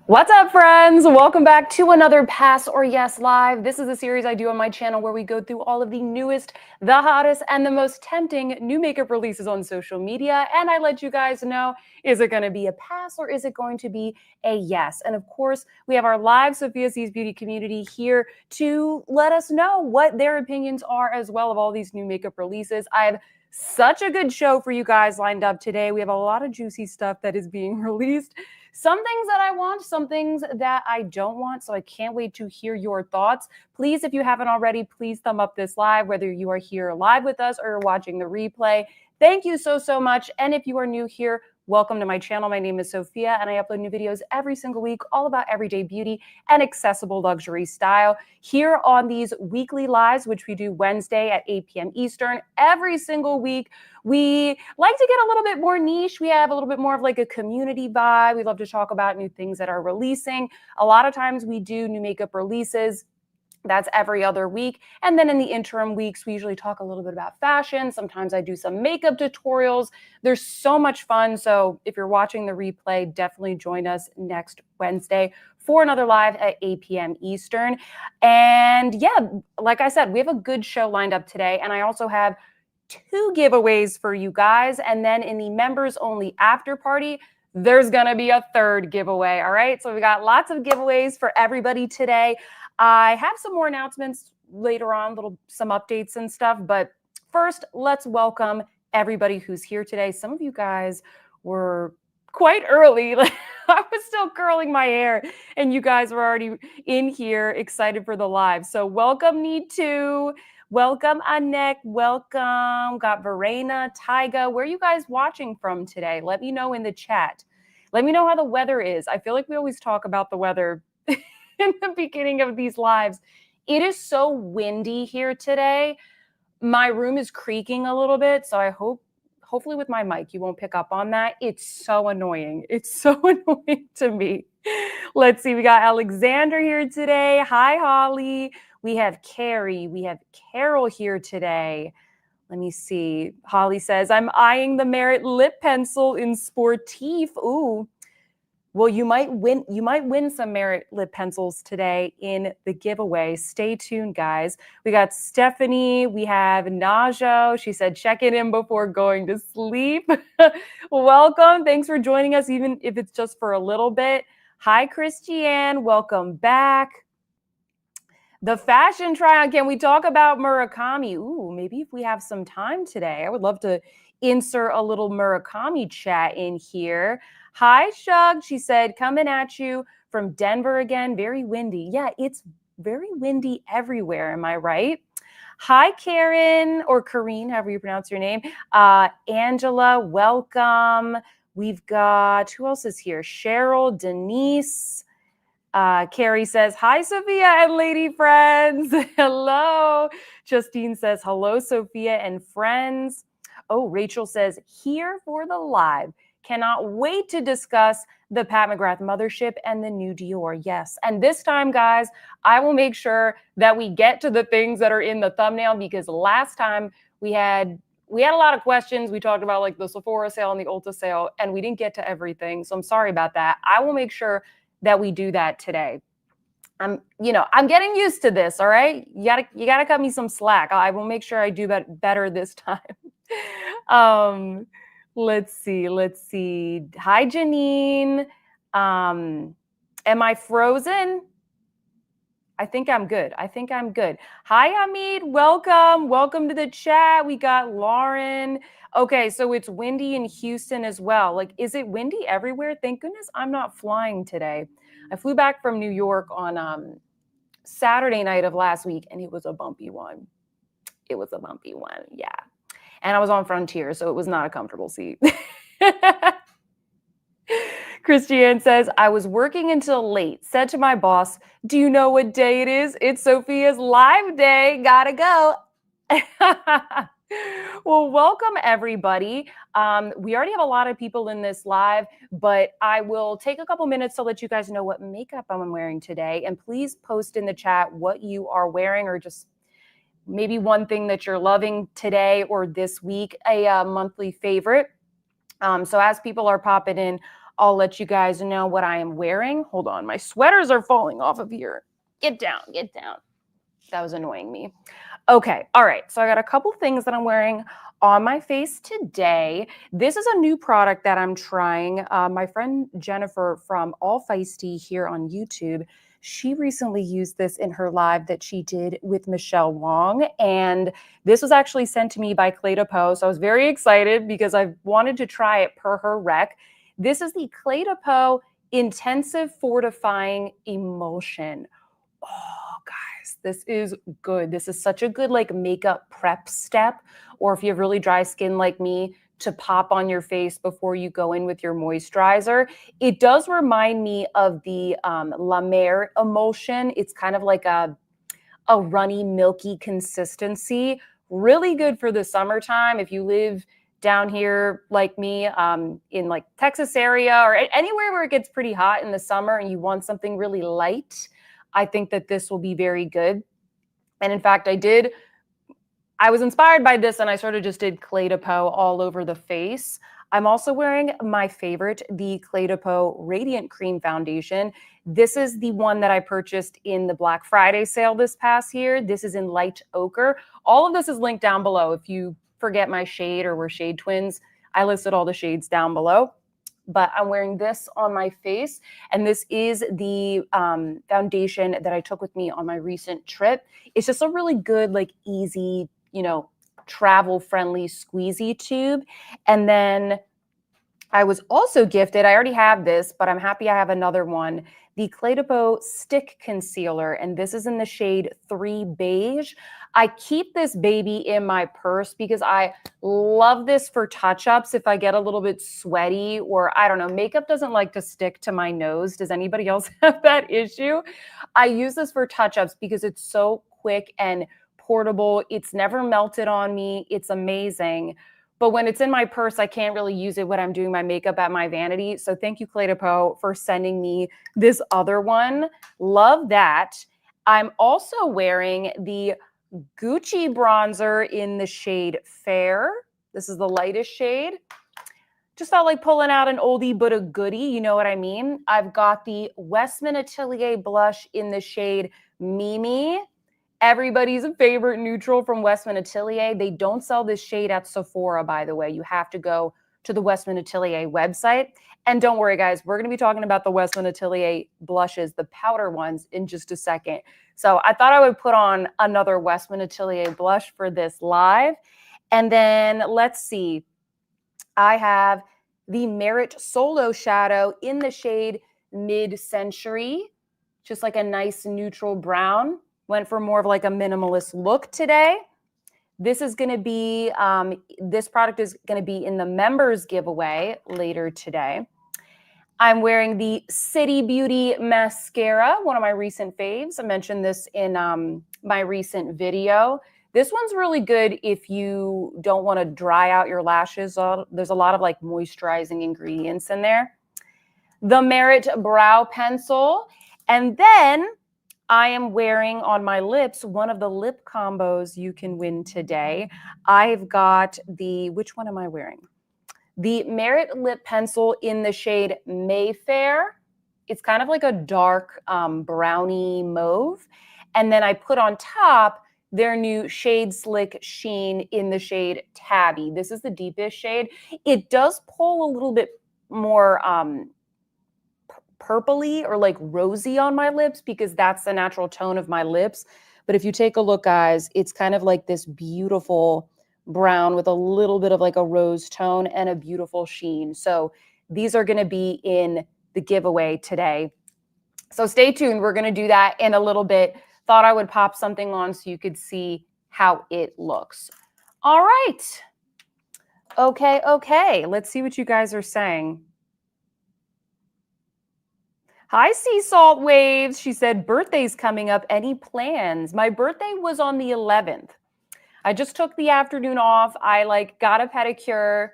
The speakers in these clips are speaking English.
What's up, friends? Welcome back to another Pass or Yes Live. This is a series I do on my channel where we go through all of the newest, the hottest, and the most tempting new makeup releases on social media. And I let you guys know, is it going to be a pass or is it going to be a yes? And of course, we have our live Sophia Sees Beauty community here to let us know what their opinions are as well of all these new makeup releases. I have such a good show for you guys lined up today. We have a lot of juicy stuff that is being released. Some things that I want, some things that I don't want. So I can't wait to hear your thoughts. Please, if you haven't already, please thumb up this live, whether you are here live with us or you're watching the replay. Thank you so much. And if you are new here, welcome to my channel. My name is Sophia and I upload new videos every single week, all about everyday beauty and accessible luxury style here on these weekly lives, which we do Wednesday at 8 p.m. Eastern every single week. We like to get a little bit more niche. We have a little bit more of like a community vibe. We love to talk about new things that are releasing. A lot of times we do new makeup releases. That's every other week. And then in the interim weeks, we usually talk a little bit about fashion. Sometimes I do some makeup tutorials. There's so much fun. So if you're watching the replay, definitely join us next Wednesday for another live at 8 p.m. Eastern. And yeah, like I said, we have a good show lined up today. And I also have 2 giveaways for you guys. And then in the members only after party, there's going to be a 3rd giveaway. All right. So we got lots of giveaways for everybody today. I have some more announcements later on, some updates and stuff. But first, let's welcome everybody who's here today. Some of you guys were quite early. I was still curling my hair and you guys were already in here excited for the live. So welcome, Need2. Welcome, Anek. Welcome. Got Verena, Tyga. Where are you guys watching from today? Let me know in the chat. Let me know how the weather is. I feel like we always talk about the weather in the beginning of these lives. It is so windy here today. My room is creaking a little bit, so I hopefully with my mic you won't pick up on that. It's so annoying. It's so annoying to me. Let's see. We got Alexander here today. Hi, Holly. We have Carrie. We have Carol here today. Let me see. Holly says, I'm eyeing the Merit lip pencil in Sportif. Ooh. Well, you might win some Merit lip pencils today in the giveaway. Stay tuned, guys. We got Stephanie. We have Najo. She said, check it in before going to sleep. Welcome. Thanks for joining us, even if it's just for a little bit. Hi, Christiane. Welcome back. The fashion try-on. Can we talk about Murakami? Ooh, maybe if we have some time today. I would love to insert a little Murakami chat in here. Hi, Shug. She said, coming at you from Denver again. Very windy. Yeah, it's very windy everywhere. Am I right? Hi, Karen, or Kareen, however you pronounce your name. Angela, welcome. We've got, who else is here? Cheryl, Denise. Carrie says, hi, Sophia and lady friends. Hello. Justine says, hello, Sophia and friends. Oh, Rachel says, here for the live. Cannot wait to discuss the Pat McGrath Mothership and the new Dior. Yes. And this time, guys, I will make sure that we get to the things that are in the thumbnail, because last time we had a lot of questions. We talked about like the Sephora sale and the Ulta sale, and we didn't get to everything. So I'm sorry about that. I will make sure that we do that today. I'm getting used to this. All right. You gotta cut me some slack. I will make sure I do that better this time. Let's see. Hi, Janine. Am I frozen? I think I'm good. Hi, Hamid. Welcome to the chat. We got Lauren. Okay, so it's windy in Houston as well. Like, is it windy everywhere? Thank goodness I'm not flying today. I flew back from New York on Saturday night of last week, and it was a bumpy one. Yeah. And I was on Frontier, so it was not a comfortable seat. Christiane says, I was working until late. Said to my boss, do you know what day it is? It's Sophia's live day. Gotta go. Well, welcome, everybody. We already have a lot of people in this live, but I will take a couple minutes to let you guys know what makeup I'm wearing today. And please post in the chat what you are wearing, or just maybe one thing that you're loving today or this week, a monthly favorite. So as people are popping in I'll let you guys know what I am wearing. Hold on, my sweaters are falling off of here. Get down, get down. That was annoying me. Okay, all right, so I got a couple things that I'm wearing on my face today. This is a new product that I'm trying. My friend Jennifer from All Feisty here on YouTube, she recently used this in her live that she did with Michelle Wong, and this was actually sent to me by cledepeaubeaute, so I was very excited because I wanted to try it per her rec. This is the cledepeaubeaute Intensive Fortifying Emulsion. Oh, guys, this is good. This is such a good like makeup prep step, or if you have really dry skin like me, to pop on your face before you go in with your moisturizer. It does remind me of the La Mer emulsion. It's kind of like a runny, milky consistency. Really good for the summertime. If you live down here like me in like Texas area or anywhere where it gets pretty hot in the summer and you want something really light, I think that this will be very good. And in fact, I was inspired by this and I sort of just did cledepeaubeaute all over the face. I'm also wearing my favorite, the cledepeaubeaute Radiant Cream Foundation. This is the one that I purchased in the Black Friday sale this past year. This is in light ochre. All of this is linked down below. If you forget my shade or we're shade twins, I listed all the shades down below. But I'm wearing this on my face, and this is the foundation that I took with me on my recent trip. It's just a really good, like easy, travel-friendly squeezy tube. And then I was also gifted, I already have this, but I'm happy I have another one, the cledepeaubeaute Stick Concealer, and this is in the shade 3 Beige. I keep this baby in my purse because I love this for touch-ups if I get a little bit sweaty or, I don't know, makeup doesn't like to stick to my nose. Does anybody else have that issue? I use this for touch-ups because it's so quick and portable. It's never melted on me. It's amazing. But when it's in my purse, I can't really use it when I'm doing my makeup at my vanity. So thank you, cledepeaubeaute, for sending me this other one. Love that. I'm also wearing the Gucci bronzer in the shade Fair. This is the lightest shade. Just felt like pulling out an oldie but a goodie, you know what I mean? I've got the Westman Atelier blush in the shade Mimi. Everybody's favorite neutral from Westman Atelier. They don't sell this shade at Sephora, by the way. You have to go to the Westman Atelier website. And don't worry, guys, we're going to be talking about the Westman Atelier blushes, the powder ones, in just a second. So I thought I would put on another Westman Atelier blush for this live. And then let's see. I have the Merit Solo Shadow in the shade Mid-Century. Just like a nice neutral brown. Went for more of like a minimalist look today. This is going to be, this product is going to be in the members giveaway later today. I'm wearing the City Beauty mascara, one of my recent faves. I mentioned this in my recent video. This one's really good if you don't want to dry out your lashes. There's a lot of like moisturizing ingredients in there. The Merit Brow Pencil. And then I am wearing on my lips one of the lip combos you can win today. I've got the, which one am I wearing? The Merit Lip Pencil in the shade Mayfair. It's kind of like a dark brownie mauve. And then I put on top their new Shade Slick Sheen in the shade Tabby. This is the deepest shade. It does pull a little bit more purpley or like rosy on my lips because that's the natural tone of my lips. But if you take a look, guys, it's kind of like this beautiful brown with a little bit of like a rose tone and a beautiful sheen. So these are going to be in the giveaway today. So stay tuned. We're going to do that in a little bit. Thought I would pop something on so you could see how it looks. All right. Okay. Let's see what you guys are saying. Hi, Sea Salt Waves. She said, birthday's coming up. Any plans? My birthday was on the 11th. I just took the afternoon off. I got a pedicure.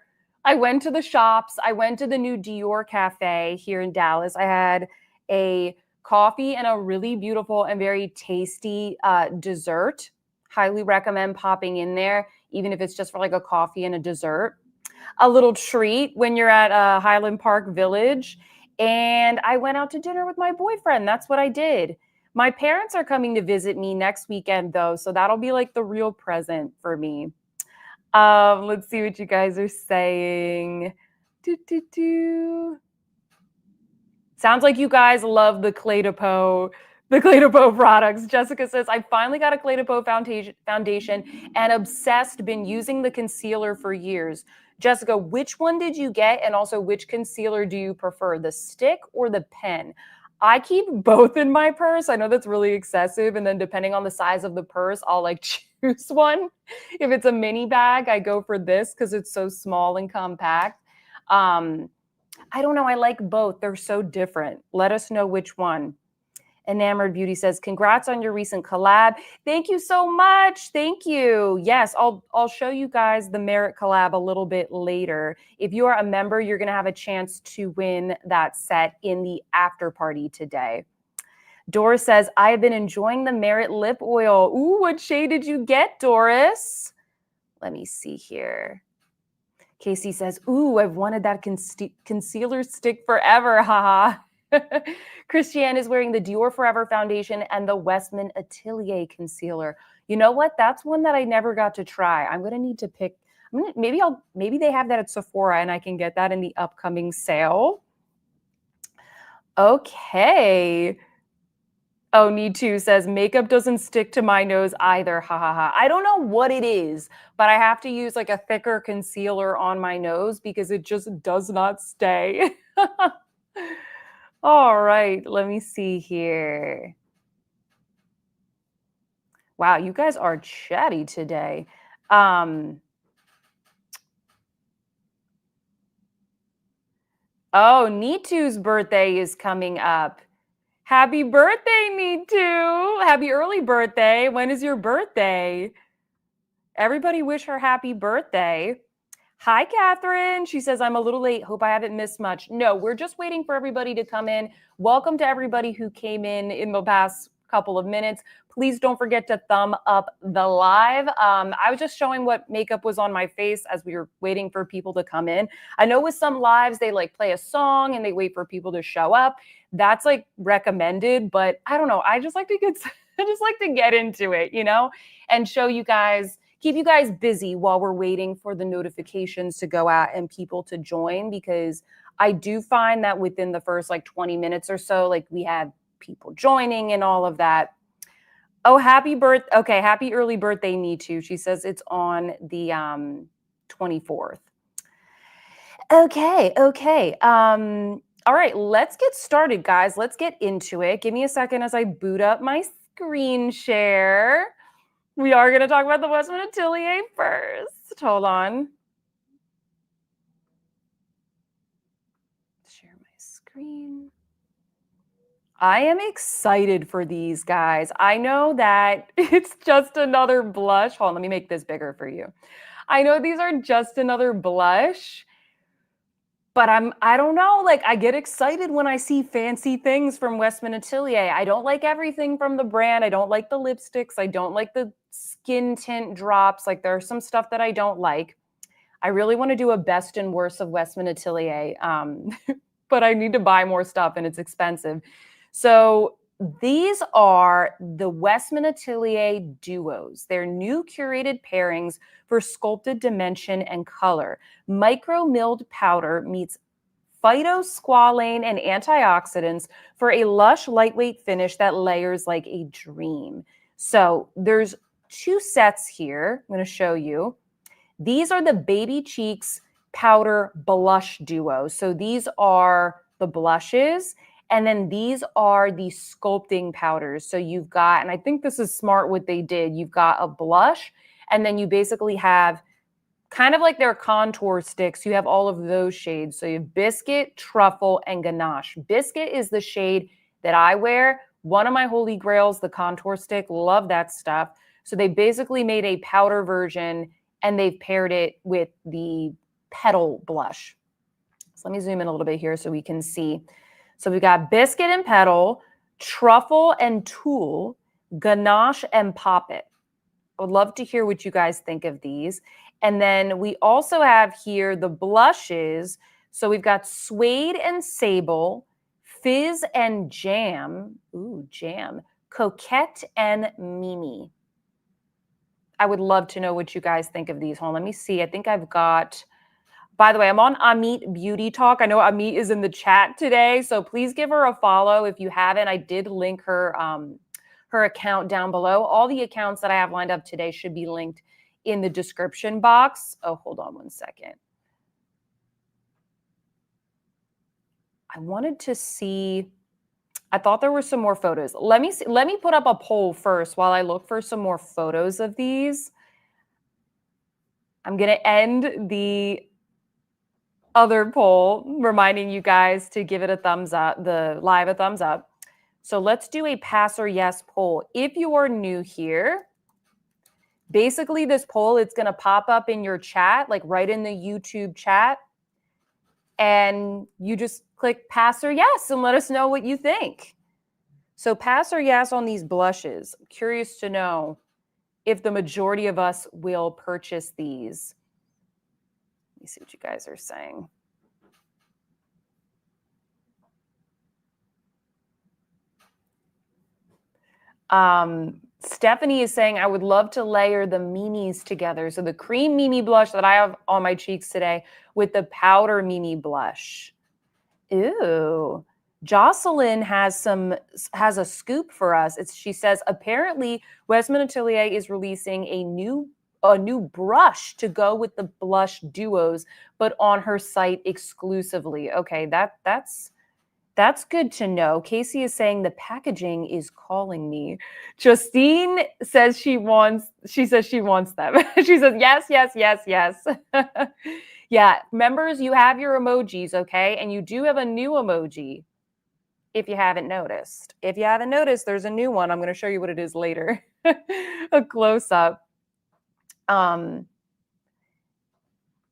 I went to the shops. I went to the new Dior Cafe here in Dallas. I had a coffee and a really beautiful and very tasty dessert. Highly recommend popping in there, even if it's just for like a coffee and a dessert. a little treat when you're at Highland Park Village. And I went out to dinner with my boyfriend. That's what I did. My parents are coming to visit me next weekend, though, so that'll be like the real present for me. Let's see what you guys are saying. Sounds like you guys love the Cledepeau products. Jessica says, I finally got a Cledepeau foundation and obsessed, been using the concealer for years. Jessica, which one did you get? And also, which concealer do you prefer, the stick or the pen? I keep both in my purse. I know that's really excessive. And then depending on the size of the purse, I'll like choose one. If it's a mini bag, I go for this because it's so small and compact. I don't know. I like both. They're so different. Let us know which one. Enamored Beauty says, congrats on your recent collab. Thank you so much. Thank you. Yes, I'll show you guys the Merit collab a little bit later. If you are a member, you're going to have a chance to win that set in the after party today. Doris says, I have been enjoying the Merit lip oil. Ooh, what shade did you get, Doris? Let me see here. Casey says, ooh, I've wanted that concealer stick forever, haha. Christiane is wearing the Dior Forever foundation and the Westman Atelier concealer. You know what? That's one that I never got to try. I'm going to need to pick. Maybe they have that at Sephora and I can get that in the upcoming sale. Okay. Oh, Need To says, makeup doesn't stick to my nose either. Ha ha ha. I don't know what it is, but I have to use like a thicker concealer on my nose because it just does not stay. All right, let me see here. Wow, you guys are chatty today. Oh, Need To's birthday is coming up. Happy birthday, Need To. Happy early birthday. When is your birthday? Everybody wish her happy birthday. Hi, Catherine. She says, I'm a little late. Hope I haven't missed much. No, we're just waiting for everybody to come in. Welcome to everybody who came in the past couple of minutes. Please don't forget to thumb up the live. I was just showing what makeup was on my face as we were waiting for people to come in. I know with some lives, they like play a song and they wait for people to show up. That's like recommended, but I don't know. I just like to get into it, you know, and show you guys, keep you guys busy while we're waiting for the notifications to go out and people to join, because I do find that within the first like 20 minutes or so, like we have people joining and all of that. Oh, happy early birthday, Need To. She says it's on the 24th. Okay. All right, let's get started, guys. Let's get into it. Give me a second as I boot up my screen share. We are going to talk about the Westman Atelier first. Hold on. Share my screen. I am excited for these, guys. I know that it's just another blush. Hold on, let me make this bigger for you. I know these are just another blush, but I don't know, like I get excited when I see fancy things from Westman Atelier. I don't like everything from the brand. I don't like the lipsticks. I don't like the skin tint drops. Like there's some stuff that I don't like. I really want to do a best and worst of Westman Atelier, but I need to buy more stuff and it's expensive. So these are the Westman Atelier Duos. They're new curated pairings for sculpted dimension and color. Micro milled powder meets phytosqualane and antioxidants for a lush, lightweight finish that layers like a dream. So there's two sets here. I'm going to show you. These are the Baby Cheeks Powder Blush Duo. So these are the blushes. And then these are the sculpting powders. So you've got, and I think this is smart what they did, you've got a blush, and then you basically have kind of like their contour sticks. You have all of those shades. So you have Biscuit, Truffle, and Ganache. Biscuit is the shade that I wear. One of my holy grails, the contour stick. Love that stuff. So they basically made a powder version and they've paired it with the Petal blush. So let me zoom in a little bit here so we can see. So we've got Biscuit and Petal, Truffle and Tulle, Ganache and Pop It. I would love to hear what you guys think of these. And then we also have here the blushes. So we've got Suede and Sable, Fizz and Jam. Ooh, Jam. Coquette and Mimi. I would love to know what you guys think of these. Hold on, let me see. I think I've got, by the way, I'm on Amit Beauty Talk. I know Amit is in the chat today, so please give her a follow if you haven't. I did link her her account down below. All the accounts that I have lined up today should be linked in the description box. Oh, hold on one second. I wanted to see, I thought there were some more photos. Let me see, let me put up a poll first while I look for some more photos of these. I'm going to end the other poll, reminding you guys to give it a thumbs up, the live a thumbs up. So let's do a pass or yes poll. If you are new here, basically this poll, it's going to pop up in your chat, like right in the YouTube chat. And you just click pass or yes and let us know what you think. So pass or yes on these blushes. I'm curious to know if the majority of us will purchase these. Let me see what you guys are saying. Stephanie is saying, I would love to layer the Mimis together. So the cream Mimi blush that I have on my cheeks today with the powder Mimi blush. Ew. Jocelyn has a scoop for us. She says, apparently Westman Atelier is releasing a new brush to go with the blush duos, but on her site exclusively. Okay, that's good to know. Casey is saying the packaging is calling me. Justine says she says she wants them. She says, yes, yes, yes, yes. Yeah, members, you have your emojis, okay? And you do have a new emoji if you haven't noticed. If you haven't noticed, there's a new one. I'm going to show you what it is later. A close-up.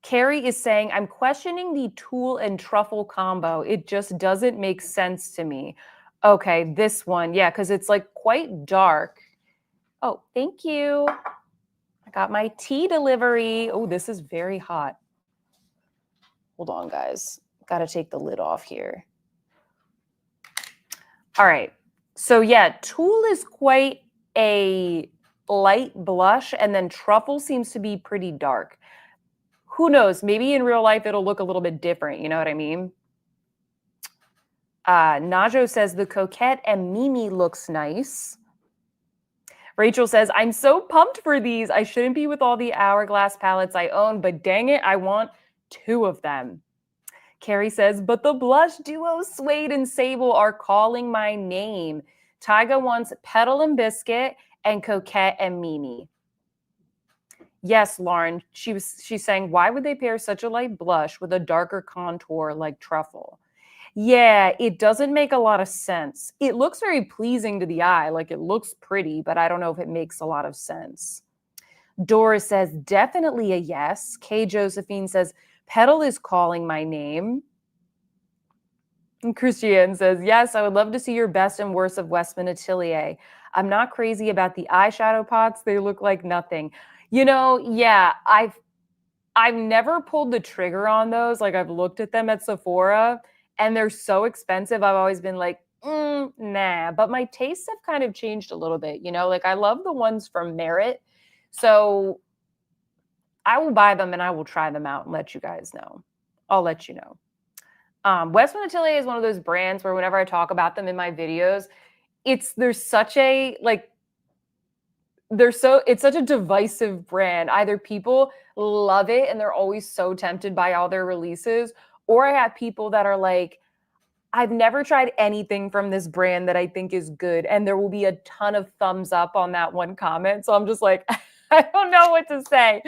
Carrie is saying, I'm questioning the tulle and truffle combo. It just doesn't make sense to me. Okay, this one. Yeah, because it's like quite dark. Oh, thank you. I got my tea delivery. Oh, this is very hot. Hold on, guys. Got to take the lid off here. All right. So yeah, tulle is quite a light blush, and then truffle seems to be pretty dark. Who knows? Maybe in real life it'll look a little bit different. You know what I mean? Najo says the Coquette and Mimi looks nice. Rachel says, I'm so pumped for these. I shouldn't be with all the Hourglass palettes I own, but dang it, I want 2 of them. Carrie says, but the blush duo Suede and Sable are calling my name. Tyga wants Petal and Biscuit and Coquette and Mimi. Yes, Lauren, she's saying, why would they pair such a light blush with a darker contour like truffle? Yeah, it doesn't make a lot of sense. It looks very pleasing to the eye, like it looks pretty, but I don't know if it makes a lot of sense. Doris says, definitely a yes. Kay Josephine says, Petal is calling my name. And Christiane says, yes, I would love to see your best and worst of Westman Atelier. I'm not crazy about the eyeshadow pots. They look like nothing. You know, yeah, I've never pulled the trigger on those. Like I've looked at them at Sephora and they're so expensive. I've always been like, nah, but my tastes have kind of changed a little bit. You know, like I love the ones from Merit. So I will buy them and I will try them out and let you guys know. I'll let you know. Westman Atelier is one of those brands where whenever I talk about them in my videos, there's such a like, it's such a divisive brand. Either people love it and they're always so tempted by all their releases, or I have people that are like, I've never tried anything from this brand that I think is good. And there will be a ton of thumbs up on that one comment. So I'm just like, I don't know what to say.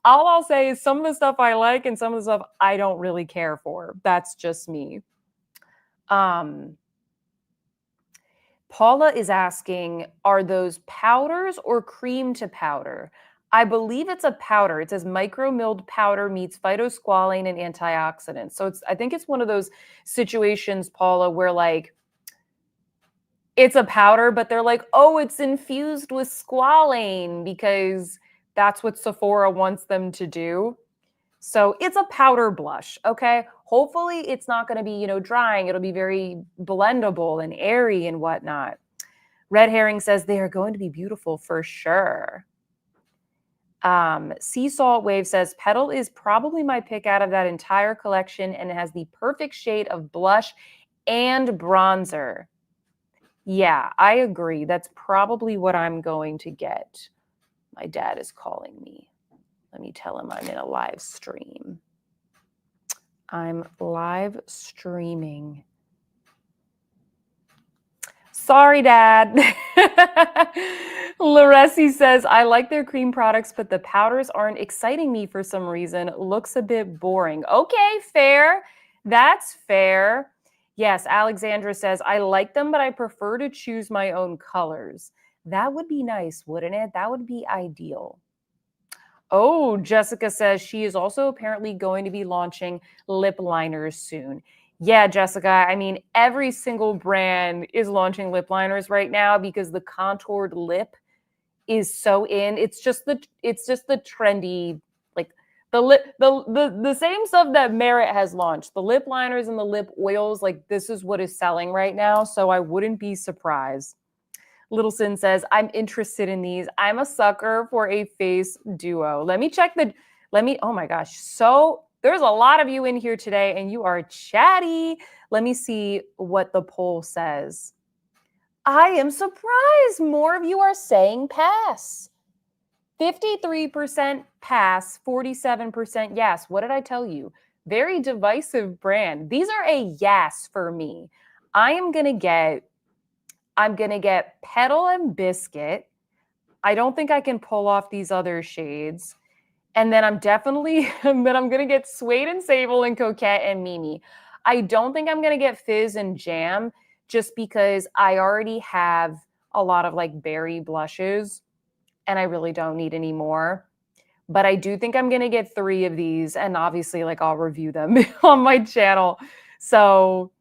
All I'll say is some of the stuff I like and some of the stuff I don't really care for. That's just me. Paula is asking, are those powders or cream to powder? I believe it's a powder. It says micro milled powder meets phytosqualane and antioxidants. So I think it's one of those situations, Paula, where like it's a powder, but they're like, oh, it's infused with squalane because That's what Sephora wants them to do. So it's a powder blush, okay? Hopefully it's not going to be, drying. It'll be very blendable and airy and whatnot. Red Herring says they are going to be beautiful for sure. Sea Salt Wave says Petal is probably my pick out of that entire collection and it has the perfect shade of blush and bronzer. Yeah, I agree. That's probably what I'm going to get. My dad is calling me. Let me tell him I'm in a live stream. I'm live streaming. Sorry, Dad. Laressi says, I like their cream products, but the powders aren't exciting me for some reason. Looks a bit boring. Okay, fair. That's fair. Yes, Alexandra says, I like them, but I prefer to choose my own colors. That would be nice, wouldn't it? That would be ideal. Oh, Jessica says she is also apparently going to be launching lip liners soon. Yeah, Jessica, I mean, every single brand is launching lip liners right now because the contoured lip is so in. It's just the trendy, like the same stuff that Merit has launched. The lip liners and the lip oils, like this is what is selling right now, so I wouldn't be surprised. Littleson says, I'm interested in these. I'm a sucker for a face duo. Let me check oh my gosh. So there's a lot of you in here today and you are chatty. Let me see what the poll says. I am surprised more of you are saying pass. 53% pass, 47% yes. What did I tell you? Very divisive brand. These are a yes for me. I'm going to get Petal and Biscuit. I don't think I can pull off these other shades. And then I'm going to get Suede and Sable and Coquette and Mimi. I don't think I'm going to get Fizz and Jam just because I already have a lot of like berry blushes and I really don't need any more. But I do think I'm going to get 3 of these and obviously like I'll review them on my channel. So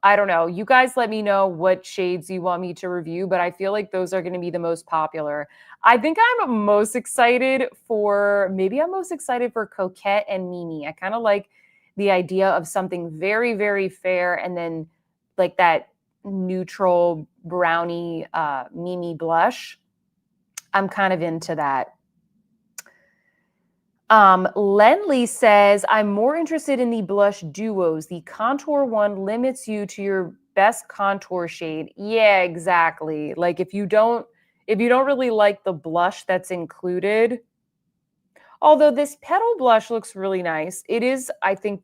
I don't know. You guys let me know what shades you want me to review, but I feel like those are going to be the most popular. I think I'm most excited for Coquette and Mimi. I kind of like the idea of something very, very fair and then like that neutral brownie Mimi blush. I'm kind of into that. Lenley says, I'm more interested in the blush duos. The contour one limits you to your best contour shade. Yeah, exactly. Like if you don't really like the blush that's included, although this Petal blush looks really nice. It is, I think,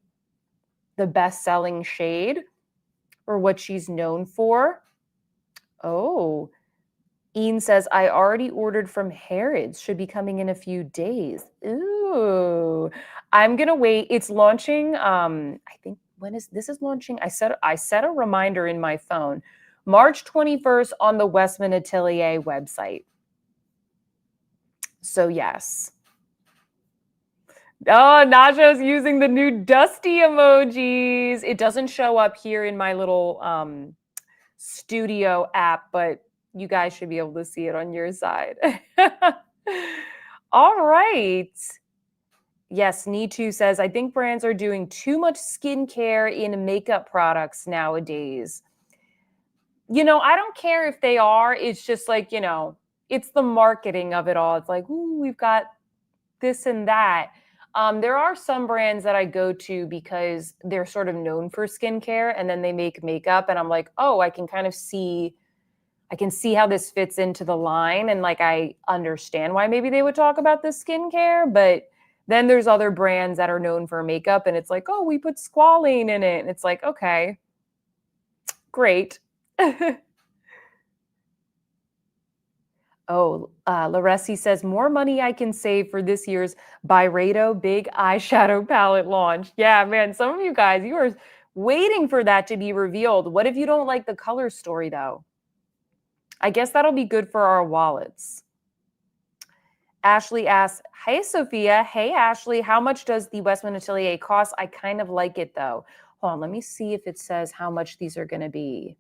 the best-selling shade or what she's known for. Oh, Ian says, I already ordered from Harrods. Should be coming in a few days. Ooh. I'm going to wait. It's launching. I think this is launching? I set a reminder in my phone. March 21st on the Westman Atelier website. So yes. Oh, Najo's using the new dusty emojis. It doesn't show up here in my little studio app, but you guys should be able to see it on your side. All right. Yes, Nitu says, I think brands are doing too much skincare in makeup products nowadays. I don't care if they are. It's just like, it's the marketing of it all. It's like, ooh, we've got this and that. There are some brands that I go to because they're sort of known for skincare and then they make makeup and I'm like, oh, I can see how this fits into the line and like I understand why maybe they would talk about the skincare, but then there's other brands that are known for makeup and it's like, oh, we put squalane in it. And it's like, okay, great. Oh, Laressi says, more money I can save for this year's Byredo Big Eyeshadow Palette launch. Yeah, man, some of you guys, you are waiting for that to be revealed. What if you don't like the color story, though? I guess that'll be good for our wallets. Ashley asks, hey, Sophia. Hey, Ashley, how much does the Westman Atelier cost? I kind of like it, though. Hold on, let me see if it says how much these are going to be.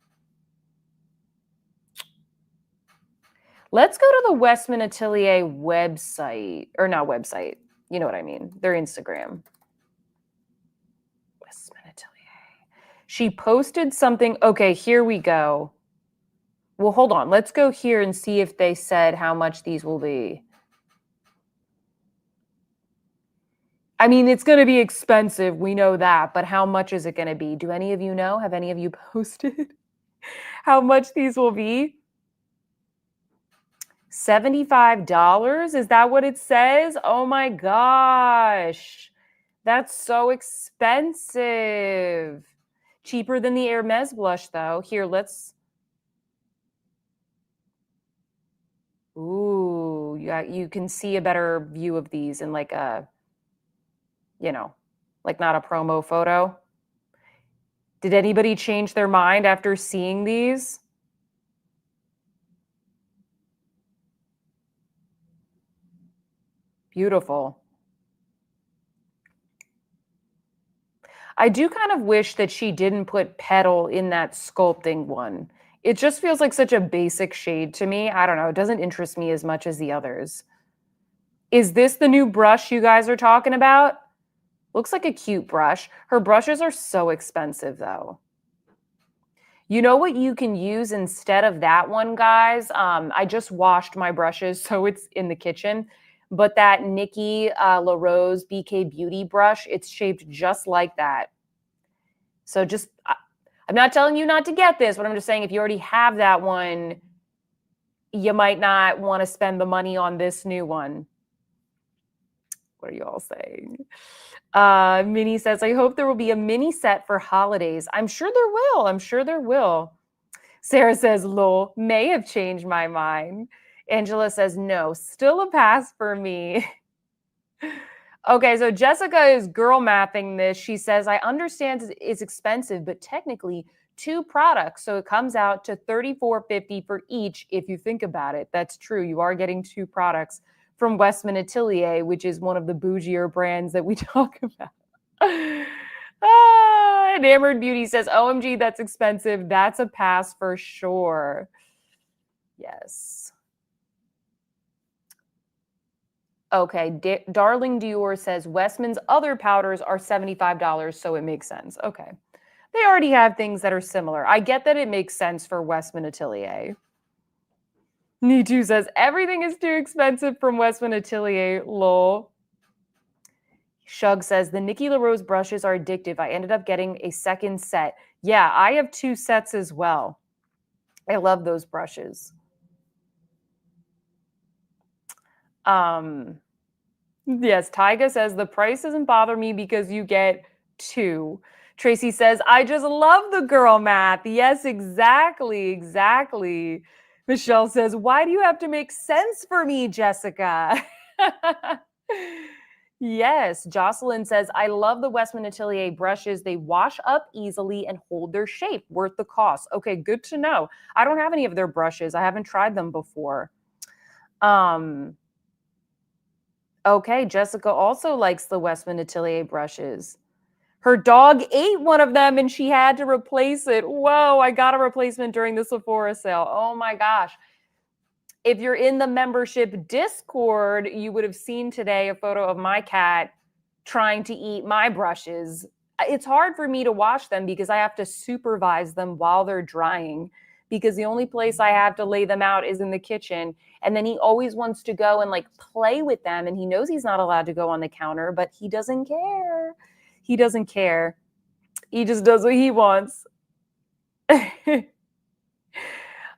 Let's go to the Westman Atelier website, or not website. You know what I mean. Their Instagram. Westman Atelier. She posted something. Okay, here we go. Well, hold on. Let's go here and see if they said how much these will be. I mean, it's going to be expensive. We know that. But how much is it going to be? Do any of you know? Have any of you posted how much these will be? $75? Is that what it says? Oh my gosh. That's so expensive. Cheaper than the Hermes blush, though. Here, let's... Ooh, you can see a better view of these in like a, you know, like not a promo photo. Did anybody change their mind after seeing these? Beautiful. I do kind of wish that she didn't put petal in that sculpting one. It just feels like such a basic shade to me. I don't know. It doesn't interest me as much as the others. Is this the new brush you guys are talking about? Looks like a cute brush. Her brushes are so expensive, though. You know what you can use instead of that one, guys? I just washed my brushes, so it's in the kitchen. But that Nikki LaRose BK Beauty brush, it's shaped just like that. So just, I'm not telling you not to get this, but I'm just saying if you already have that one, you might not want to spend the money on this new one. What are you all saying? Minnie says, I hope there will be a mini set for holidays. I'm sure there will. I'm sure there will. Sarah says, lol, may have changed my mind. Angela says, no, still a pass for me. Okay, so Jessica is girl mathing this. She says, I understand it's expensive, but technically 2 products. So it comes out to $34.50 for each if you think about it. That's true. You are getting 2 products from Westman Atelier, which is one of the bougier brands that we talk about. Enamored Beauty says, OMG, that's expensive. That's a pass for sure. Yes. Okay, Darling Dior says Westman's other powders are $75, so it makes sense. Okay. They already have things that are similar. I get that it makes sense for Westman Atelier. Nitu says, everything is too expensive from Westman Atelier, lol. Shug says, the Nikki LaRose brushes are addictive. I ended up getting a second set. Yeah, I have 2 sets as well. I love those brushes. Yes, Tyga says, the price doesn't bother me because you get 2. Tracy says, I just love the girl math. Yes, exactly, exactly. Michelle says, why do you have to make sense for me, Jessica? Yes, Jocelyn says, I love the Westman Atelier brushes. They wash up easily and hold their shape, worth the cost. Okay, good to know. I don't have any of their brushes. I haven't tried them before. Okay, Jessica also likes the Westman Atelier brushes. Her dog ate one of them and she had to replace it. Whoa, I got a replacement during the Sephora sale. Oh my gosh. If you're in the membership Discord, you would have seen today a photo of my cat trying to eat my brushes. It's hard for me to wash them because I have to supervise them while they're drying, because the only place I have to lay them out is in the kitchen. And then he always wants to go and like play with them. And he knows he's not allowed to go on the counter, but he doesn't care. He doesn't care. He just does what he wants.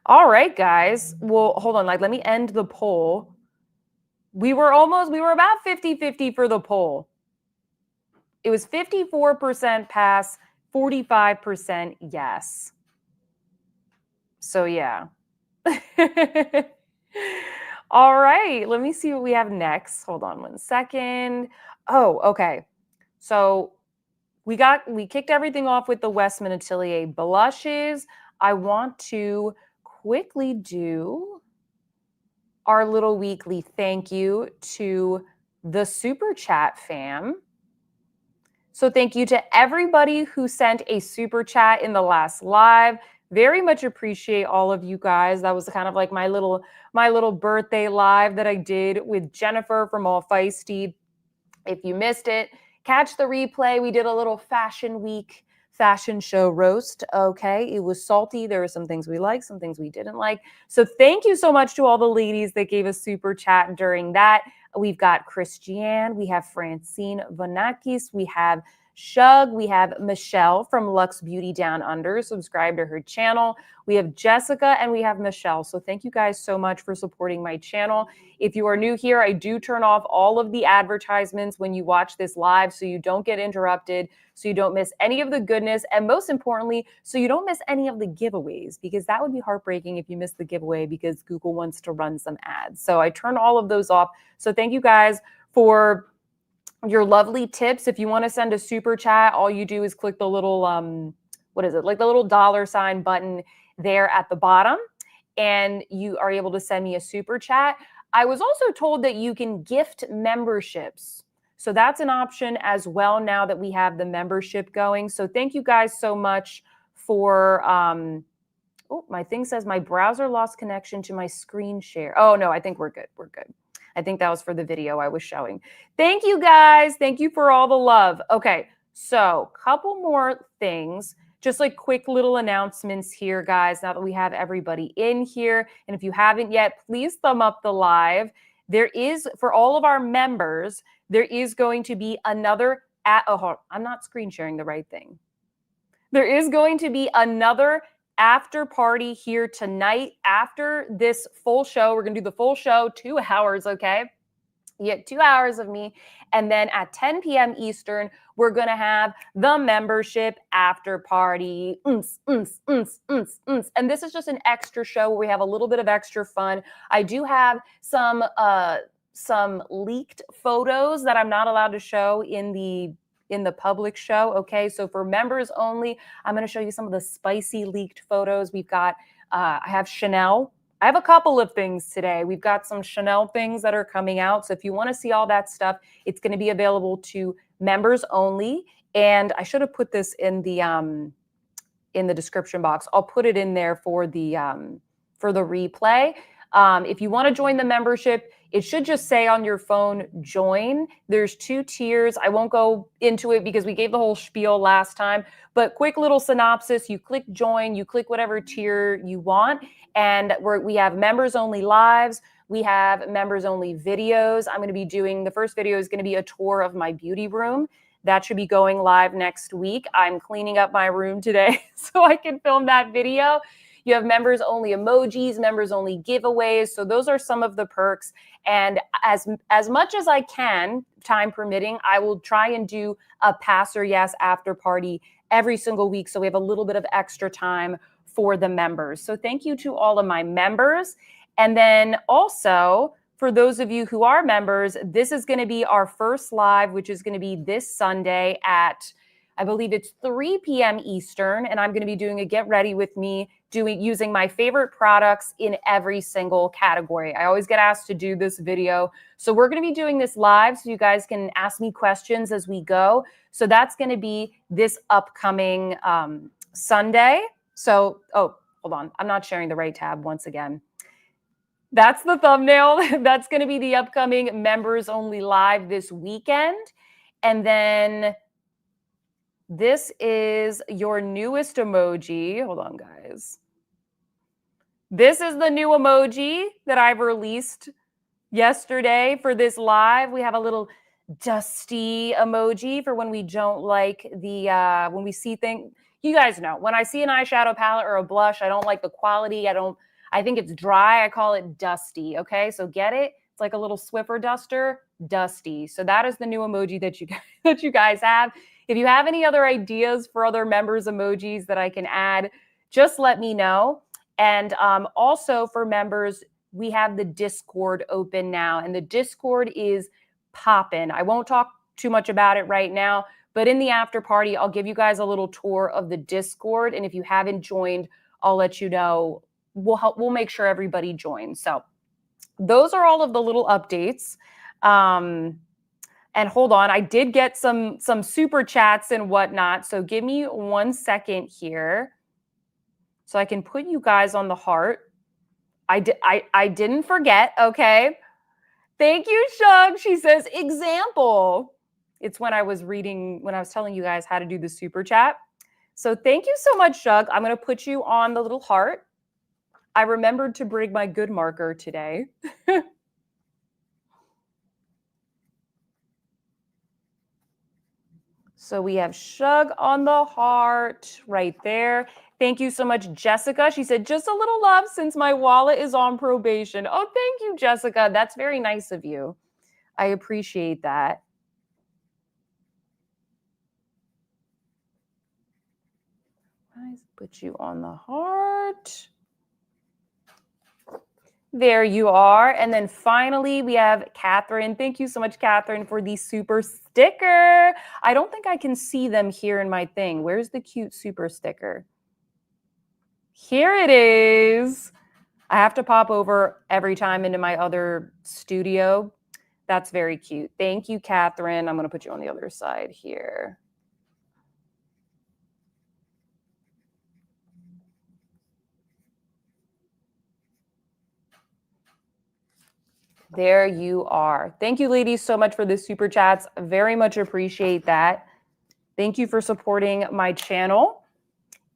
All right, guys. Well, hold on. Like, let me end the poll. We were about 50-50 for the poll. It was 54% pass, 45% yes. So, yeah. All right. Let me see what we have next. Hold on one second. Oh, okay. So we kicked everything off with the Westman Atelier blushes. I want to quickly do our little weekly thank you to the Super Chat fam. So thank you to everybody who sent a Super Chat in the last live. Very much appreciate all of you guys. That was kind of like my little birthday live that I did with Jennifer from All Feisty. If you missed it, catch the replay. We did a little fashion week fashion show roast. Okay, it was salty. There were some things we liked, some things we didn't like. So thank you so much to all the ladies that gave us super chat during that. We've got Christiane, we have Francine Vonakis, we have Shug, we have Michelle from Lux Beauty Down Under. Subscribe to her channel. We have Jessica and we have Michelle. So thank you guys so much for supporting my channel. If you are new here, I do turn off all of the advertisements when you watch this live so you don't get interrupted, so you don't miss any of the goodness, and most importantly, so you don't miss any of the giveaways, because that would be heartbreaking if you miss the giveaway because Google wants to run some ads. So I turn all of those off. So thank you guys for your lovely tips. If you want to send a super chat, all you do is click the little, what is it? Like the little $ button there at the bottom, and you are able to send me a super chat. I was also told that you can gift memberships. So that's an option as well now that we have the membership going. So thank you guys so much for, oh, my thing says my browser lost connection to my screen share. Oh no, I think we're good. We're good. I think that was for the video I was showing. Thank you guys. Thank you for all the love. Okay, so couple more things. Just like quick little announcements here, guys, now that we have everybody in here. And if you haven't yet, please thumb up the live. There is, for all of our members, there is going to be another, I'm not screen sharing the right thing. There is going to be another after party here tonight after this full show. We're going to do the full show, 2 hours, okay? You get 2 hours of me. And then at 10 p.m. Eastern, we're going to have the membership after party. And this is just an extra show where we have a little bit of extra fun. I do have some leaked photos that I'm not allowed to show in the public show. Okay, so for members only, I'm going to show you some of the spicy leaked photos. We've got, I have Chanel. I have a couple of things today. We've got some Chanel things that are coming out. So if you want to see all that stuff, it's going to be available to members only. And I should have put this in the description box. I'll put it in there for the replay. If you want to join the membership, it should just say on your phone, join. There's 2 tiers. I won't go into it because we gave the whole spiel last time, but quick little synopsis. You click join, you click whatever tier you want. And we have members only lives. We have members only videos. I'm going to be doing, the first video is going to be a tour of my beauty room. That should be going live next week. I'm cleaning up my room today so I can film that video. You have members only emojis, members only giveaways. So those are some of the perks. And as much as I can, time permitting, I will try and do a Pass or Yes after party every single week. So we have a little bit of extra time for the members. So thank you to all of my members. And then also, for those of you who are members, this is going to be our first live, which is going to be this Sunday at, I believe it's 3 p.m. Eastern, and I'm going to be doing a get ready with me, using my favorite products in every single category. I always get asked to do this video. So we're going to be doing this live so you guys can ask me questions as we go. So that's going to be this upcoming Sunday. So, oh, hold on. I'm not sharing the right tab once again. That's the thumbnail. That's going to be the upcoming members only live this weekend. And then this is your newest emoji. Hold on, guys. This is the new emoji that I've released yesterday for this live. We have a little dusty emoji for when we don't like the, when we see things. You guys know, when I see an eyeshadow palette or a blush, I don't like the quality. I think it's dry. I call it dusty. Okay, so get it? It's like a little Swiffer duster, dusty. So that is the new emoji that you guys have. If you have any other ideas for other members emojis that I can add, just let me know. And also for members, we have the Discord open now, and the Discord is popping. I won't talk too much about it right now, but in the after party, I'll give you guys a little tour of the Discord. And if you haven't joined, I'll let you know. We'll make sure everybody joins. So those are all of the little updates. And hold on, I did get some super chats and whatnot. So give me 1 second here. so I can put you guys on the heart. I didn't forget, okay? Thank you, Shug. She says, example. It's when I was telling you guys how to do the super chat. So thank you so much, Shug. I'm going to put you on the little heart. I remembered to bring my good marker today. So we have Shug on the heart right there. Thank you so much, Jessica. She said, just a little love since my wallet is on probation. Oh, thank you, Jessica. That's very nice of you. I appreciate that. Put you on the heart. There you are. And then finally, we have Catherine. Thank you so much, Catherine, for the super sticker. I don't think I can see them here in my thing. Where's the cute super sticker? Here it is. I have to pop over every time into my other studio. That's very cute. Thank you, Catherine. I'm going to put you on the other side here. There you are. Thank you, ladies, so much for the super chats. Very much appreciate that. Thank you for supporting my channel.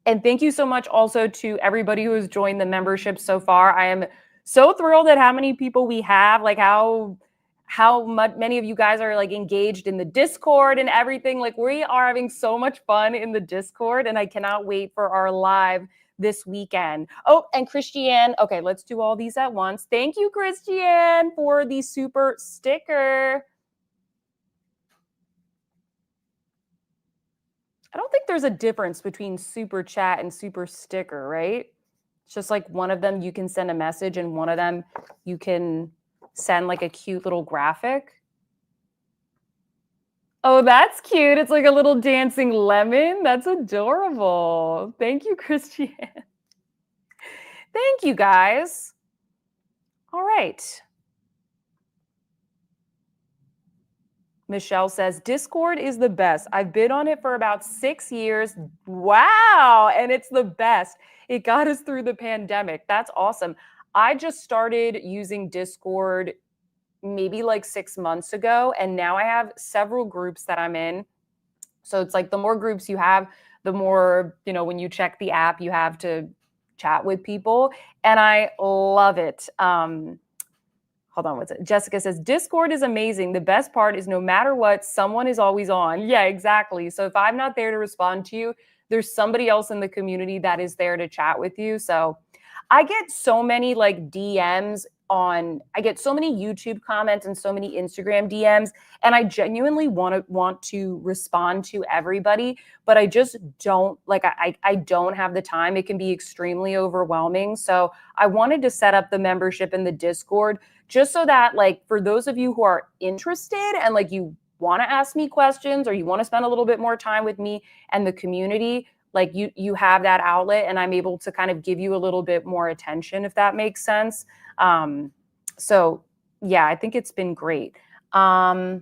And thank you so much also to everybody who has joined the membership so far. I am so thrilled at how many people we have, like how many of you guys are like engaged in the Discord and everything. Like we are having so much fun in the Discord, and I cannot wait for our live this weekend. Oh, and Christiane. Okay, let's do all these at once. Thank you, Christiane, for the super sticker. I don't think there's a difference between super chat and super sticker, right? It's just like one of them you can send a message and one of them you can send like a cute little graphic. Oh, that's cute. It's like a little dancing lemon. That's adorable. Thank you, Christiane. Thank you, guys. All right. Michelle says, Discord is the best. I've been on it for about 6 years. Wow. And it's the best. It got us through the pandemic. That's awesome. I just started using Discord maybe like 6 months ago. And now I have several groups that I'm in. So it's like the more groups you have, the more, when you check the app, you have to chat with people. And I love it. Hold on, what's it? Jessica says, Discord is amazing. The best part is no matter what, someone is always on. Yeah, exactly. So if I'm not there to respond to you, there's somebody else in the community that is there to chat with you. So I get so many like DMs I get so many YouTube comments and so many Instagram DMs, and I genuinely want to respond to everybody, but I just don't I don't have the time. It can be extremely overwhelming. So I wanted to set up the membership in the Discord just so that like for those of you who are interested and like you want to ask me questions or you want to spend a little bit more time with me and the community, like you have that outlet and I'm able to kind of give you a little bit more attention, if that makes sense. So yeah, I think it's been great. Let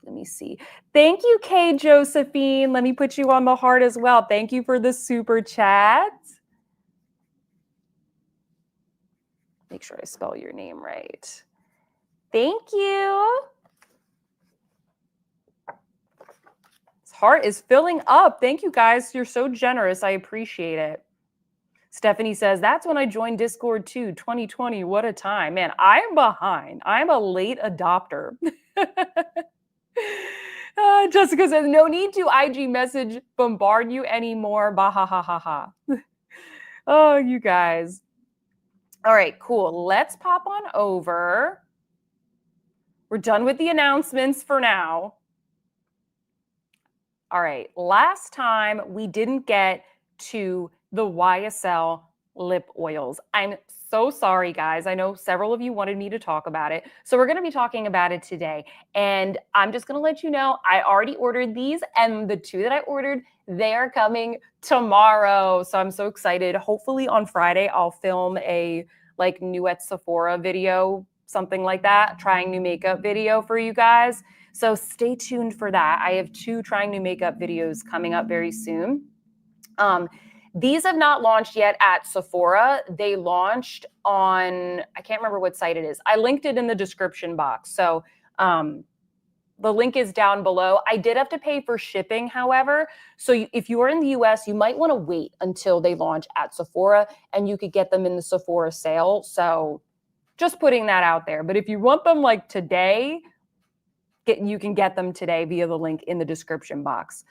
me see. Thank you, Kay Josephine. Let me put you on the heart as well. Thank you for the super chat. Make sure I spell your name right. Thank you. This heart is filling up. Thank you, guys. You're so generous. I appreciate it. Stephanie says, that's when I joined Discord too, 2020. What a time. Man, I'm behind. I'm a late adopter. Jessica says, no need to IG message bombard you anymore. Bah, ha, ha, ha, ha. Oh, you guys. All right, cool. Let's pop on over. We're done with the announcements for now. All right, last time we didn't get to the YSL lip oils. I'm so sorry, guys. I know several of you wanted me to talk about it. So we're going to be talking about it today. And I'm just going to let you know, I already ordered these, and the 2 that I ordered, they are coming tomorrow. So I'm so excited. Hopefully on Friday, I'll film a like new at Sephora video, something like that, trying new makeup video for you guys. So stay tuned for that. I have 2 trying new makeup videos coming up very soon. These have not launched yet at Sephora. They launched on, I can't remember what site it is. I linked it in the description box. So the link is down below. I did have to pay for shipping, however. So if you are in the US, you might want to wait until they launch at Sephora, and you could get them in the Sephora sale. So just putting that out there. But if you want them like today, you can get them today via the link in the description box.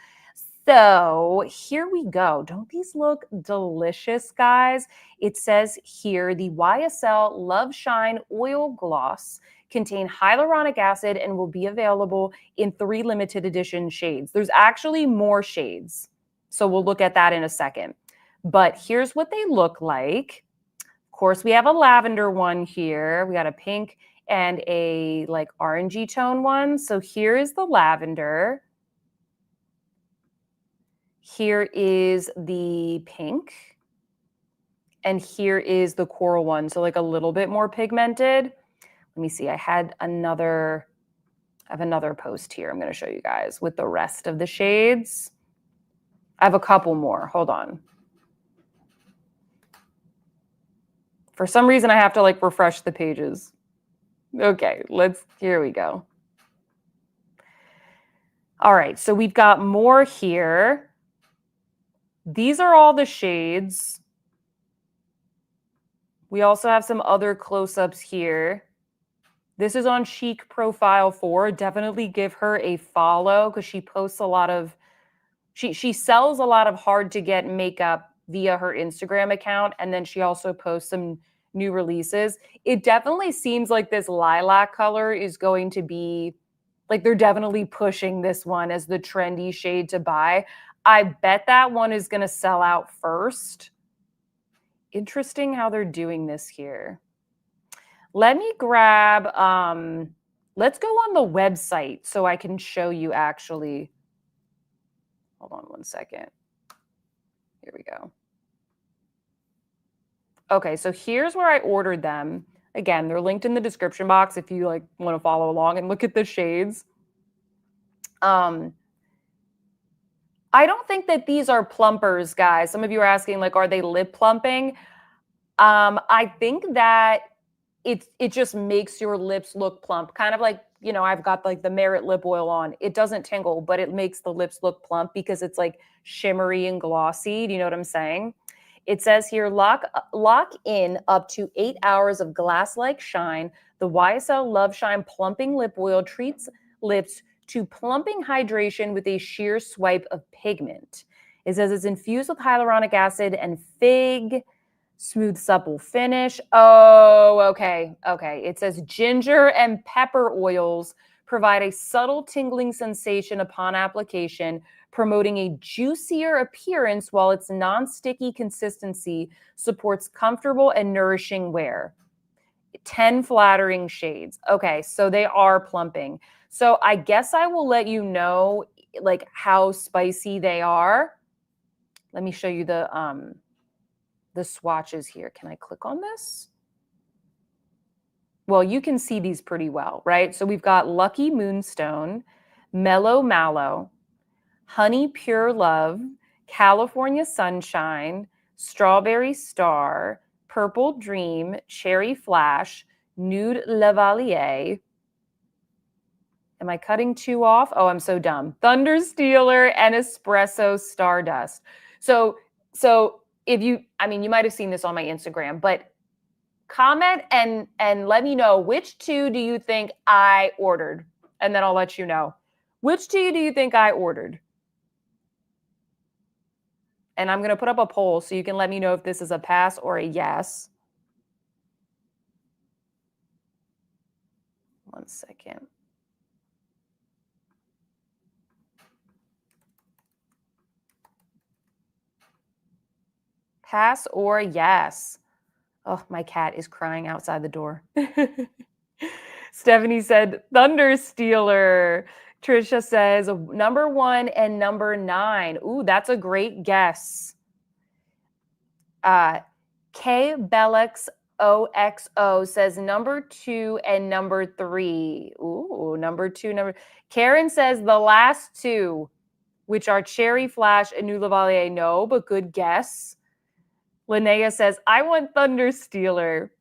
So here we go. Don't these look delicious, guys? It says here, the YSL Love Shine Oil Gloss contain hyaluronic acid and will be available in 3 limited edition shades. There's actually more shades, so we'll look at that in a second. But here's what they look like. Of course, we have a lavender one here. We got a pink and a like orangey tone one. So here is the lavender. Here is the pink. And here is the coral one. So like a little bit more pigmented. Let me see. I have another post here I'm going to show you guys with the rest of the shades. I have a couple more. Hold on. For some reason, I have to like refresh the pages. Okay, here we go. All right, so we've got more here. These are all the shades. We also have some other close-ups here. This is on Chic Profile 4. Definitely give her a follow because she posts a lot of, she sells a lot of hard-to-get makeup via her Instagram account, and then she also posts some new releases. It definitely seems like this lilac color is going to be, like they're definitely pushing this one as the trendy shade to buy. I bet that one is going to sell out first. Interesting how they're doing this here. Let me grab, let's go on the website so I can show you actually. Hold on one second. Here we go. Okay, so here's where I ordered them. Again, they're linked in the description box if you like want to follow along and look at the shades. I don't think that these are plumpers, guys. Some of you are asking, like, are they lip plumping? I think that it just makes your lips look plump. Kind of like, you know, I've got like the Merit lip oil on. It doesn't tingle, but it makes the lips look plump because it's like shimmery and glossy. Do you know what I'm saying? It says here, lock in up to 8 hours of glass-like shine. The YSL Love Shine Plumping Lip Oil treats lips to plumping hydration with a sheer swipe of pigment. It says it's infused with hyaluronic acid and fig. Smooth, supple finish. Oh, okay. Okay. It says ginger and pepper oils provide a subtle tingling sensation upon application, promoting a juicier appearance while its non-sticky consistency supports comfortable and nourishing wear. 10 flattering shades. Okay, so they are plumping. So I guess I will let you know like how spicy they are. Let me show you the swatches here. Can I click on this? Well, you can see these pretty well, right? So we've got Lucky Moonstone, Mellow Mallow, Honey Pure Love, California Sunshine, Strawberry Star, Purple Dream, Cherry Flash, Nude Lavalier. Am I cutting 2 off? Oh, I'm so dumb. Thunder Stealer and Espresso Stardust. So if you, I mean, you might have seen this on my Instagram, but comment and let me know which 2 do you think I ordered, and then I'll let you know. Which 2 do you think I ordered? And I'm going to put up a poll so you can let me know if this is a pass or a yes. One second. Pass or yes? Oh, my cat is crying outside the door. Stephanie said, Thunder Stealer. Trisha says, number 1 and number 9. Ooh, that's a great guess. K Bellix OXO says number 2 and number 3. Ooh, number 2, Karen says the last 2. which are Cherry Flash and New Lavalier. No, but good guess. Linnea says, I want Thunder Stealer.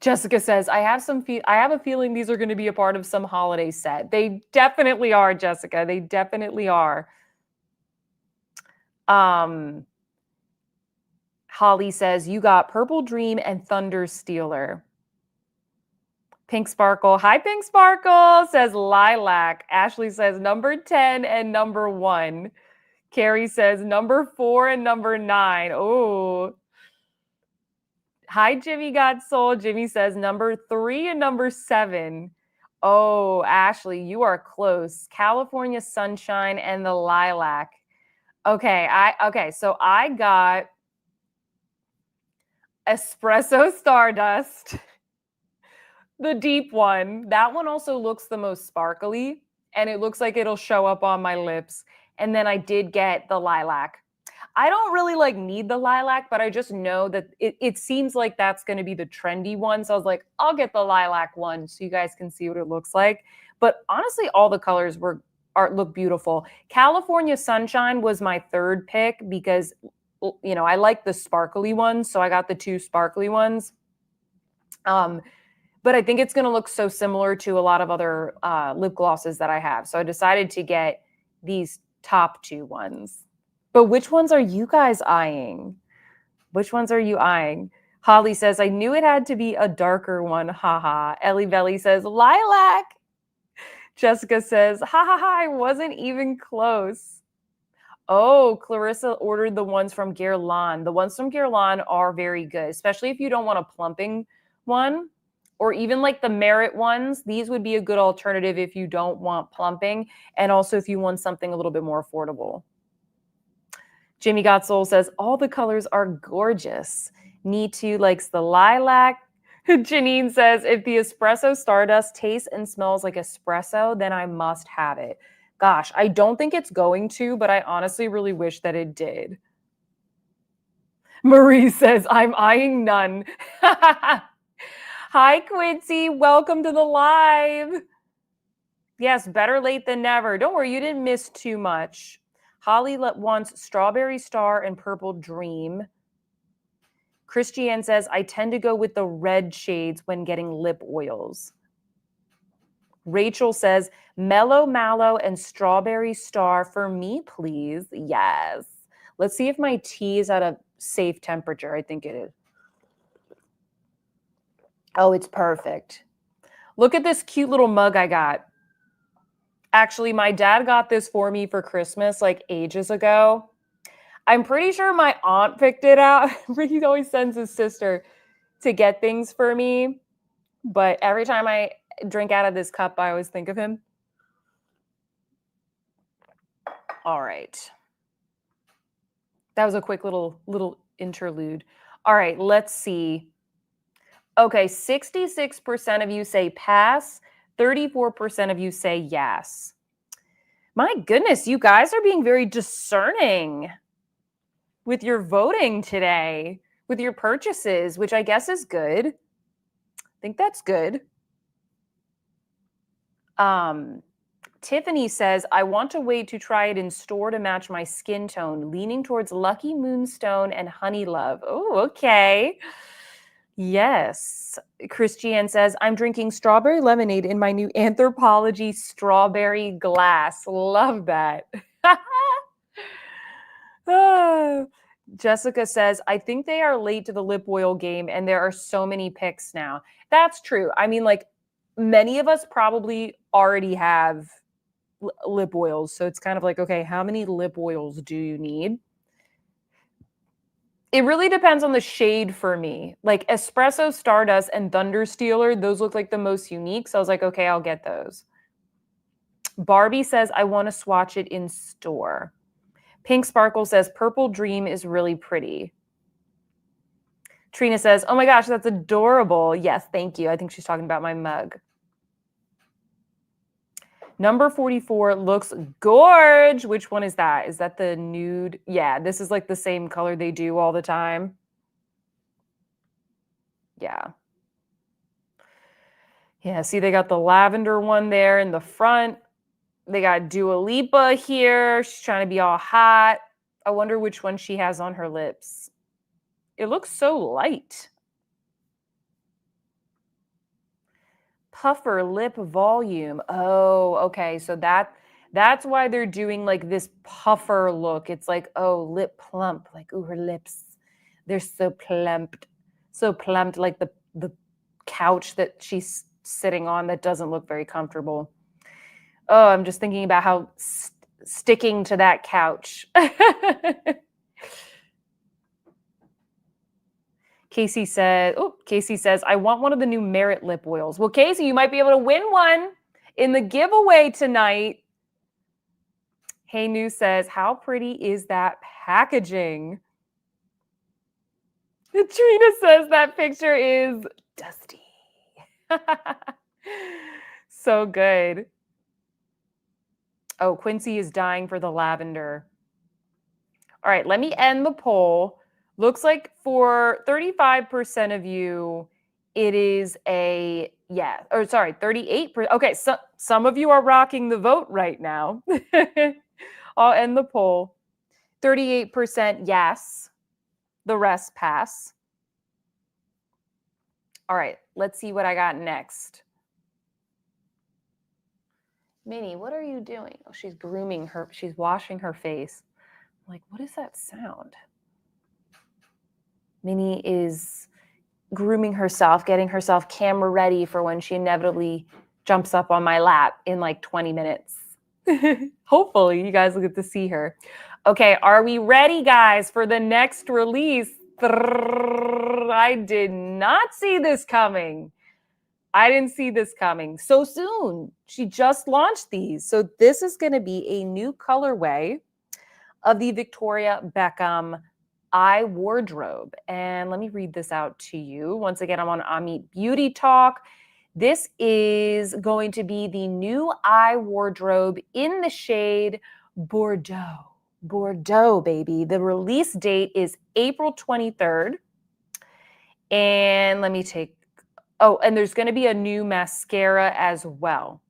Jessica says, I have a feeling these are going to be a part of some holiday set. They definitely are, Jessica. They definitely are. Holly says, you got Purple Dream and Thunder Stealer. Pink Sparkle. Hi, Pink Sparkle, says Lilac. Ashley says number 10 and number 1. Carrie says number 4 and number 9. Oh. Hi, Jimmy Got Soul. Jimmy says number 3 and number 7. Oh, Ashley, you are close. California Sunshine and the Lilac. Okay, so I got Espresso Stardust, the deep one. That one also looks the most sparkly, and it looks like it'll show up on my lips. And then I did get the Lilac. I don't really need the Lilac, but I just know that it seems like that's going to be the trendy one. So I was like, I'll get the Lilac one so you guys can see what it looks like. But honestly, all the colors look beautiful. California Sunshine was my third pick because, I like the sparkly ones. So I got the 2 sparkly ones. But I think it's going to look so similar to a lot of other lip glosses that I have. So I decided to get these top 2 ones. But which ones are you guys eyeing? Which ones are you eyeing? Holly says, I knew it had to be a darker one. Haha. Ellie Belly says, Lilac. Jessica says, ha ha ha, I wasn't even close. Oh, Clarissa ordered the ones from Guerlain. The ones from Guerlain are very good, especially if you don't want a plumping one. Or even like the Merit ones. These would be a good alternative if you don't want plumping. And also if you want something a little bit more affordable. Jimmy Got Soul says, all the colors are gorgeous. Nitu likes the lilac. Janine says, if the Espresso Stardust tastes and smells like espresso, then I must have it. Gosh, I don't think it's going to, but I honestly really wish that it did. Marie says, I'm eyeing none. Hi, Quincy. Welcome to the live. Yes, better late than never. Don't worry, you didn't miss too much. Holly wants Strawberry Star and Purple Dream. Christiane says, I tend to go with the red shades when getting lip oils. Rachel says, Mellow Mallow and Strawberry Star for me, please. Yes. Let's see if my tea is at a safe temperature. I think it is. Oh, it's perfect. Look at this cute little mug I got. Actually, my dad got this for me for Christmas like ages ago. I'm pretty sure my aunt picked it out. He always sends his sister to get things for me. But every time I drink out of this cup, I always think of him. All right. That was a quick little interlude. All right, let's see. Okay, 66% of you say pass. 34% of you say yes. My goodness, you guys are being very discerning with your voting today, with your purchases, which I guess is good. I think that's good. Tiffany says, I want to wait to try it in store to match my skin tone, leaning towards Lucky Moonstone and Honey Love. Oh, okay. Yes. Christiane says, I'm drinking strawberry lemonade in my new Anthropologie strawberry glass. Love that. Jessica says, I think they are late to the lip oil game and there are so many picks now. That's true. I mean, like many of us probably already have lip oils. So it's kind of like, okay, how many lip oils do you need? It really depends on the shade for me. Like Espresso Stardust and Thunder Stealer, those look like the most unique. So I was like, okay, I'll get those. Barbie says, I want to swatch it in store. Pink Sparkle says, Purple Dream is really pretty. Trina says, oh my gosh, that's adorable. Yes, thank you. I think she's talking about my mug. Number 44 looks gorge. Which one is that? Is that the nude? Yeah, this is like the same color they do all the time. Yeah. Yeah, see, they got the lavender one there in the front. They got Dua Lipa here. She's trying to be all hot. I wonder which one she has on her lips. It looks so light. Puffer lip volume. Oh, okay. So that's why they're doing like this puffer look. It's like, oh, lip plump. Like, ooh, her lips. They're so plumped. So plumped, like the couch that she's sitting on that doesn't look very comfortable. Oh, I'm just thinking about how sticking to that couch. Casey says, I want one of the new Merit lip oils. Well, Casey, you might be able to win one in the giveaway tonight. Hey New says, how pretty is that packaging? Trina says that picture is dusty. So good. Oh, Quincy is dying for the lavender. All right, let me end the poll. Looks like for 35% of you, it is a yeah, or sorry, 38%. Okay, so some of you are rocking the vote right now. I'll end the poll. 38% yes, the rest pass. All right, let's see what I got next. Minnie, what are you doing? Oh, she's grooming her. She's washing her face. I'm like, what is that sound? Minnie is grooming herself, getting herself camera ready for when she inevitably jumps up on my lap in like 20 minutes. Hopefully, you guys will get to see her. Okay, are we ready, guys, for the next release? I did not see this coming. I didn't see this coming so soon. She just launched these. So this is going to be a new colorway of the Victoria Beckham eye wardrobe. And let me read this out to you. Once again, I'm on Amit Beauty Talk. This is going to be the new eye wardrobe in the shade Bordeaux. Bordeaux, baby. The release date is April 23rd. And let me take, oh, and there's going to be a new mascara as well.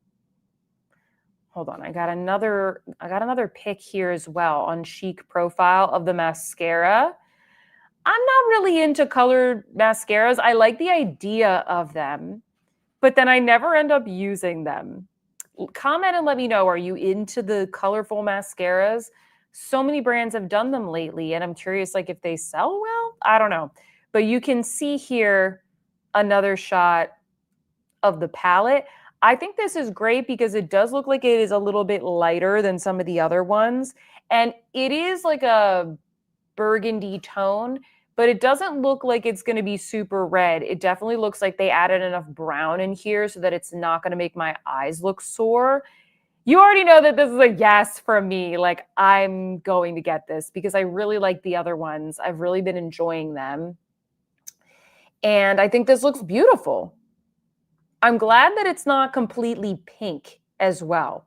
Hold on, I got another pic here as well on Chic Profile of the mascara. I'm not really into colored mascaras. I like the idea of them, but then I never end up using them. Comment and let me know, are you into the colorful mascaras? So many brands have done them lately, and I'm curious like if they sell well. I don't know. But you can see here another shot of the palette. I think this is great because it does look like it is a little bit lighter than some of the other ones. And it is like a burgundy tone, but it doesn't look like it's going to be super red. It definitely looks like they added enough brown in here so that it's not going to make my eyes look sore. You already know that this is a yes from me. Like, I'm going to get this because I really like the other ones. I've really been enjoying them. And I think this looks beautiful. I'm glad that it's not completely pink as well.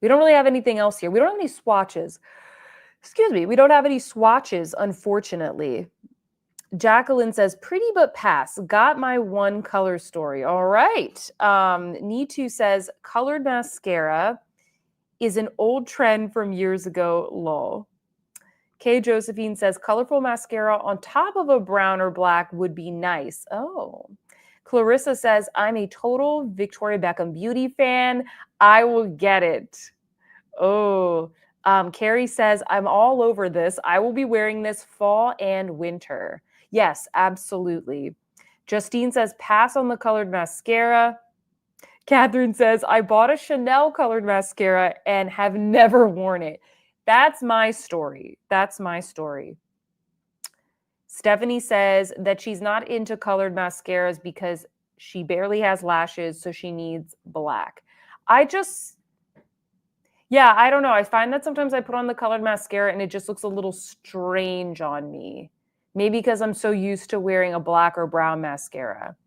We don't really have anything else here. We don't have any swatches. Excuse me. We don't have any swatches, unfortunately. Jacqueline says, pretty but pass. Got my one color story. All right. Nitu says, colored mascara is an old trend from years ago, lol. Kay Josephine says, colorful mascara on top of a brown or black would be nice. Oh. Clarissa says, I'm a total Victoria Beckham beauty fan. I will get it. Oh, Carrie says, I'm all over this. I will be wearing this fall and winter. Yes, absolutely. Justine says, pass on the colored mascara. Catherine says, I bought a Chanel colored mascara and have never worn it. That's my story. That's my story. Stephanie says that she's not into colored mascaras because she barely has lashes, so she needs black. I don't know. I find that sometimes I put on the colored mascara and it just looks a little strange on me. Maybe because I'm so used to wearing a black or brown mascara.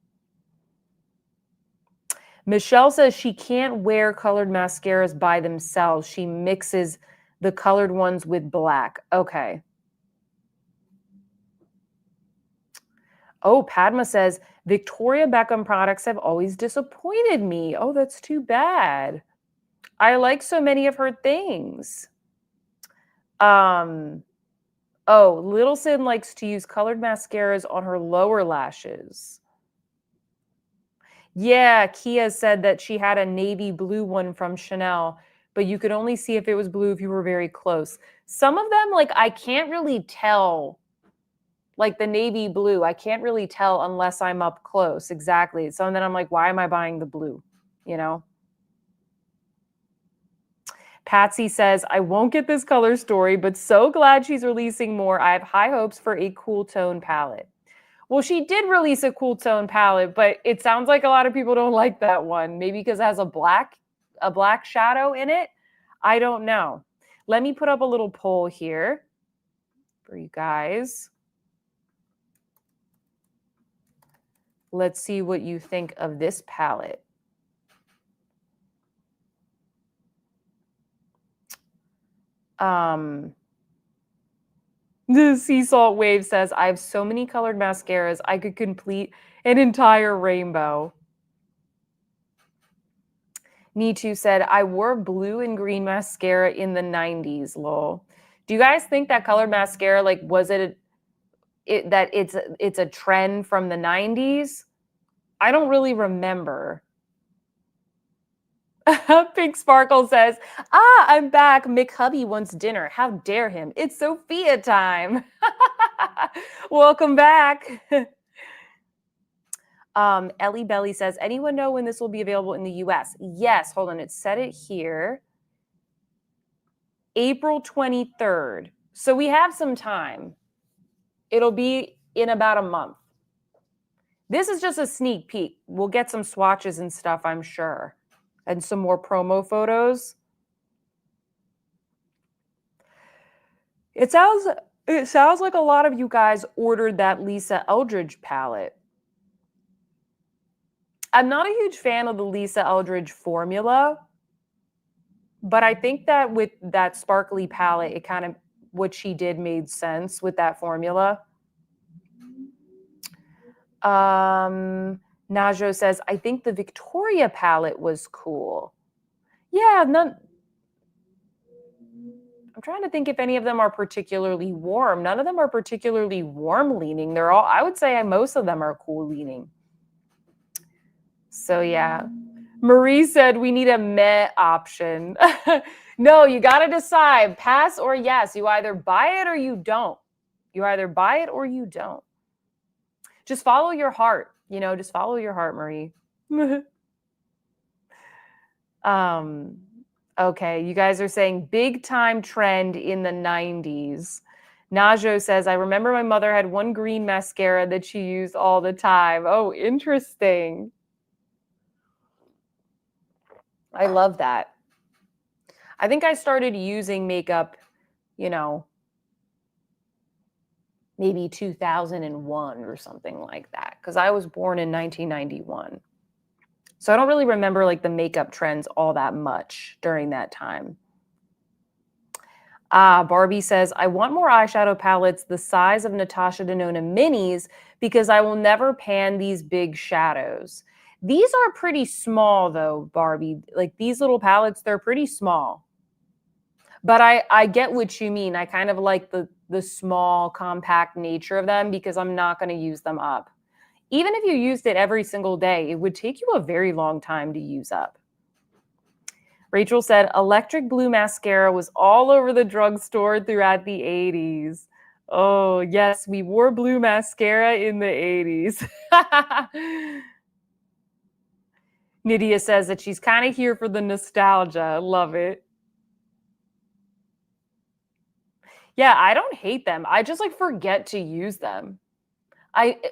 Michelle says she can't wear colored mascaras by themselves. She mixes the colored ones with black. Okay. Oh, Padma says, Victoria Beckham products have always disappointed me. Oh, that's too bad. I like so many of her things. Oh, Little Sin likes to use colored mascaras on her lower lashes. Yeah, Kia said that she had a navy blue one from Chanel, but you could only see if it was blue if you were very close. Some of them, like, I can't really tell. Like the navy blue, I can't really tell unless I'm up close. Exactly. So then I'm like, why am I buying the blue? You know? Patsy says, I won't get this color story, but so glad she's releasing more. I have high hopes for a cool tone palette. Well, she did release a cool tone palette, but it sounds like a lot of people don't like that one. Maybe because it has a black shadow in it. I don't know. Let me put up a little poll here for you guys. Let's see what you think of this palette. The Sea Salt Wave says, I have so many colored mascaras, I could complete an entire rainbow. Nitu said, I wore blue and green mascara in the 90s, lol. Do you guys think that colored mascara, like, was it that it's a trend from the 90s? I don't really remember. Pink Sparkle says, I'm back. McHubby wants dinner. How dare him? It's Sophia time. Welcome back. Ellie Belly says, anyone know when this will be available in the US? Yes, hold on. It said it here. April 23rd. So we have some time. It'll be in about a month. This is just a sneak peek. We'll get some swatches and stuff, I'm sure. And some more promo photos. It sounds like a lot of you guys ordered that Lisa Eldridge palette. I'm not a huge fan of the Lisa Eldridge formula, but I think that with that sparkly palette, it kind of, what she did made sense with that formula. Najo says, I think the Victoria palette was cool. Yeah, I'm trying to think if any of them are particularly warm. None of them are particularly warm leaning. They're all, I would say most of them are cool leaning. So yeah. Marie said we need a meh option. No, you got to decide, pass or yes. You either buy it or you don't. You either buy it or you don't. Just follow your heart. You know, just follow your heart, Marie. Okay, you guys are saying big time trend in the 90s. Najo says, I remember my mother had one green mascara that she used all the time. Oh, interesting. I love that. I think I started using makeup, you know, maybe 2001 or something like that, because I was born in 1991. So I don't really remember like the makeup trends all that much during that time. Barbie says, I want more eyeshadow palettes the size of Natasha Denona minis because I will never pan these big shadows. These are pretty small though, Barbie. Like these little palettes, they're pretty small. But I get what you mean. I kind of like the small, compact nature of them because I'm not going to use them up. Even if you used it every single day, it would take you a very long time to use up. Rachel said, electric blue mascara was all over the drugstore throughout the 80s. Oh, yes, we wore blue mascara in the 80s. Nydia says that she's kind of here for the nostalgia. Love it. Yeah, I don't hate them. I just like forget to use them.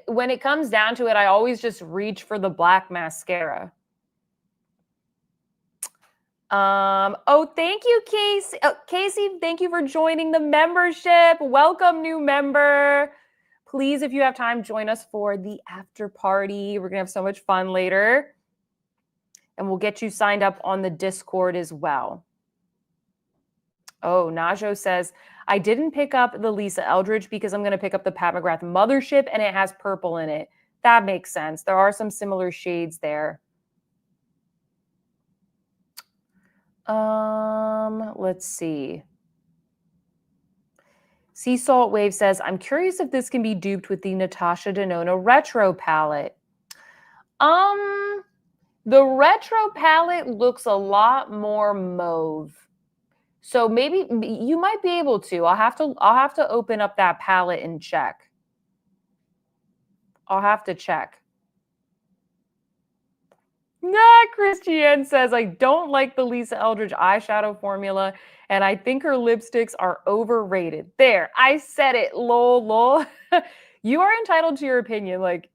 When it comes down to it, I always just reach for the black mascara. Oh, thank you, Casey. Casey, thank you for joining the membership. Welcome, new member. Please, if you have time, join us for the after party. We're going to have so much fun later. And we'll get you signed up on the Discord as well. Oh, Najo says, I didn't pick up the Lisa Eldridge because I'm going to pick up the Pat McGrath Mothership and it has purple in it. That makes sense. There are some similar shades there. Let's see. Sea Salt Wave says, I'm curious if this can be duped with the Natasha Denona Retro palette. The Retro palette looks a lot more mauve. So maybe you might be able to. I'll have to open up that palette and check. I'll have to check. Nah, Christiane says, I don't like the Lisa Eldridge eyeshadow formula, and I think her lipsticks are overrated. There, I said it, lol, lol. You are entitled to your opinion. Like,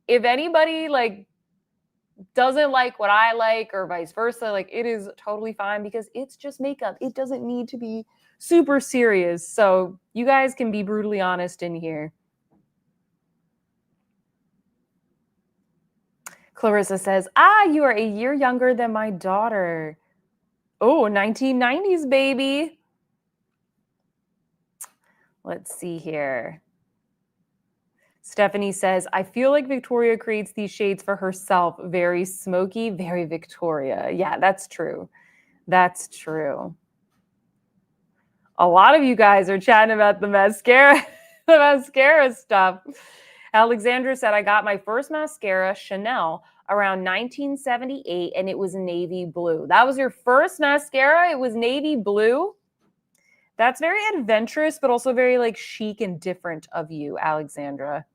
if anybody, like, doesn't like what I like or vice versa, like, it is totally fine because it's just makeup. It doesn't need to be super serious. So you guys can be brutally honest in here. Clarissa says, you are a year younger than my daughter. Oh, 1990s, baby. Let's see here. Stephanie says, I feel like Victoria creates these shades for herself. Very smoky, very Victoria. Yeah, that's true. That's true. A lot of you guys are chatting about the mascara, the mascara stuff. Alexandra said, I got my first mascara, Chanel, around 1978, and it was navy blue. That was your first mascara? It was navy blue? That's very adventurous, but also very like chic and different of you, Alexandra.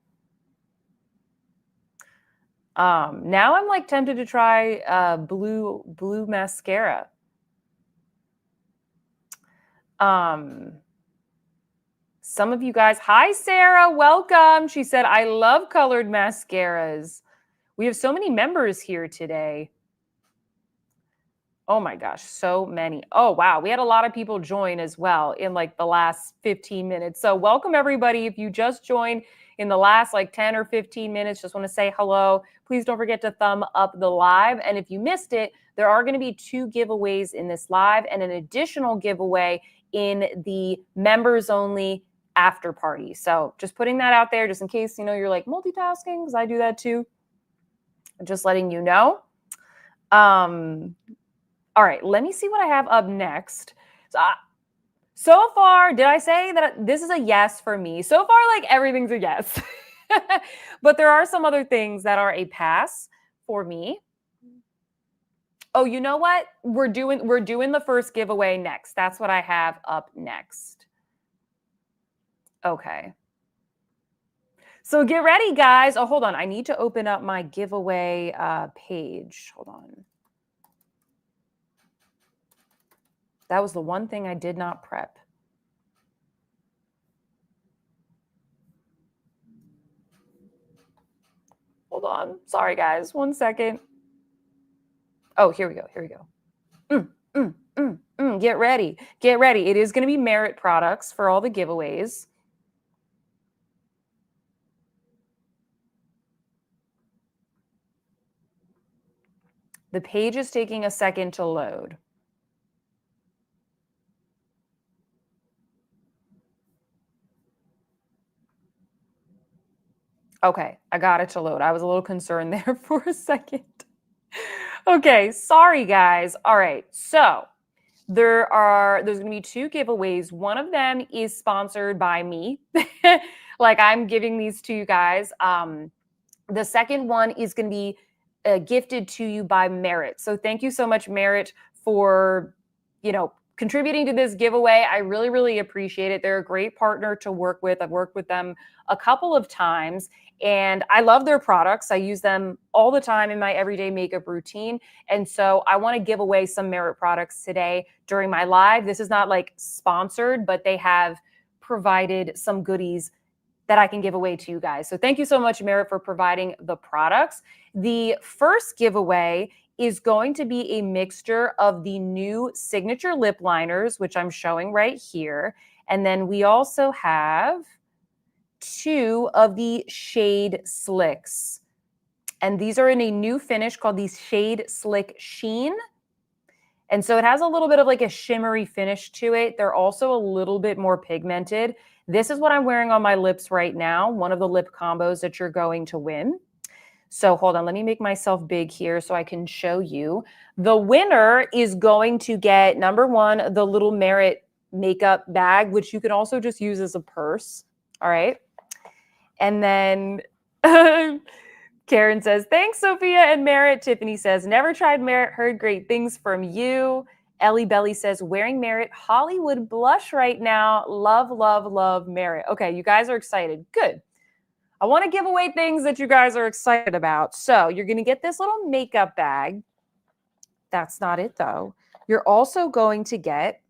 Now I'm like tempted to try blue mascara. Some of you guys, hi Sarah, welcome. She said, I love colored mascaras. We have so many members here today. Oh my gosh, so many. Oh wow, we had a lot of people join as well in like the last 15 minutes. So welcome everybody. If you just joined in the last like 10 or 15 minutes, just want to say hello. Please don't forget to thumb up the live. And if you missed it, there are going to be 2 giveaways in this live and an additional giveaway in the members only after party. So just putting that out there just in case, you know, you're like multitasking, because I do that too. Just letting you know. All right, let me see what I have up next. So far, did I say that this is a yes for me? So far, like everything's a yes. But there are some other things that are a pass for me. Oh, you know what? We're doing the first giveaway next. That's what I have up next. Okay. So get ready, guys. Oh, hold on. I need to open up my giveaway page. Hold on. That was the one thing I did not prep. Hold on. Sorry, guys. 1 second. Oh, here we go. Here we go. Get ready. Get ready. It is going to be Merit products for all the giveaways. The page is taking a second to load. Okay, I got it to load. I was a little concerned there for a second. Okay, sorry guys. All right, so there's going to be 2 giveaways. One of them is sponsored by me. Like I'm giving these to you guys. The second one is going to be gifted to you by Merit. So thank you so much, Merit, for, you know, contributing to this giveaway. I really, really appreciate it. They're a great partner to work with. I've worked with them a couple of times and I love their products. I use them all the time in my everyday makeup routine. And so I want to give away some Merit products today during my live. This is not like sponsored, but they have provided some goodies that I can give away to you guys. So thank you so much, Merit, for providing the products. The first giveaway is going to be a mixture of the new signature lip liners, which I'm showing right here. And then we also have 2 of the Shade Slicks. And these are in a new finish called the Shade Slick Sheen. And so it has a little bit of like a shimmery finish to it. They're also a little bit more pigmented. This is what I'm wearing on my lips right now, one of the lip combos that you're going to win. So hold on, let me make myself big here so I can show you. The winner is going to get, number one, the little Merit makeup bag, which you can also just use as a purse. All right. And then Karen says, thanks, Sophia and Merit. Tiffany says, never tried Merit, heard great things from you. Ellie Belly says, wearing Merit Hollywood blush right now. Love, love, love Merit. Okay, you guys are excited. Good. I want to give away things that you guys are excited about. So you're going to get this little makeup bag. That's not it, though. You're also going to get,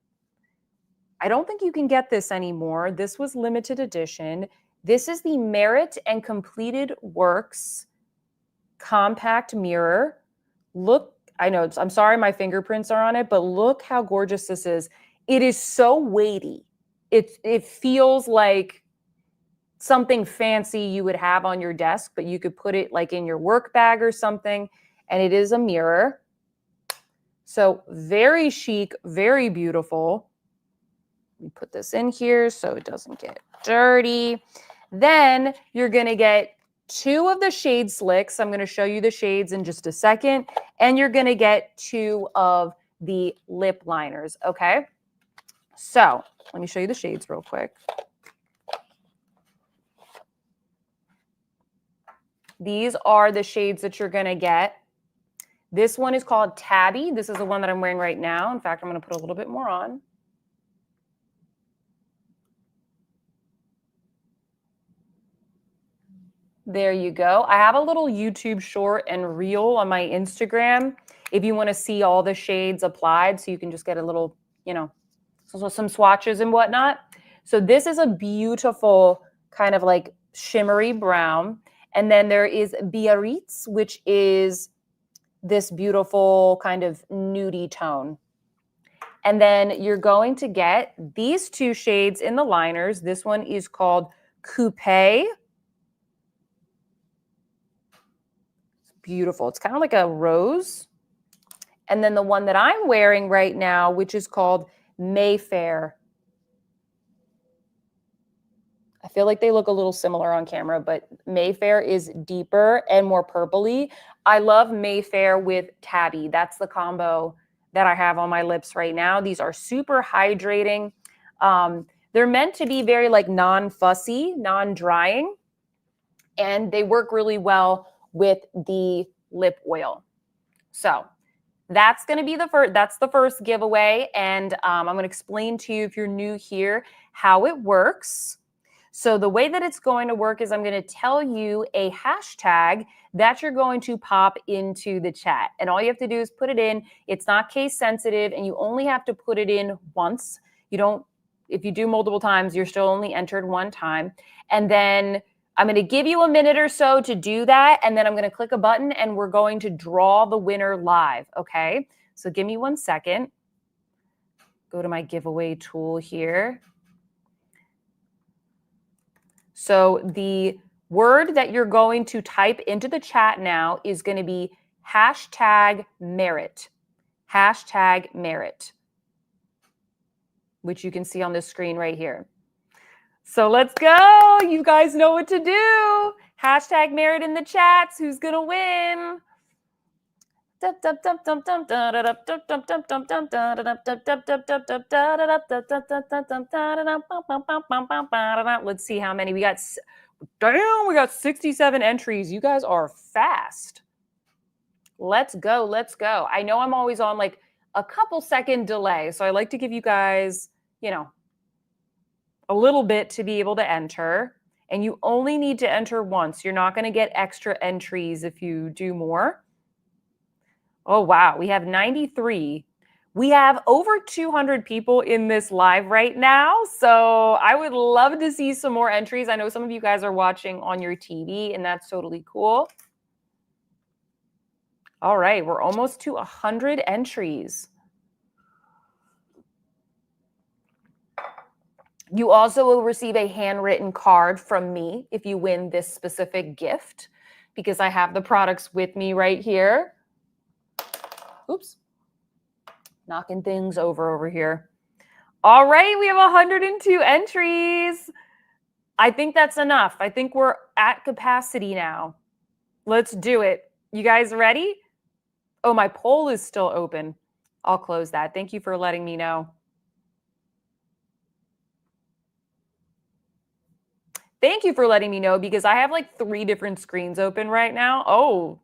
I don't think you can get this anymore. This was limited edition. This is the Merit and Completed Works compact mirror. Look, I know, I'm sorry my fingerprints are on it, but look how gorgeous this is. It is so weighty. It feels like something fancy you would have on your desk, but you could put it like in your work bag or something. And it is a mirror. So very chic, very beautiful. Let me put this in here so it doesn't get dirty. Then you're going to get 2 of the shade slicks. I'm going to show you the shades in just a second. And you're going to get 2 of the lip liners. Okay. So let me show you the shades real quick. These are the shades that you're going to get. This one is called Tabby. This is the one that I'm wearing right now. In fact, I'm going to put a little bit more on. There you go. I have a little YouTube short and reel on my Instagram if you want to see all the shades applied, so you can just get a little, you know, some swatches and whatnot. So this is a beautiful kind of like shimmery brown. And then there is Biarritz, which is this beautiful kind of nudie tone. And then you're going to get these 2 shades in the liners. This one is called Coupe. Beautiful. It's kind of like a rose. And then the one that I'm wearing right now, which is called Mayfair. I feel like they look a little similar on camera, but Mayfair is deeper and more purpley. I love Mayfair with Tabby. That's the combo that I have on my lips right now. These are super hydrating. They're meant to be very like non-fussy, non-drying, and they work really well with the lip oil. So that's going to be the first giveaway. And I'm going to explain to you, if you're new here, how it works. So the way that it's going to work is I'm going to tell you a hashtag that you're going to pop into the chat. And all you have to do is put it in. It's not case sensitive, and you only have to put it in once. You don't, if you do multiple times, you're still only entered one time. And then I'm going to give you a minute or so to do that. And then I'm going to click a button and we're going to draw the winner live. Okay. So give me 1 second. Go to my giveaway tool here. So the word that you're going to type into the chat now is going to be hashtag merit. Hashtag merit, which you can see on the screen right here. So let's go. You guys know what to do. Hashtag merit in the chats. Who's going to win? Let's see how many we got. Damn, we got 67 entries. You guys are fast. Let's go. Let's go. I know I'm always on like a couple second delay, so I like to give you guys, you know, a little bit to be able to enter. And you only need to enter once. You're not going to get extra entries if you do more. Oh, wow. We have 93. We have over 200 people in this live right now. So I would love to see some more entries. I know some of you guys are watching on your TV, and that's totally cool. All right. We're almost to 100 entries. You also will receive a handwritten card from me if you win this specific gift, because I have the products with me right here. Oops. Knocking things over here. All right, we have 102 entries. I think that's enough. I think we're at capacity now. Let's do it. You guys ready? Oh, my poll is still open. I'll close that. Thank you for letting me know. Thank you for letting me know because I have like 3 different screens open right now. Oh,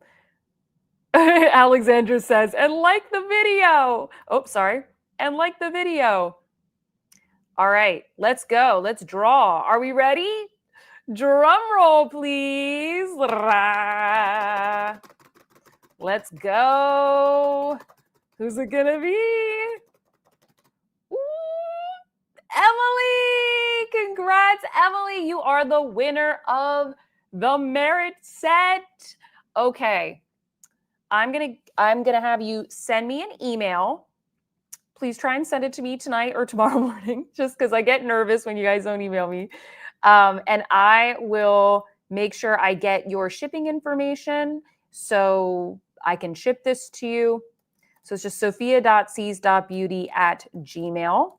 Alexandra says, and like the video. Oh, sorry. And like the video. All right, let's go. Let's draw. Are we ready? Drum roll, please. Let's go. Who's it gonna be? Ooh, Emily! Congrats, Emily. You are the winner of the merit set. Okay. I'm gonna have you send me an email. Please try and send it to me tonight or tomorrow morning, just because I get nervous when you guys don't email me. And I will make sure I get your shipping information so I can ship this to you. So it's just sophia.sees.beauty@gmail.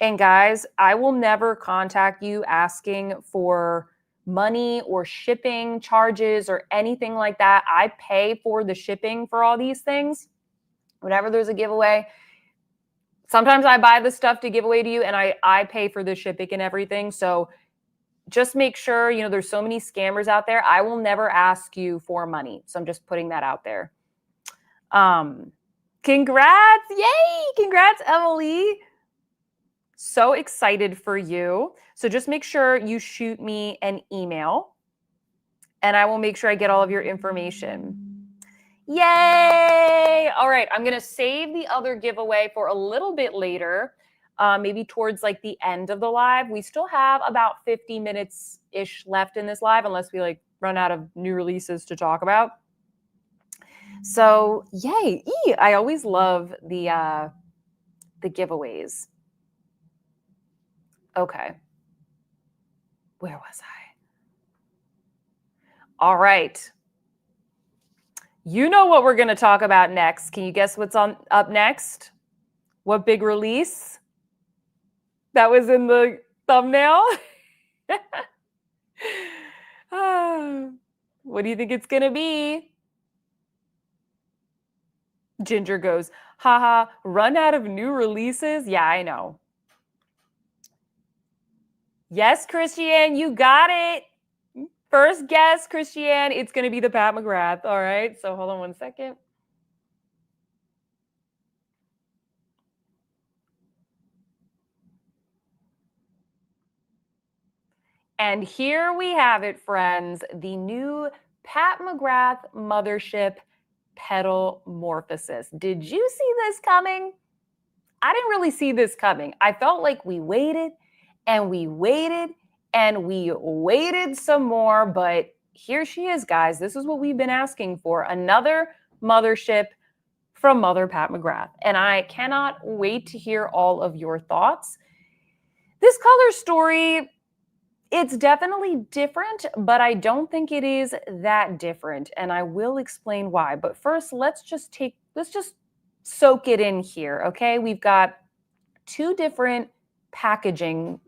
And guys, I will never contact you asking for money or shipping charges or anything like that. I pay for the shipping for all these things. Whenever there's a giveaway, sometimes I buy the stuff to give away to you and I pay for the shipping and everything. So just make sure, you know, there's so many scammers out there. I will never ask you for money. So I'm just putting that out there. Congrats. Yay. Congrats, Emily. So excited for you. So just make sure you shoot me an email and I will make sure I get all of your information. Yay! All right, I'm going to save the other giveaway for a little bit later, maybe towards like the end of the live. We still have about 50 minutes-ish left in this live unless we like run out of new releases to talk about. So yay! I always love the giveaways. Okay. Where was I? All right. You know what we're going to talk about next. Can you guess what's up next? What big release? That was in the thumbnail. What do you think it's going to be? Ginger goes, haha, run out of new releases? Yeah, I know. Yes, Christiane, you got it. First guess, Christiane, it's going to be the Pat McGrath. All right, so hold on one second. And here we have it, friends, the new Pat McGrath Mothership Petalmorphosis. Did you see this coming? I didn't really see this coming. I felt like we waited and we waited and we waited some more, but here she is, guys. This is what we've been asking for. Another mothership from Mother Pat McGrath. And I cannot wait to hear all of your thoughts. This color story, it's definitely different, but I don't think it is that different. And I will explain why. But first, let's just soak it in here, okay? We've got 2 different packagings,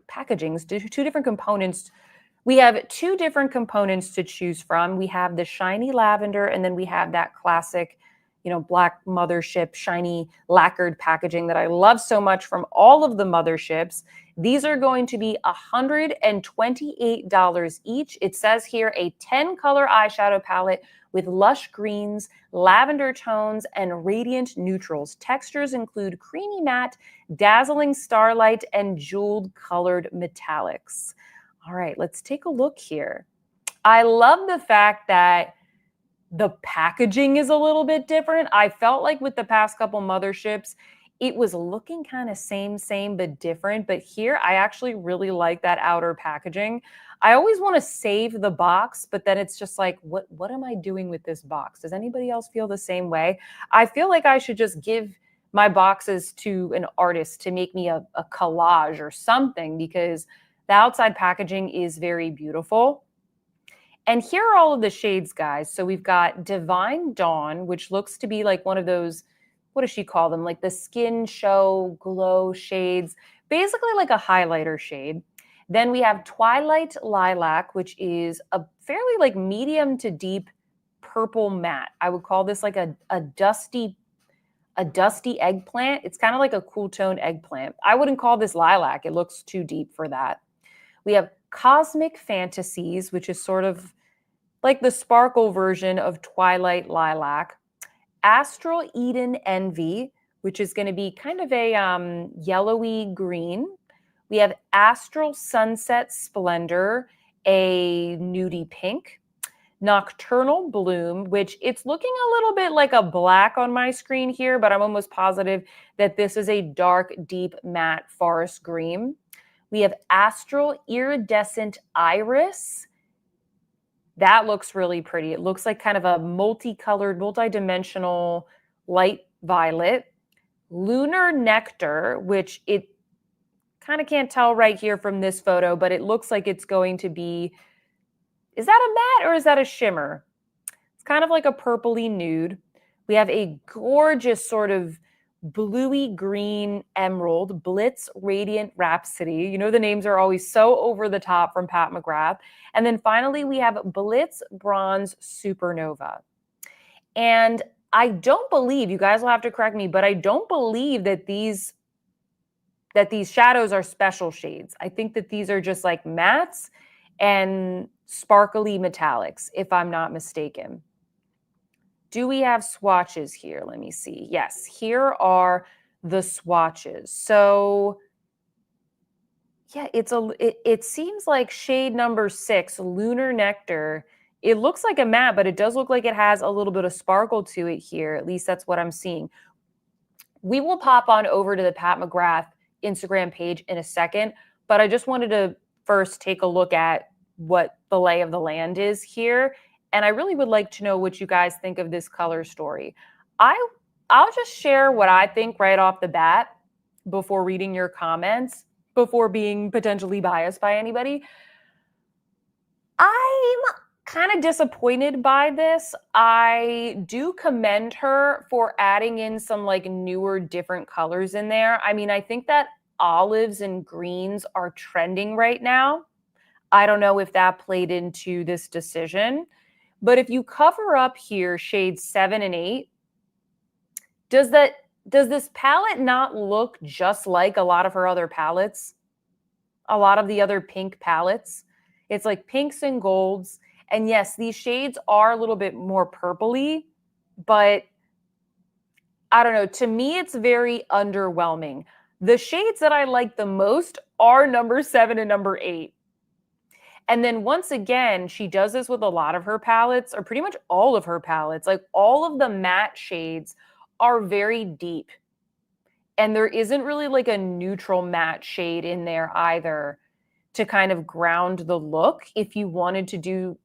2 different components. We have 2 different components to choose from. We have the shiny lavender, and then we have that classic, you know, black mothership, shiny lacquered packaging that I love so much from all of the motherships. These are going to be $128 each. It says here a 10-color eyeshadow palette with lush greens, lavender tones, and radiant neutrals. Textures include creamy matte, dazzling starlight, and jeweled colored metallics. All right, let's take a look here. I love the fact that the packaging is a little bit different. I felt like with the past couple motherships, it was looking kind of same, but different. But here, I actually really like that outer packaging. I always want to save the box, but then it's just like, what am I doing with this box? Does anybody else feel the same way? I feel like I should just give my boxes to an artist to make me a collage or something, because the outside packaging is very beautiful. And here are all of the shades, guys. So we've got Divine Dawn, which looks to be like one of those what does she call them? Like the Skin Show Glow shades, basically like a highlighter shade. Then we have Twilight Lilac, which is a fairly like medium to deep purple matte. I would call this like a dusty eggplant. It's kind of like a cool tone eggplant. I wouldn't call this lilac. It looks too deep for that. We have Cosmic Fantasies, which is sort of like the sparkle version of Twilight Lilac. Astral Eden Envy, which is going to be kind of a yellowy green. We have Astral Sunset Splendor, a nudie pink. Nocturnal Bloom, which it's looking a little bit like a black on my screen here, but I'm almost positive that this is a dark, deep matte forest green. We have Astral Iridescent Iris. That looks really pretty. It looks like kind of a multicolored, multidimensional light violet. Lunar Nectar, which it kind of can't tell right here from this photo, but it looks like it's going to be, is that a matte or is that a shimmer? It's kind of like a purpley nude. We have a gorgeous sort of bluey green emerald, Blitz Radiant Rhapsody. You know, the names are always so over the top from Pat McGrath. And then finally, we have Blitz Bronze Supernova. And I don't believe, you guys will have to correct me, but I don't believe that these shadows are special shades. I think that these are just like mattes and sparkly metallics, if I'm not mistaken. Do we have swatches here? Let me see. Yes, here are the swatches. So yeah, it seems like shade number 6, Lunar Nectar. It looks like a matte, but it does look like it has a little bit of sparkle to it here. At least that's what I'm seeing. We will pop on over to the Pat McGrath Instagram page in a second, but I just wanted to first take a look at what the lay of the land is here. And I really would like to know what you guys think of this color story. I'll just share what I think right off the bat before reading your comments, before being potentially biased by anybody. I'm kind of disappointed by this. I do commend her for adding in some like newer, different colors in there. I mean, I think that olives and greens are trending right now. I don't know if that played into this decision, but if you cover up here shades 7 and 8, does this palette not look just like a lot of her other palettes? A lot of the other pink palettes? It's like pinks and golds. And yes, these shades are a little bit more purpley, but I don't know. To me, it's very underwhelming. The shades that I like the most are number 7 and number 8. And then once again, she does this with a lot of her palettes, or pretty much all of her palettes. Like all of the matte shades are very deep. And there isn't really like a neutral matte shade in there either to kind of ground the look. If you wanted to do,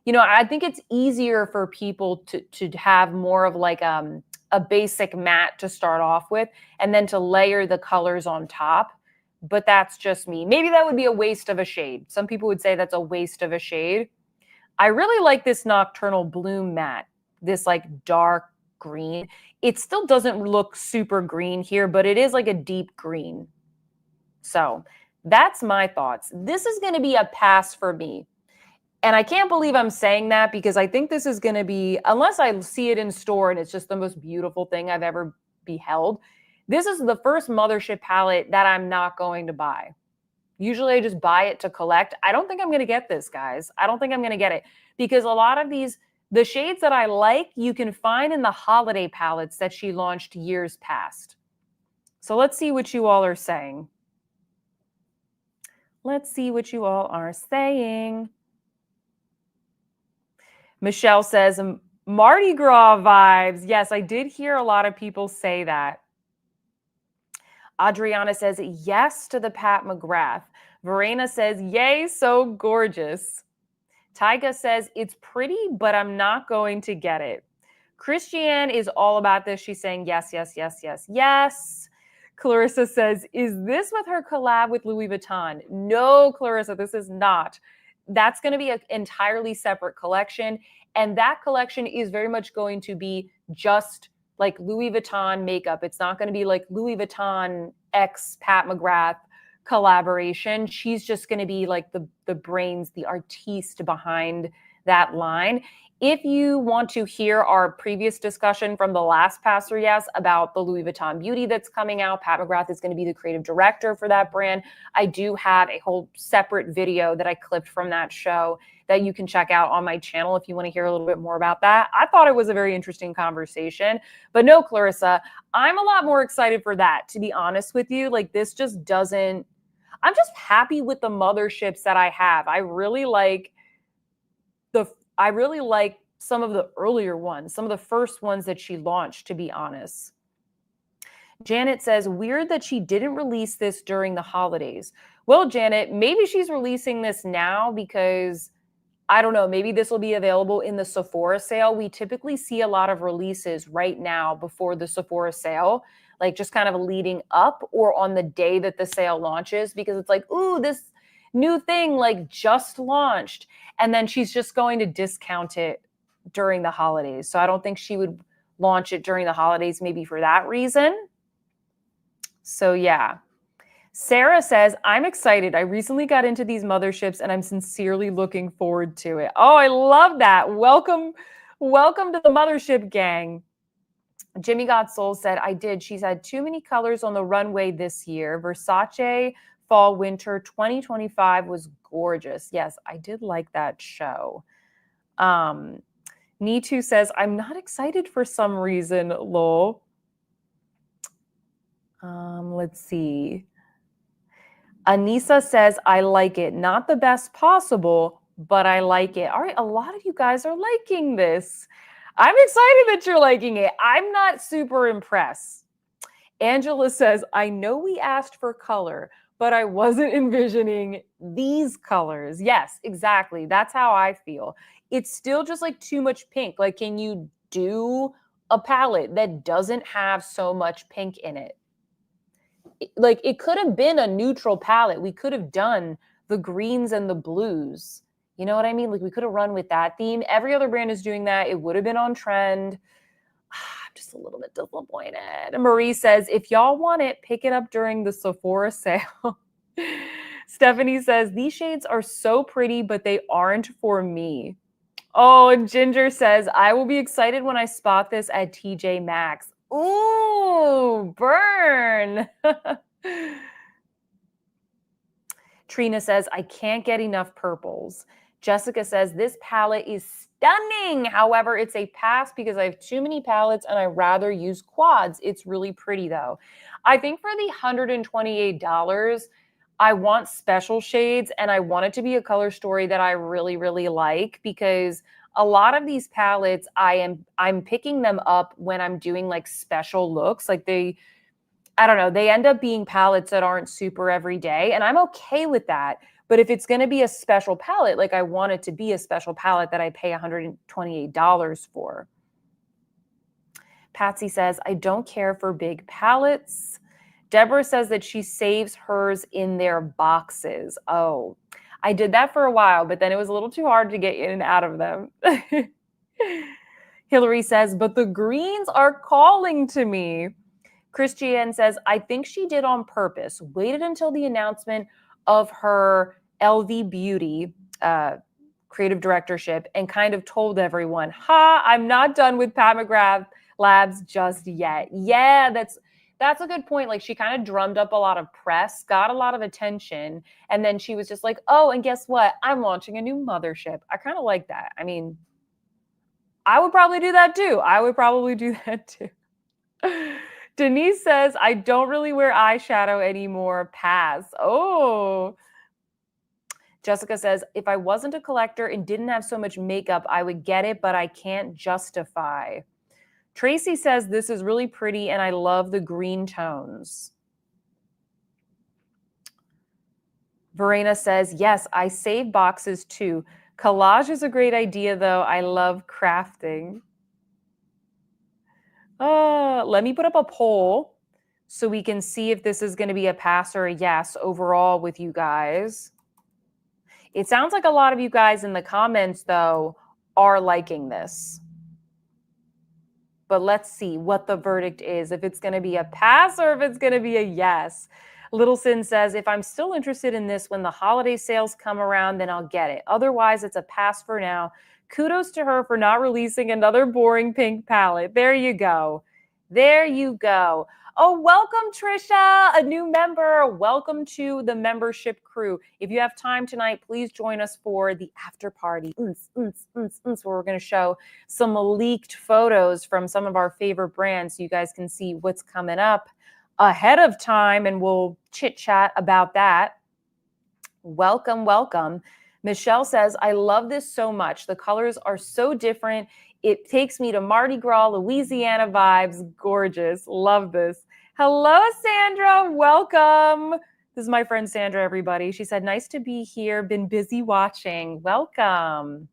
you know, I think it's easier for people to have more of like a basic matte to start off with and then to layer the colors on top. But that's just me. Maybe that would be a waste of a shade. Some people would say that's a waste of a shade. I really like this Nocturnal Bloom matte, this like dark green. It still doesn't look super green here, but it is like a deep green. So that's my thoughts. This is going to be a pass for me. And I can't believe I'm saying that because I think this is going to be, unless I see it in store and it's just the most beautiful thing I've ever beheld, this is the first Mothership palette that I'm not going to buy. Usually I just buy it to collect. I don't think I'm going to get this, guys. I don't think I'm going to get it because a lot of the shades that I like, you can find in the holiday palettes that she launched years past. So let's see what you all are saying. Let's see what you all are saying. Michelle says, Mardi Gras vibes. Yes, I did hear a lot of people say that. Adriana says, yes to the Pat McGrath. Verena says, yay, so gorgeous. Tyga says, it's pretty, but I'm not going to get it. Christiane is all about this. She's saying, yes, yes, yes, yes, yes. Clarissa says, is this with her collab with Louis Vuitton? No, Clarissa, this is not. That's going to be an entirely separate collection. And that collection is very much going to be just like Louis Vuitton makeup. It's not going to be like Louis Vuitton X Pat McGrath collaboration. She's just going to be like the brains, the artiste behind that line. If you want to hear our previous discussion from the last Pass or Yes about the Louis Vuitton beauty that's coming out, Pat McGrath is going to be the creative director for that brand. I do have a whole separate video that I clipped from that show that you can check out on my channel if you want to hear a little bit more about that. I thought it was a very interesting conversation. But no, Clarissa, I'm a lot more excited for that, to be honest with you. Like, this just doesn't, I'm just happy with the motherships that I have. I really like some of the earlier ones, some of the first ones that she launched, to be honest. Janet says, weird that she didn't release this during the holidays. Well, Janet, maybe she's releasing this now because, I don't know, maybe this will be available in the Sephora sale. We typically see a lot of releases right now before the Sephora sale, like just kind of leading up or on the day that the sale launches, because it's like, ooh, this new thing like just launched. And then she's just going to discount it during the holidays. So I don't think she would launch it during the holidays, maybe for that reason. So yeah. Sarah says, I'm excited. I recently got into these motherships and I'm sincerely looking forward to it. Oh, I love that. Welcome to the mothership gang. Jimmy Got Soul said, I did. She's had too many colors on the runway this year. Versace Fall Winter 2025 was gorgeous. Yes, I did like that show. Nitu says, I'm not excited for some reason, lol. Let's see. Anissa says, I like it. Not the best possible, but I like it. All right, a lot of you guys are liking this. I'm excited that you're liking it. I'm not super impressed. Angela says, I know we asked for color, but I wasn't envisioning these colors. Yes, exactly. That's how I feel. It's still just like too much pink. Like, can you do a palette that doesn't have so much pink in it? Like, it could have been a neutral palette. We could have done the greens and the blues. You know what I mean? Like, we could have run with that theme. Every other brand is doing that. It would have been on trend. I'm just a little bit disappointed. Marie says, if y'all want it, pick it up during the Sephora sale. Stephanie says, these shades are so pretty, but they aren't for me. Oh, and Ginger says, I will be excited when I spot this at TJ Maxx. Ooh, burn. Trina says, I can't get enough purples. Jessica says, this palette is stunning. However, it's a pass because I have too many palettes and I rather use quads. It's really pretty though. I think for the $128, I want special shades and I want it to be a color story that I really, really like, because a lot of these palettes, I'm picking them up when I'm doing like special looks. Like I don't know, they end up being palettes that aren't super everyday, and I'm okay with that. But if it's going to be a special palette, like I want it to be a special palette that I pay $128 for. Patsy says, I don't care for big palettes. Deborah says that she saves hers in their boxes. Oh, I did that for a while, but then it was a little too hard to get in and out of them. Hillary says, but the greens are calling to me. Christiane says, I think she did on purpose, waited until the announcement of her LV Beauty creative directorship and kind of told everyone, I'm not done with Pat McGrath Labs just yet. Yeah, that's a good point. Like, she kind of drummed up a lot of press, got a lot of attention, and then she was just like, oh, and guess what? I'm launching a new mothership. I kind of like that. I mean, I would probably do that too. Denise says, I don't really wear eyeshadow anymore. Pass. Oh. Jessica says, if I wasn't a collector and didn't have so much makeup, I would get it, but I can't justify. Tracy says, this is really pretty and I love the green tones. Verena says, yes, I save boxes too. Collage is a great idea though. I love crafting. Let me put up a poll so we can see if this is going to be a pass or a yes overall with you guys. It sounds like a lot of you guys in the comments, though, are liking this. But let's see what the verdict is, if it's going to be a pass or if it's going to be a yes. Little Sin says, if I'm still interested in this when the holiday sales come around, then I'll get it. Otherwise, it's a pass for now. Kudos to her for not releasing another boring pink palette. There you go. There you go. Oh, welcome, Trisha, a new member. Welcome to the membership crew. If you have time tonight, please join us for the after party, where we're going to show some leaked photos from some of our favorite brands so you guys can see what's coming up ahead of time, and we'll chit chat about that. Welcome, welcome. Michelle says, I love this so much. The colors are so different. It takes me to Mardi Gras, Louisiana vibes. Gorgeous. Love this. Hello, Sandra. Welcome. This is my friend Sandra, everybody. She said, nice to be here. Been busy watching. Welcome.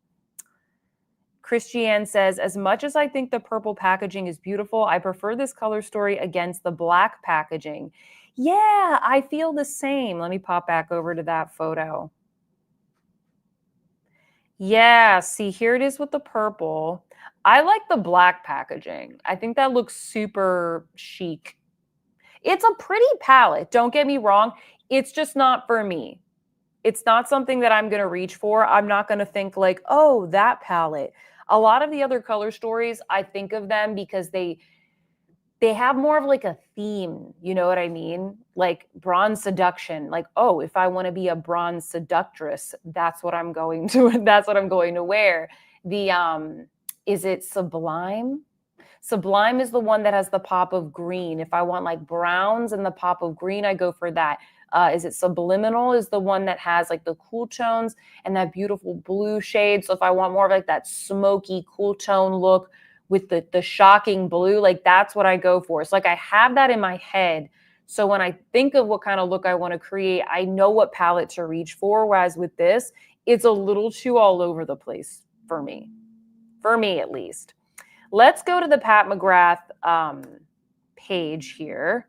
Christiane says, as much as I think the purple packaging is beautiful, I prefer this color story against the black packaging. Yeah, I feel the same. Let me pop back over to that photo. Yeah, see, here it is with the purple. I like the black packaging. I think that looks super chic. It's a pretty palette, don't get me wrong. It's just not for me. It's not something that I'm going to reach for. I'm not going to think like, oh, that palette. A lot of the other color stories, I think of them because they have more of like a theme, you know what I mean? Like bronze seduction, like, oh, if I want to be a bronze seductress, that's what I'm going to wear. The is it Sublime? Sublime is the one that has the pop of green. If I want like browns and the pop of green, I go for that. Is it Subliminal is the one that has like the cool tones and that beautiful blue shade. So if I want more of like that smoky cool tone look with the shocking blue, like that's what I go for. It's like I have that in my head. So when I think of what kind of look I want to create, I know what palette to reach for. Whereas with this, it's a little too all over the place for me at least. Let's go to the Pat McGrath page here.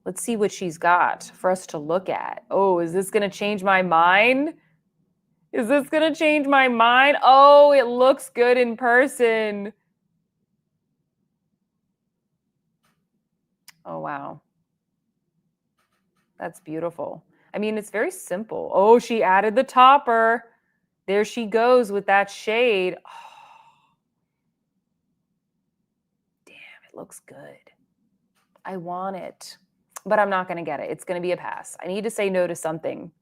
Let's see what she's got for us to look at. Oh, is this going to change my mind? Is this going to change my mind? Oh, it looks good in person. Oh, wow. That's beautiful. I mean, it's very simple. Oh, she added the topper. There she goes with that shade. Oh. Damn, it looks good. I want it, but I'm not going to get it. It's going to be a pass. I need to say no to something.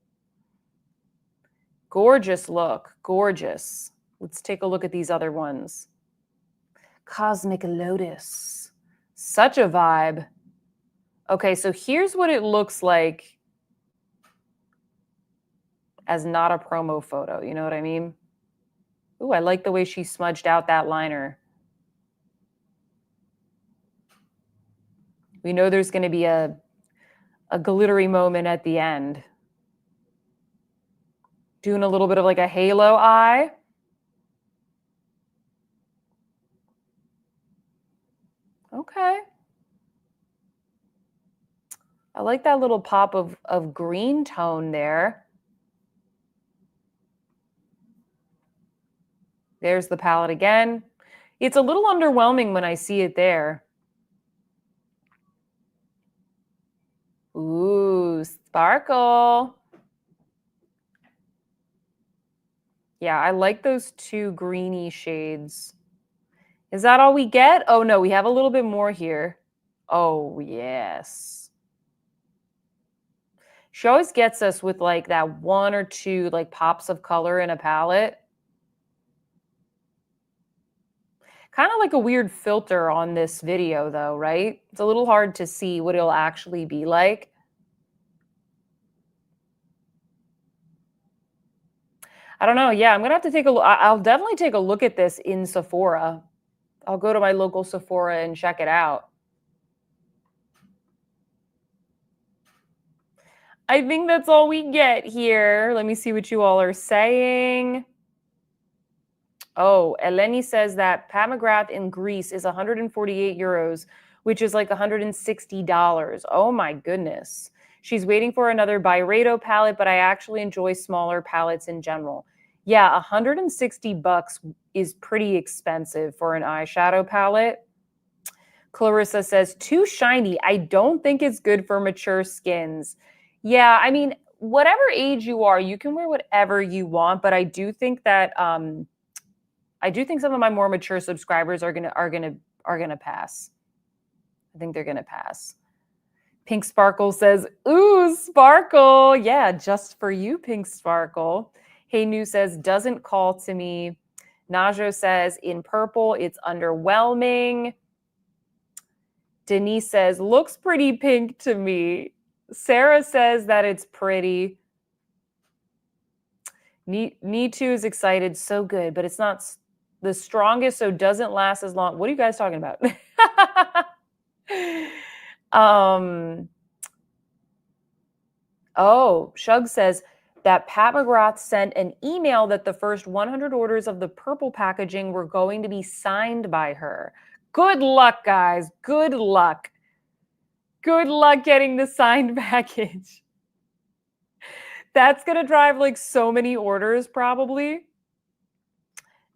Gorgeous look. Gorgeous. Let's take a look at these other ones. Cosmic Lotus. Such a vibe. Okay, so here's what it looks like as not a promo photo. You know what I mean? Ooh, I like the way she smudged out that liner. We know there's going to be a glittery moment at the end. Doing a little bit of like a halo eye. Okay. I like that little pop of green tone there. There's the palette again. It's a little underwhelming when I see it there. Ooh, sparkle. Yeah, I like those two greeny shades. Is that all we get? Oh, no, we have a little bit more here. Oh, yes. She always gets us with like that one or two like pops of color in a palette. Kind of like a weird filter on this video though, right? It's a little hard to see what it'll actually be like. I don't know. Yeah, I'm going to have to take a look. I'll definitely take a look at this in Sephora. I'll go to my local Sephora and check it out. I think that's all we get here. Let me see what you all are saying. Oh, Eleni says that Pat McGrath in Greece is 148 euros, which is like $160. Oh my goodness. She's waiting for another Byredo palette, but I actually enjoy smaller palettes in general. Yeah, $160 is pretty expensive for an eyeshadow palette. Clarissa says, too shiny. I don't think it's good for mature skins. Yeah, I mean, whatever age you are, you can wear whatever you want, but I do think that I do think some of my more mature subscribers are gonna pass. I think they're gonna pass. Pink Sparkle says, ooh, Sparkle. Yeah, just for you, Pink Sparkle. Hey New says, doesn't call to me. Najo says, in purple, it's underwhelming. Denise says, looks pretty pink to me. Sarah says that it's pretty. Me too is excited. So good, but it's not the strongest, so doesn't last as long. What are you guys talking about? Oh, Shug says that Pat McGrath sent an email that the first 100 orders of the purple packaging were going to be signed by her. Good luck, guys. Good luck. Good luck getting the signed package. That's going to drive like so many orders probably.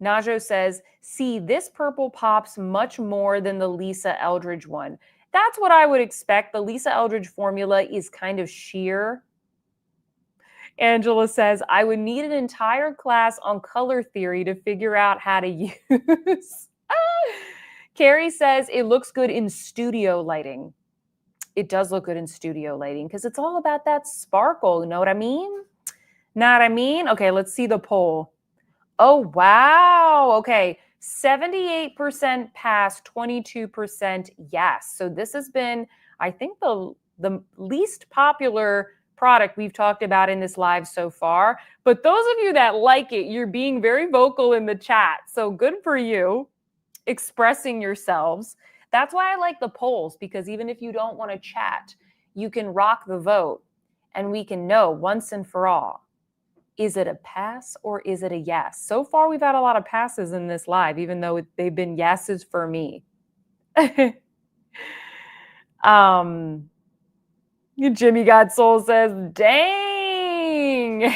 Najo says, see, this purple pops much more than the Lisa Eldridge one. That's what I would expect. The Lisa Eldridge formula is kind of sheer. Angela says, I would need an entire class on color theory to figure out how to use. Carrie says, it looks good in studio lighting. It does look good in studio lighting because it's all about that sparkle. You know what I mean? Know what I mean? Okay, let's see the poll. Oh, wow. Okay, 78% pass, 22% yes. So this has been, I think, the least popular product we've talked about in this live so far. But those of you that like it, you're being very vocal in the chat. So good for you, expressing yourselves. That's why I like the polls, because even if you don't want to chat, you can rock the vote and we can know once and for all, is it a pass or is it a yes? So far, we've had a lot of passes in this live, even though they've been yeses for me. Jimmy God Soul says, dang.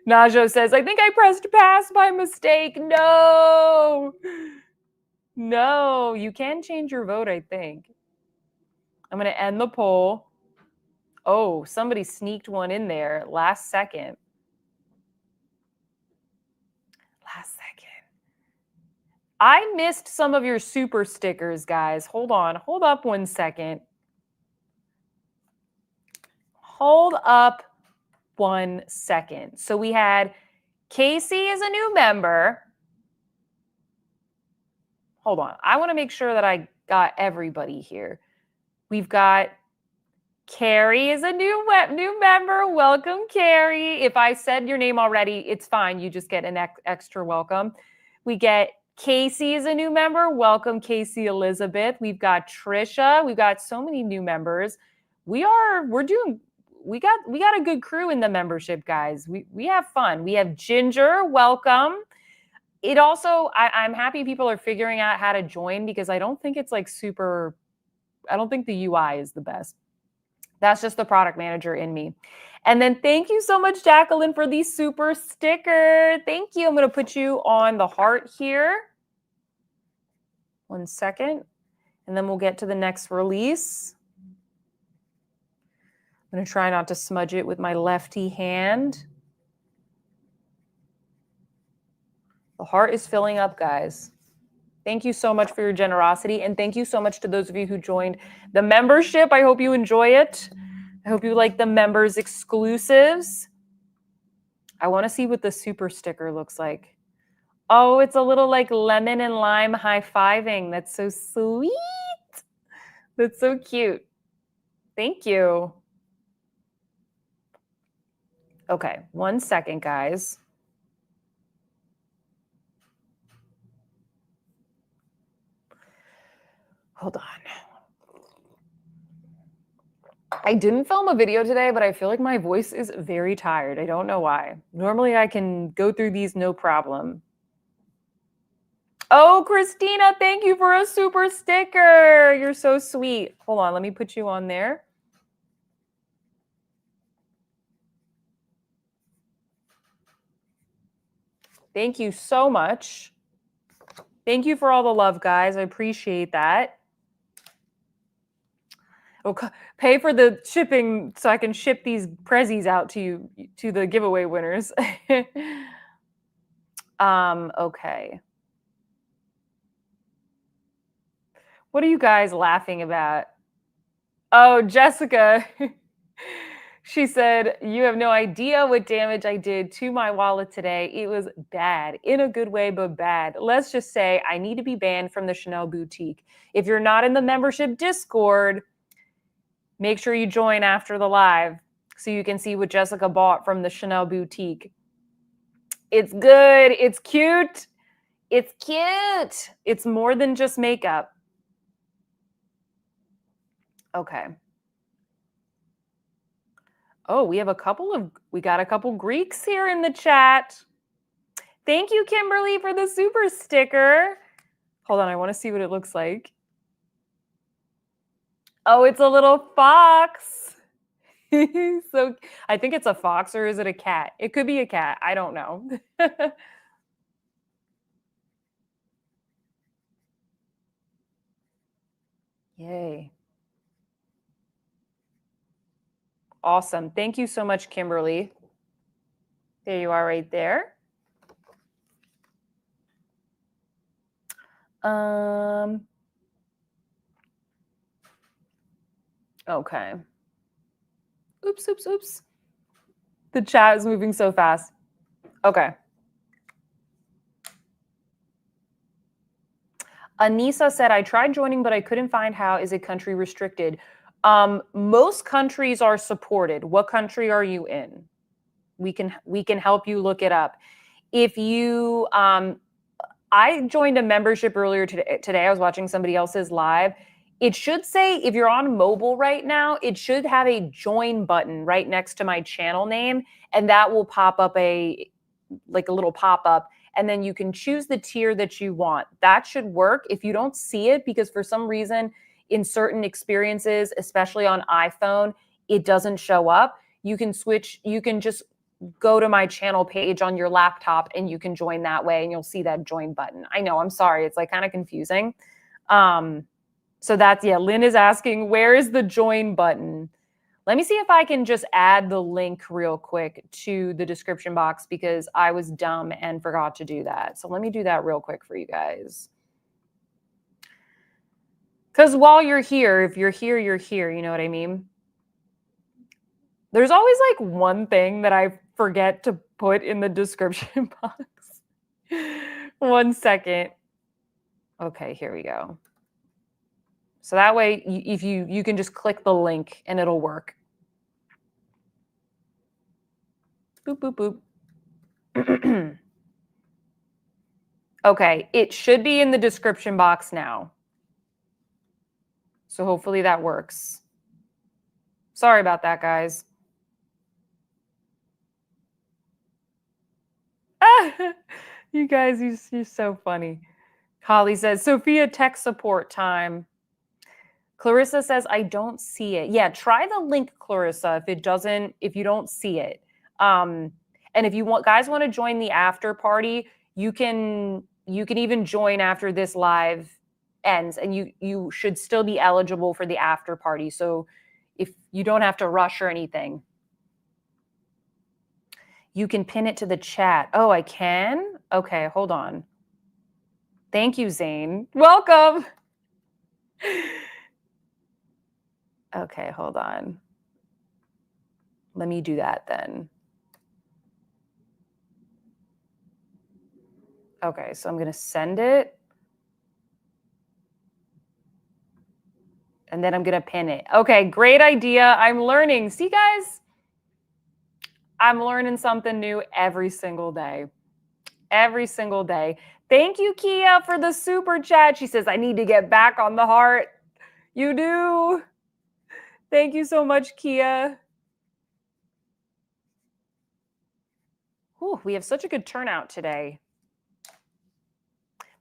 Najo says, I think I pressed pass by mistake. No. No, you can change your vote, I think. I'm going to end the poll. Oh, somebody sneaked one in there last second. I missed some of your super stickers, guys. Hold on. Hold up 1 second. Hold up 1 second. So we had Casey is a new member. Hold on. I want to make sure that I got everybody here. We've got Carrie is a new member. Welcome, Carrie. If I said your name already, it's fine. You just get an extra welcome. We get Casey is a new member. Welcome, Casey Elizabeth. We've got Trisha. We've got so many new members. We got a good crew in the membership, guys. We have fun. We have Ginger. Welcome. It also, I'm happy people are figuring out how to join, because I don't think it's like super, I don't think the UI is the best. That's just the product manager in me. And then thank you so much, Jacqueline, for the super sticker. Thank you. I'm going to put you on the heart here. 1 second. And then we'll get to the next release. I'm going to try not to smudge it with my lefty hand. The heart is filling up, guys. Thank you so much for your generosity. And thank you so much to those of you who joined the membership. I hope you enjoy it. I hope you like the members exclusives. I want to see what the super sticker looks like. Oh, it's a little like lemon and lime high-fiving. That's so sweet. That's so cute. Thank you. Okay, 1 second, guys. Hold on. I didn't film a video today, but I feel like my voice is very tired. I don't know why. Normally I can go through these no problem. Oh, Christina, thank you for a super sticker. You're so sweet. Hold on, let me put you on there. Thank you so much. Thank you for all the love, guys. I appreciate that. Okay, pay for the shipping so I can ship these prezzies out to you, to the giveaway winners. Okay. What are you guys laughing about? Oh, Jessica. She said, you have no idea what damage I did to my wallet today. It was bad, in a good way, but bad. Let's just say I need to be banned from the Chanel boutique. If you're not in the membership Discord, make sure you join after the live so you can see what Jessica bought from the Chanel boutique. It's good. It's cute. It's cute. It's more than just makeup. Okay. Oh, we got a couple Greeks here in the chat. Thank you, Kimberly, for the super sticker. Hold on, I want to see what it looks like. Oh, it's a little fox. So I think it's a fox, or is it a cat? It could be a cat. I don't know. Yay. Awesome. Thank you so much, Kimberly. There you are right there. Okay. Oops, oops, oops. The chat is moving so fast. Okay. Anissa said, I tried joining, but I couldn't find how. Is it country restricted? Most countries are supported. What country are you in? We can help you look it up. If you, I joined a membership earlier today. I was watching somebody else's live. It should say, if you're on mobile right now, it should have a join button right next to my channel name, and that will pop up a little pop-up, and then you can choose the tier that you want. That should work. If you don't see it, because for some reason in certain experiences, especially on iPhone, it doesn't show up, you can just go to my channel page on your laptop and you can join that way, and you'll see that join button. I know, I'm sorry, it's like kind of confusing. So that's, yeah, Lynn is asking, where is the join button? Let me see if I can just add the link real quick to the description box, because I was dumb and forgot to do that. So let me do that real quick for you guys. Because while you're here, if you're here, you're here. You know what I mean? There's always like one thing that I forget to put in the description box. 1 second. Okay, here we go. So that way, if you can just click the link and it'll work. Boop, boop, boop. Okay, it should be in the description box now. So hopefully that works. Sorry about that, guys. You guys, you're so funny. Holly says, Sophia, tech support time. Clarissa says, I don't see it. Yeah, try the link, Clarissa, if you don't see it. And if you guys want to join the after party, you can even join after this live ends, and you should still be eligible for the after party. So if you don't have to rush or anything, you can pin it to the chat. Oh, I can? Okay, hold on. Thank you, Zane. Welcome. Okay, hold on. Let me do that then. Okay, so I'm going to send it. And then I'm going to pin it. Okay, great idea. I'm learning. See, guys? I'm learning something new every single day. Every single day. Thank you, Kia, for the super chat. She says, I need to get back on the heart. You do. Thank you so much, Kia. Whew, we have such a good turnout today.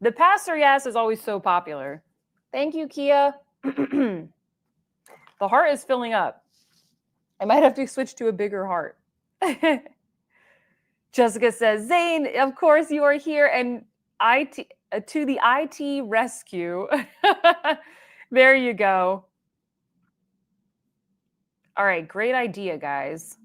The Pastor Yass is always so popular. Thank you, Kia. The heart is filling up. I might have to switch to a bigger heart. Jessica says, Zane, of course you are here, and IT to the IT rescue. There you go. All right, great idea, guys.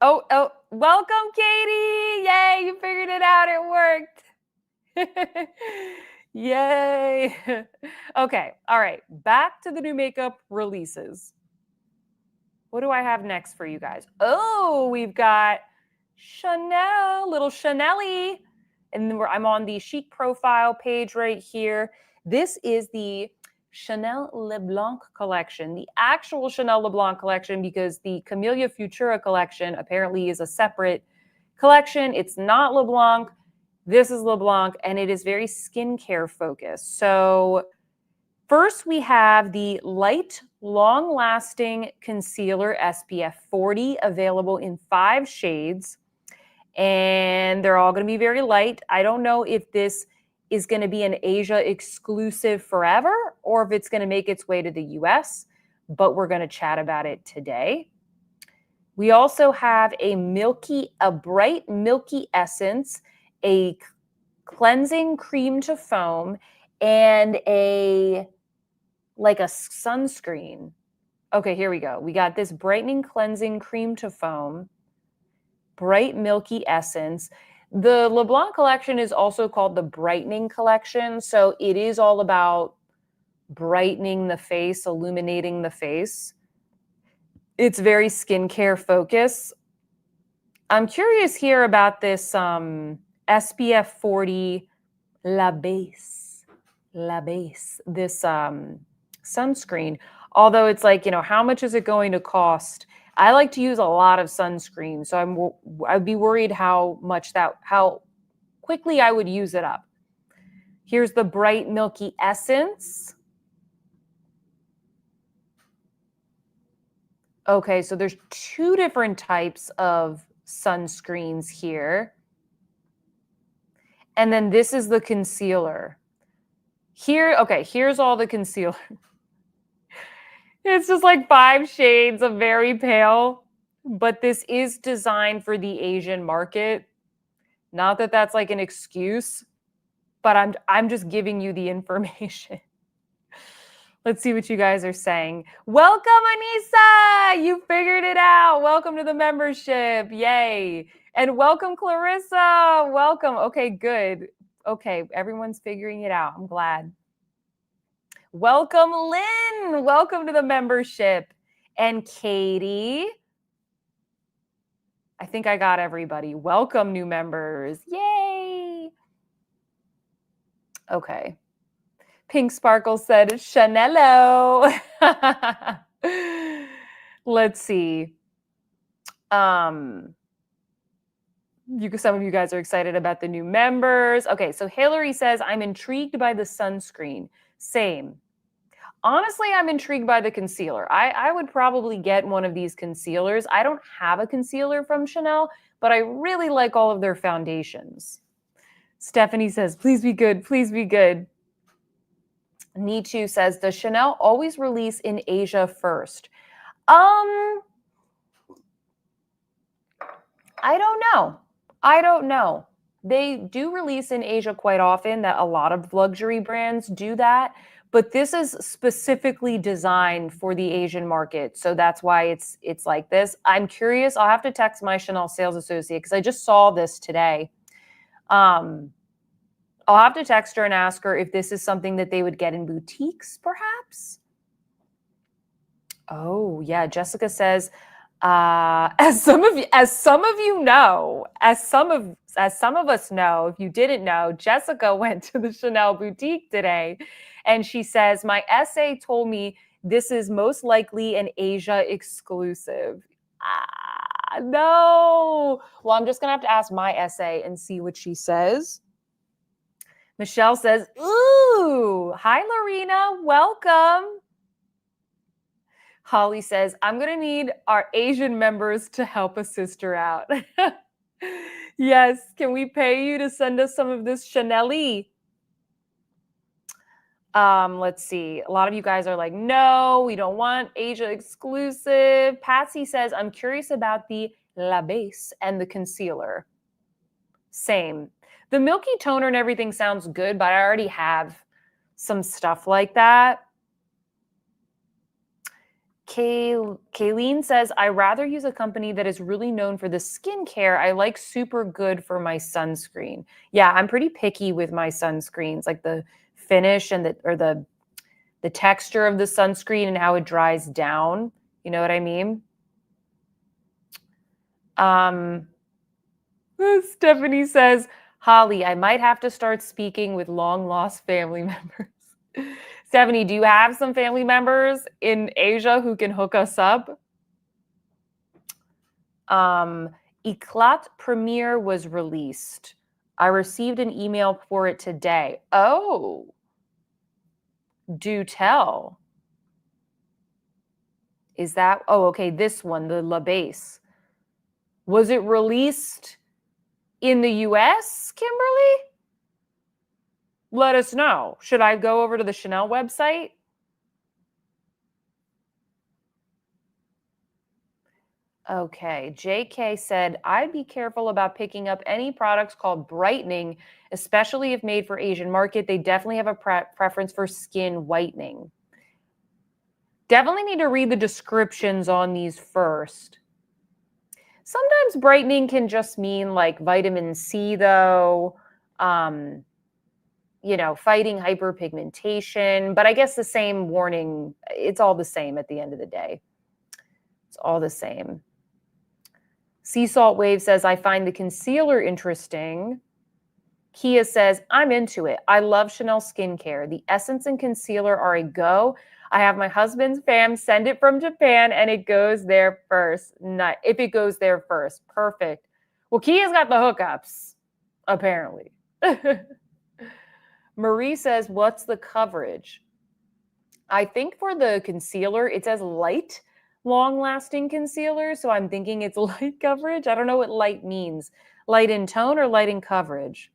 Oh, welcome, Katie. Yay, you figured it out. It worked. Yay. Okay, all right, back to the new makeup releases. What do I have next for you guys? Oh, we've got Chanel, little Chanel-y. And I'm on the Chic profile page right here. This is the Chanel LeBlanc collection, the actual Chanel LeBlanc collection, because the Camellia Futura collection apparently is a separate collection. It's not LeBlanc. This is LeBlanc, and it is very skincare focused. So first, we have the light, long-lasting concealer SPF 40 available in 5 shades. And they're all going to be very light. I don't know if this is going to be an Asia exclusive forever or if it's going to make its way to the US, but we're going to chat about it today. We also have a bright milky essence, a cleansing cream to foam, and like a sunscreen. Okay, here we go. We got this brightening cleansing cream to foam, bright milky essence. The LeBlanc collection is also called the brightening collection. So it is all about brightening the face, illuminating the face. It's very skincare focused. I'm curious here about this SPF 40 La Base, this sunscreen. Although it's like, how much is it going to cost? I like to use a lot of sunscreen, so I'd be worried how quickly I would use it up. Here's the bright milky essence. Okay, so there's 2 different types of sunscreens here. And then this is the concealer. Here's all the concealer. It's just like 5 shades of very pale, but this is designed for the Asian market. Not that that's like an excuse, but I'm just giving you the information. Let's see what you guys are saying. Welcome, Anissa! You figured it out. Welcome to the membership. Yay. And welcome, Clarissa. Welcome. Okay, good. Okay, everyone's figuring it out. I'm glad. Welcome, Lynn. Welcome to the membership. And Katie. I think I got everybody. Welcome, new members. Yay. Okay. Pink Sparkle said, Chanello. Let's see. Some of you guys are excited about the new members. Okay, so Hillary says, I'm intrigued by the sunscreen. Same. Honestly, I'm intrigued by the concealer. I would probably get one of these concealers. I don't have a concealer from Chanel, but I really like all of their foundations. Stephanie says, please be good. Please be good. Nichu says, does Chanel always release in Asia first? I don't know. They do release in Asia quite often. That a lot of luxury brands do that, but this is specifically designed for the Asian market. So that's why it's like this. I'm curious. I'll have to text my Chanel sales associate because I just saw this today. I'll have to text her and ask her if this is something that they would get in boutiques, perhaps. Oh, yeah. Jessica says, as some of you know, as some of us know, if you didn't know, Jessica went to the Chanel boutique today, and she says, my SA told me this is most likely an Asia exclusive. No. Well, I'm just gonna have to ask my SA and see what she says. Michelle says, ooh, hi, Lorena, welcome. Holly says, I'm going to need our Asian members to help a sister out. Yes, can we pay you to send us some of this Chanel-y? Let's see. A lot of you guys are like, no, we don't want Asia exclusive. Patsy says, I'm curious about the La Base and the concealer. Same. The milky toner and everything sounds good, but I already have some stuff like that. Kayleen says, I rather use a company that is really known for the skincare. I like super good for my sunscreen. Yeah, I'm pretty picky with my sunscreens, like the finish and the texture of the sunscreen and how it dries down. You know what I mean? Stephanie says, Holly, I might have to start speaking with long lost family members. Stephanie, do you have some family members in Asia who can hook us up? Eclat Premiere was released. I received an email for it today. Oh, do tell. Is that, oh, okay, this one, the La Base. Was it released in the US, Kimberly? Let us know. Should I go over to the Chanel website? Okay, JK said, I'd be careful about picking up any products called brightening, especially if made for Asian market. They definitely have a preference for skin whitening. Definitely need to read the descriptions on these first. Sometimes brightening can just mean like vitamin C though, you know, fighting hyperpigmentation, but I guess the same warning, it's all the same at the end of the day. It's all the same. Sea Salt Wave says, I find the concealer interesting. Kia says, I'm into it. I love Chanel skincare. The essence and concealer are a go. I have my husband's fam send it from Japan and it goes there first. Not if it goes there first. Perfect. Well, Kia's got the hookups, apparently. Marie says, what's the coverage? I think for the concealer, it says light, long-lasting concealer. So I'm thinking it's light coverage. I don't know what light means. Light in tone or light in coverage?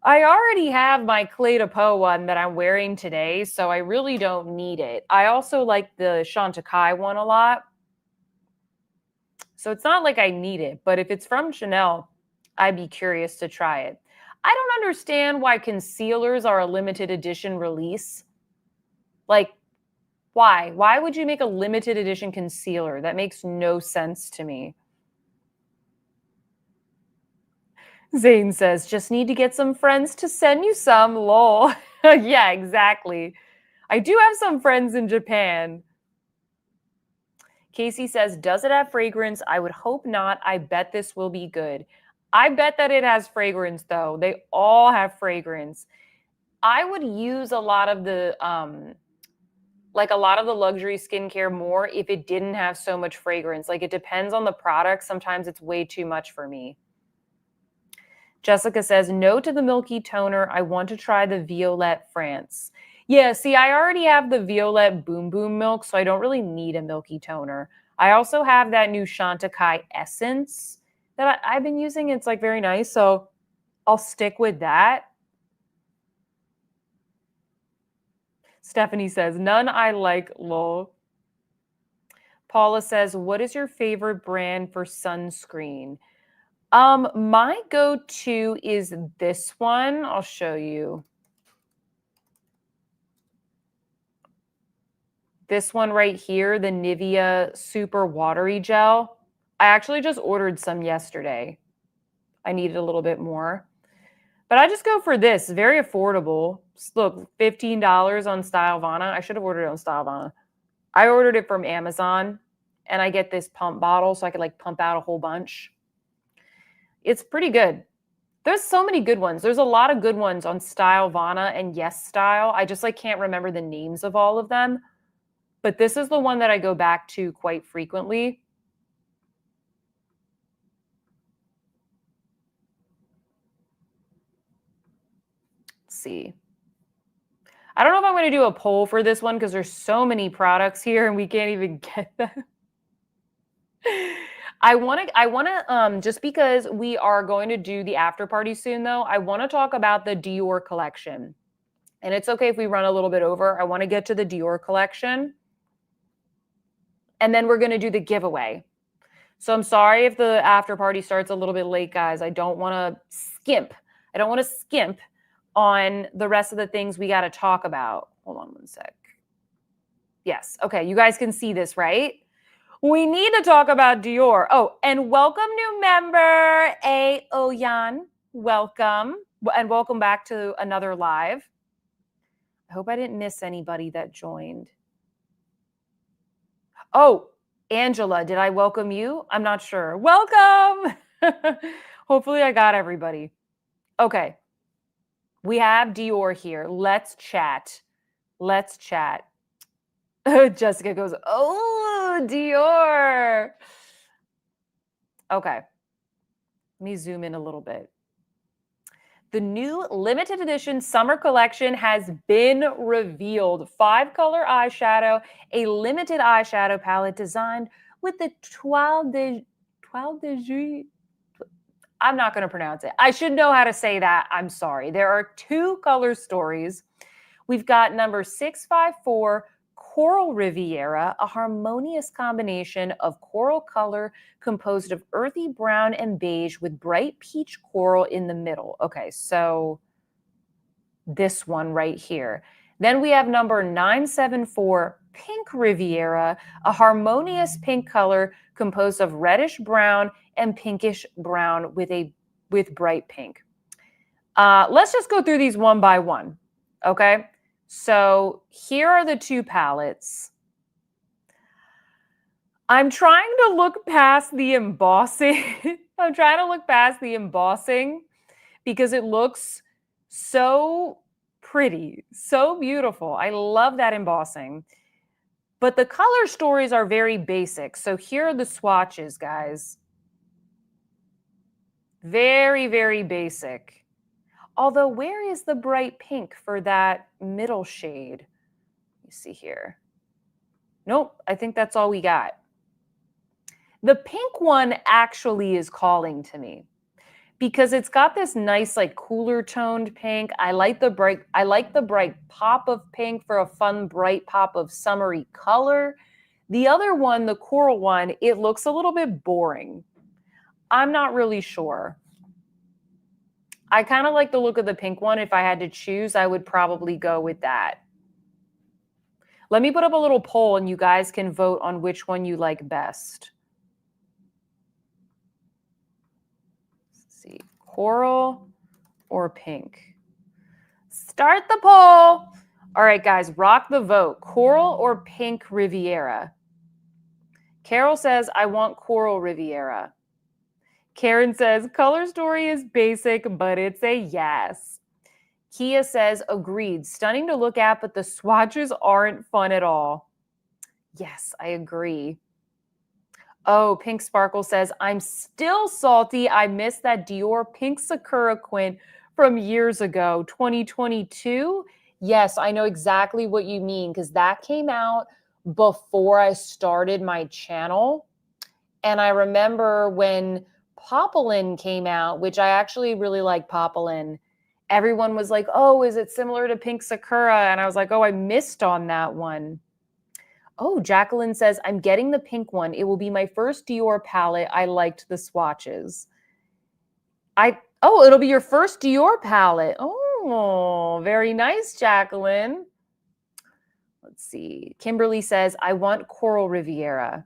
I already have my Clé de Peau one that I'm wearing today, so I really don't need it. I also like the Chantecaille one a lot. So it's not like I need it, but if it's from Chanel, I'd be curious to try it. I don't understand why concealers are a limited edition release. Like, why? Why would you make a limited edition concealer? That makes no sense to me. Zane says, just need to get some friends to send you some, lol. Yeah, exactly. I do have some friends in Japan. Casey says, does it have fragrance? I would hope not. I bet this will be good. I bet that it has fragrance, though. They all have fragrance. I would use a lot of the like a lot of the luxury skincare more if it didn't have so much fragrance. Like it depends on the product. Sometimes it's way too much for me. Jessica says, no to the milky toner. I want to try the Violette France. Yeah, see, I already have the Violette Boom Boom Milk, so I don't really need a milky toner. I also have that new Chantecaille Essence that I've been using. It's like very nice, so I'll stick with that. Stephanie says, none I like, lol. Paula says, what is your favorite brand for sunscreen? My go-to is this one. I'll show you. This one right here, the Nivea Super Watery Gel. I actually just ordered some yesterday. I needed a little bit more. But I just go for this. Very affordable. Look, $15 on Stylovana. I should have ordered it on Stylovana. I ordered it from Amazon, and I get this pump bottle so I could like pump out a whole bunch. It's pretty good. There's so many good ones. There's a lot of good ones on Stylovana and Yes Style. I just like can't remember the names of all of them. But this is the one that I go back to quite frequently. Let's see. I don't know if I'm going to do a poll for this one because there's so many products here and we can't even get them. I want to, just because we are going to do the after party soon though, I want to talk about the Dior collection. And it's okay if we run a little bit over. I want to get to the Dior collection. And then we're going to do the giveaway. So I'm sorry if the after party starts a little bit late, guys. I don't want to skimp. I don't want to skimp on the rest of the things we got to talk about. Hold on one sec. Yes. Okay. You guys can see this, right? We need to talk about Dior. Oh, and welcome new member, Oyan. Welcome. And welcome back to another live. I hope I didn't miss anybody that joined. Oh, Angela, did I welcome you? I'm not sure. Welcome. Hopefully I got everybody. Okay. We have Dior here. Let's chat. Let's chat. Jessica goes, oh, Dior. Okay. Let me zoom in a little bit. The new limited edition summer collection has been revealed. 5-color eyeshadow, a limited eyeshadow palette designed with the toile de Jouy. I'm not going to pronounce it. I should know how to say that. I'm sorry. There are 2 color stories. We've got number 654, Coral Riviera, a harmonious combination of coral color composed of earthy brown and beige with bright peach coral in the middle. Okay, so this one right here. Then we have number 974, Pink Riviera, a harmonious pink color composed of reddish brown and pinkish brown with bright pink. Let's just go through these one by one, okay? So here are the 2 palettes. I'm trying to look past the embossing. I'm trying to look past the embossing because it looks so pretty, so beautiful. I love that embossing. But the color stories are very basic. So here are the swatches, guys. Very, very basic. Although, where is the bright pink for that middle shade? You see here. Nope, I think that's all we got. The pink one actually is calling to me because it's got this nice, like, cooler toned pink. I like the bright pop of pink for a fun, bright pop of summery color. The other one, the coral one, it looks a little bit boring. I'm not really sure. I kind of like the look of the pink one. If I had to choose, I would probably go with that. Let me put up a little poll and you guys can vote on which one you like best. Let's see, coral or pink? Start the poll. All right, guys, rock the vote. Coral or pink Riviera? Carol says, I want Coral Riviera. Karen says, color story is basic, but it's a yes. Kia says, agreed. Stunning to look at, but the swatches aren't fun at all. Yes, I agree. Oh, Pink Sparkle says, I'm still salty. I missed that Dior Pink Sakura Quint from years ago, 2022. Yes, I know exactly what you mean because that came out before I started my channel. And I remember when Poplin came out, which I actually really like Poplin, everyone was like, oh, is it similar to Pink Sakura? And I was like, oh, I missed on that one. Oh, Jacqueline says, I'm getting the pink one. It will be my first Dior palette. I liked the swatches. Oh, it'll be your first Dior palette. Oh, very nice, Jacqueline. Let's see. Kimberly says, I want Coral Riviera.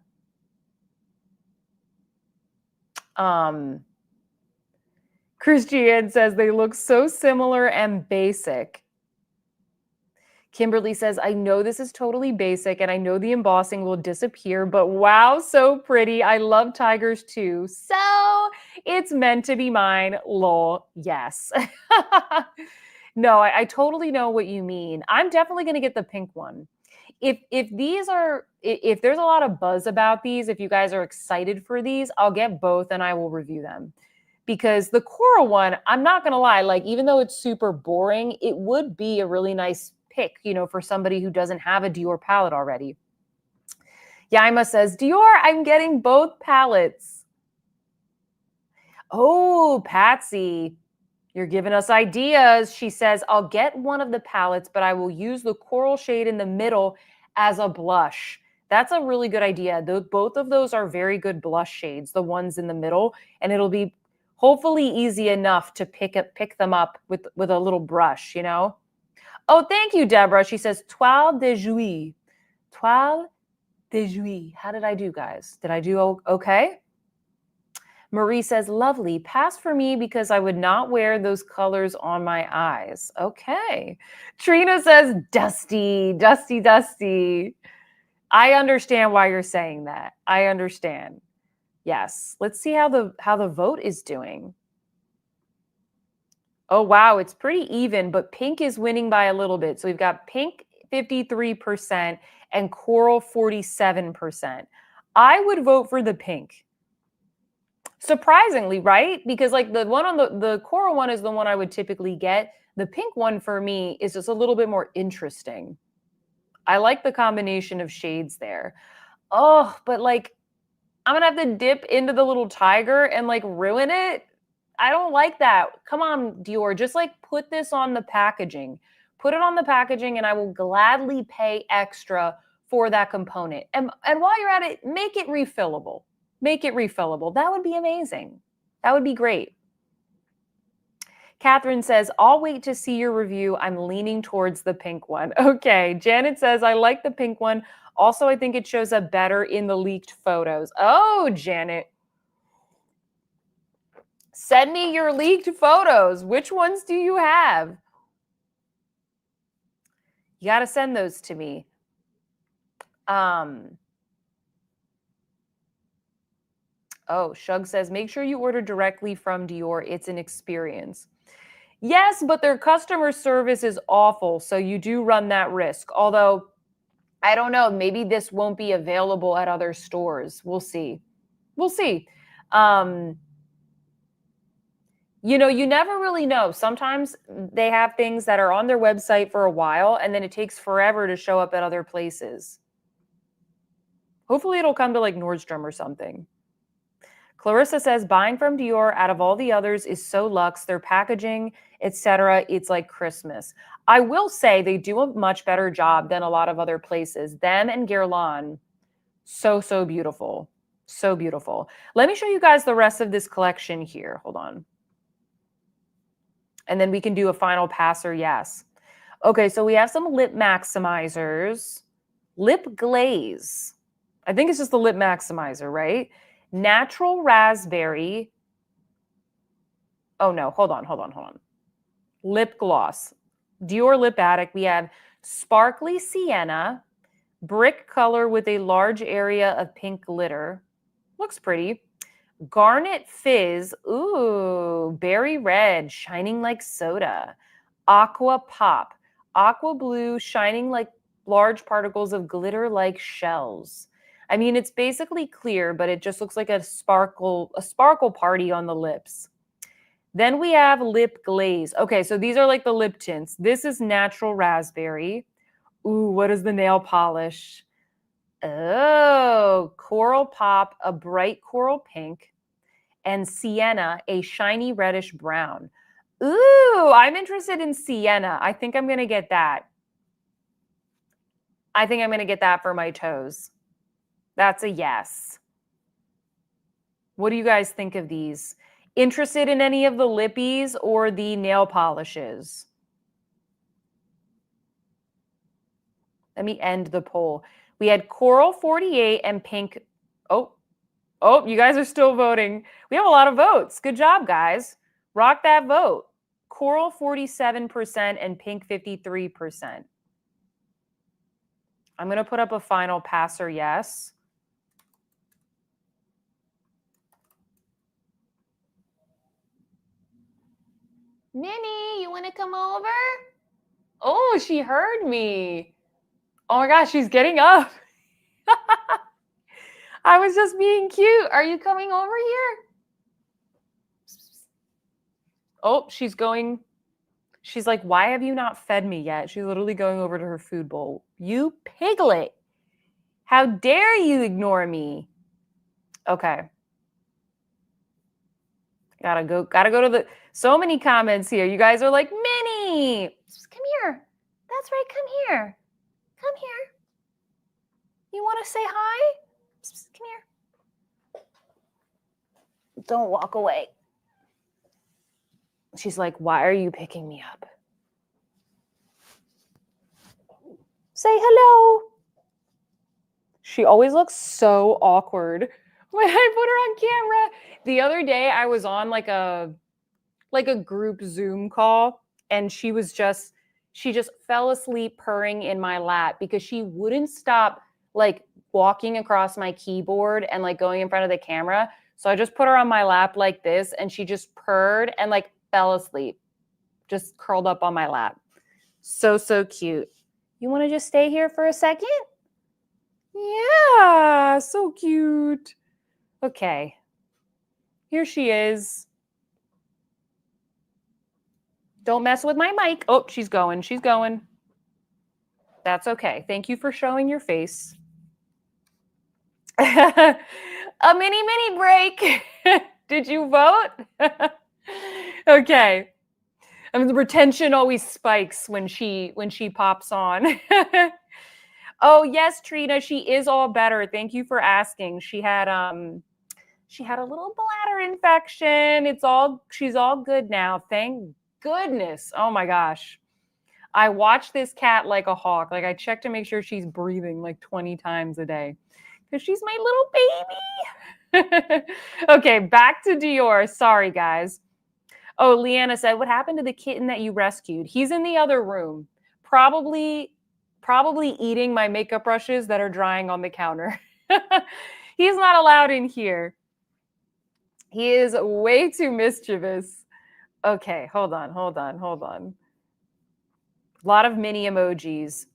Christiane says they look so similar and basic. Kimberly says, I know this is totally basic and I know the embossing will disappear, but wow, so pretty. I love tigers too. So it's meant to be mine. Lol. Yes. No, I totally know what you mean. I'm definitely going to get the pink one. If there's a lot of buzz about these, if you guys are excited for these, I'll get both and I will review them. Because the coral one, I'm not going to lie, like, even though it's super boring, it would be a really nice pick, you know, for somebody who doesn't have a Dior palette already. Yaima says, Dior, I'm getting both palettes. Oh, Patsy. You're giving us ideas. She says, I'll get one of the palettes, but I will use the coral shade in the middle as a blush. That's a really good idea. Both of those are very good blush shades, the ones in the middle, and it'll be hopefully easy enough to pick them up with a little brush, you know? Oh, thank you, Deborah. She says, toile de jouy. Toile de jouy. How did I do, guys? Did I do okay? Marie says, lovely. Pass for me because I would not wear those colors on my eyes. Okay. Trina says, dusty, dusty, dusty. I understand why you're saying that. I understand. Yes. Let's see how the vote is doing. Oh, wow. It's pretty even, but pink is winning by a little bit. So we've got pink 53% and coral 47%. I would vote for the pink. Surprisingly, right? Because like the one on the coral one is the one I would typically get. The pink one for me is just a little bit more interesting. I like the combination of shades there. Oh, but like I'm gonna have to dip into the little tiger and like ruin it. I don't like that. Come on, Dior, just like put this on the packaging. Put it on the packaging and I will gladly pay extra for that component. And while you're at it, make it refillable. Make it refillable. That would be amazing. That would be great. Catherine says, I'll wait to see your review. I'm leaning towards the pink one. Okay. Janet says, I like the pink one. Also, I think it shows up better in the leaked photos. Oh, Janet. Send me your leaked photos. Which ones do you have? You got to send those to me. Oh, Shug says, make sure you order directly from Dior. It's an experience. Yes, but their customer service is awful. So you do run that risk. Although, I don't know, maybe this won't be available at other stores. We'll see. We'll see. You know, you never really know. Sometimes they have things that are on their website for a while, and then it takes forever to show up at other places. Hopefully it'll come to like Nordstrom or something. Clarissa says, buying from Dior out of all the others is so luxe. Their packaging, etc. It's like Christmas. I will say they do a much better job than a lot of other places. Them and Guerlain, so beautiful. So beautiful. Let me show you guys the rest of this collection here. Hold on. And then we can do a final pass or yes. Okay, so we have some lip maximizers. Lip glaze. I think it's just the lip maximizer, right? Natural raspberry. Oh no, hold on. Lip gloss. Dior Lip Addict. We have sparkly sienna, brick color with a large area of pink glitter. Looks pretty. Garnet fizz. Ooh, berry red, shining like soda. Aqua pop. Aqua blue, shining like large particles of glitter like shells. I mean, it's basically clear, but it just looks like a sparkle party on the lips. Then we have lip glaze. Okay, so these are like the lip tints. This is natural raspberry. Ooh, what is the nail polish? Oh, coral pop, a bright coral pink, and sienna, a shiny reddish brown. Ooh, I'm interested in sienna. I think I'm going to get that. I think I'm going to get that for my toes. That's a yes. What do you guys think of these? Interested in any of the lippies or the nail polishes? Let me end the poll. We had coral 48 and pink. Oh, you guys are still voting. We have a lot of votes. Good job, guys. Rock that vote. Coral 47% and pink 53%. I'm going to put up a final pass or yes. Minnie, you want to come over? Oh, she heard me. Oh my gosh, she's getting up. I was just being cute. Are you coming over here? Oh, she's going. She's like, why have you not fed me yet? She's literally going over to her food bowl. You piglet. How dare you ignore me? Okay. Gotta go to the, so many comments here. You guys are like, Minnie, come here. That's right, come here. Come here. You want to say hi? Come here. Don't walk away. She's like, why are you picking me up? Say hello. She always looks so awkward when I put her on camera. The other day I was on like a group Zoom call, and she just fell asleep purring in my lap because she wouldn't stop like walking across my keyboard and like going in front of the camera. So I just put her on my lap like this, and she just purred and like fell asleep, just curled up on my lap. So cute. You want to just stay here for a second? Yeah, so cute. Okay. Here she is. Don't mess with my mic. Oh, she's going. She's going. That's okay. Thank you for showing your face. A mini break. Did you vote? Okay. I mean, the retention always spikes when she pops on. Oh, yes, Trina, she is all better. Thank you for asking. She had a little bladder infection. She's all good now. Thank goodness. Oh my gosh. I watch this cat like a hawk. Like, I check to make sure she's breathing like 20 times a day because she's my little baby. Okay, back to Dior. Sorry, guys. Oh, Leanna said, what happened to the kitten that you rescued? He's in the other room, probably eating my makeup brushes that are drying on the counter. He's not allowed in here. He is way too mischievous. Okay, hold on. A lot of mini emojis.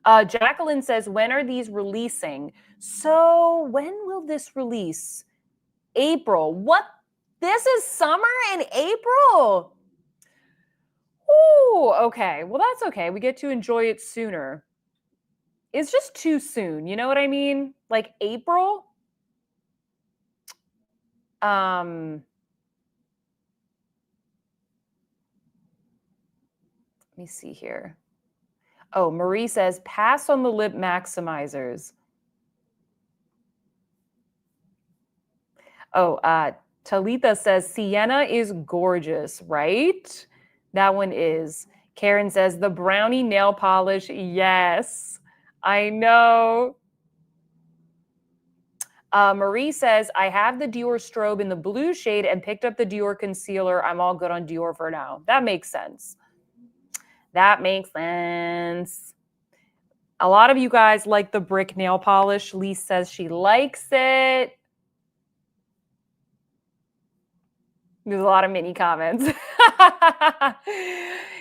Jacqueline says, when are these releasing? So when will this release? April. What? This is summer in April? Ooh, okay. Well, that's okay. We get to enjoy it sooner. It's just too soon. You know what I mean? Like April? Let me see here. Oh, Marie says, pass on the lip maximizers. Oh, Talitha says, Sienna is gorgeous, right? That one is. Karen says, the brownie nail polish. Yes, I know. Marie says, I have the Dior strobe in the blue shade and picked up the Dior concealer. I'm all good on Dior for now. That makes sense. That makes sense. A lot of you guys like the brick nail polish. Lise says she likes it. There's a lot of mini comments.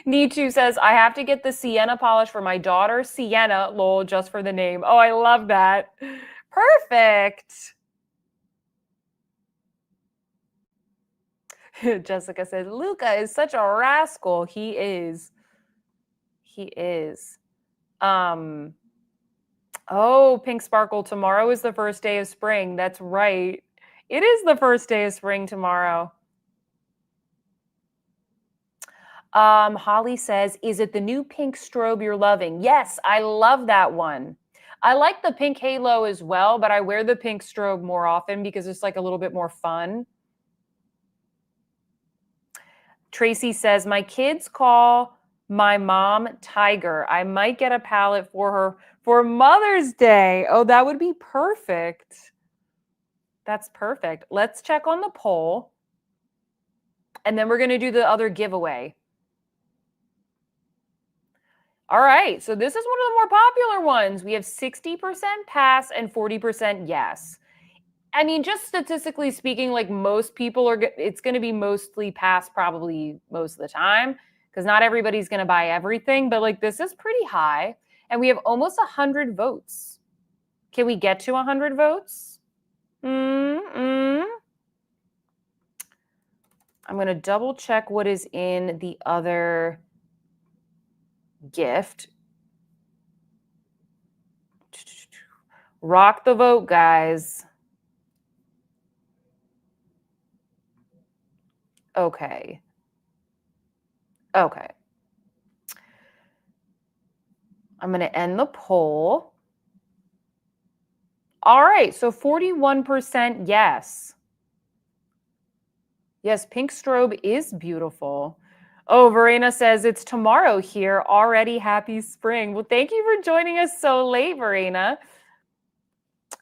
Nichu says, I have to get the sienna polish for my daughter, Sienna, lol, just for the name. Oh, I love that. Perfect. Jessica says, Luca is such a rascal. He is. He is. Oh, Pink Sparkle, tomorrow is the first day of spring. That's right. It is the first day of spring tomorrow. Holly says, is it the new pink strobe you're loving? Yes, I love that one. I like the pink halo as well, but I wear the pink strobe more often because it's like a little bit more fun. Tracy says, my kids call my mom Tiger. I might get a palette for her for Mother's Day. Oh, that would be perfect. That's perfect. Let's check on the poll. And then we're going to do the other giveaway. All right. So this is one of the more popular ones. We have 60% pass and 40% yes. I mean, just statistically speaking, like most people are, it's going to be mostly pass probably most of the time because not everybody's going to buy everything. But like this is pretty high. And we have almost 100 votes. Can we get to 100 votes? I'm going to double check what is in the other gift. Rock the vote, guys. Okay. Okay. I'm going to end the poll. All right. So 41% yes. Yes, pink strobe is beautiful. Oh, Verena says it's tomorrow here. Already happy spring. Well, thank you for joining us so late, Verena.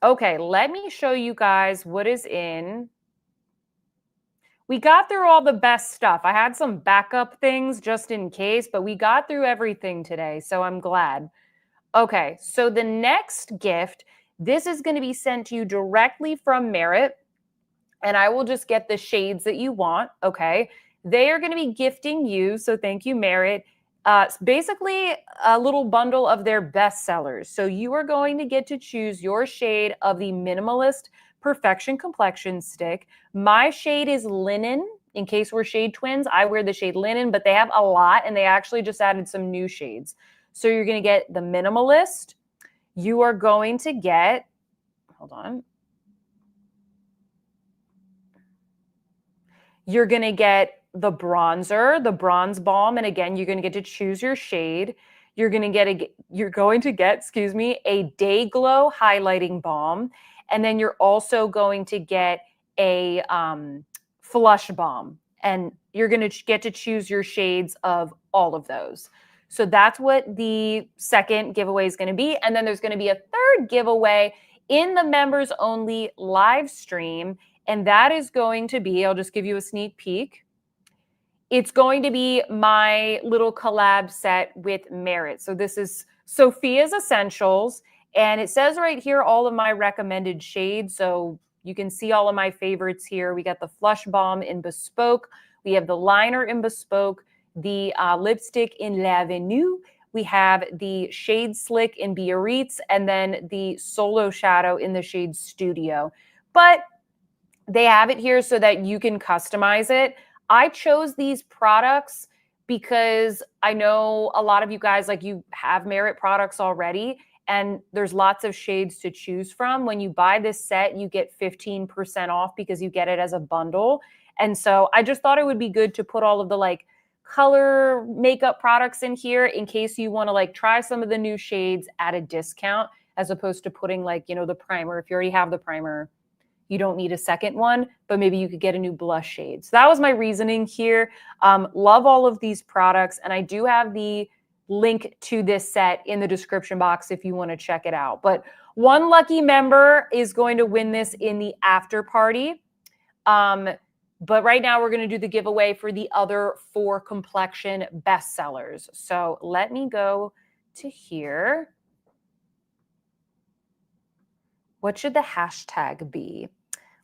Okay, let me show you guys what is in. We got through all the best stuff. I had some backup things just in case, but we got through everything today, so I'm glad. Okay, so the next gift, this is going to be sent to you directly from Merit, and I will just get the shades that you want, okay? They are going to be gifting you, so thank you, Merit, basically a little bundle of their best sellers. So you are going to get to choose your shade of the Minimalist Perfection Complexion Stick. My shade is Linen. In case we're shade twins, I wear the shade Linen, but they have a lot, and they actually just added some new shades. So you're going to get the Minimalist. You are going to get, hold on. You're going to get the bronzer, the bronze balm, and again, you're going to get to choose your shade. You're going to get, excuse me, a day glow highlighting balm, and then you're also going to get a flush balm, and you're going to get to choose your shades of all of those. So that's what the second giveaway is going to be, and then there's going to be a third giveaway in the members only live stream. And that is going to be, I'll just give you a sneak peek. It's going to be my little collab set with Merit. So this is Sophia's Essentials. And it says right here all of my recommended shades. So you can see all of my favorites here. We got the Flush Balm in Bespoke. We have the liner in Bespoke. The lipstick in L'Avenue. We have the Shade Slick in Biarritz. And then the Solo Shadow in the shade Studio. But they have it here so that you can customize it. I chose these products because I know a lot of you guys, like, you have Merit products already, and there's lots of shades to choose from. When you buy this set, you get 15% off because you get it as a bundle. And so I just thought it would be good to put all of the like color makeup products in here in case you want to like try some of the new shades at a discount, as opposed to putting like, you know, the primer. If you already have the primer, you don't need a second one, but maybe you could get a new blush shade. So that was my reasoning here. Love all of these products. And I do have the link to this set in the description box if you want to check it out. But one lucky member is going to win this in the after party. But right now we're going to do the giveaway for the other 4 complexion bestsellers. So let me go to here. What should the hashtag be?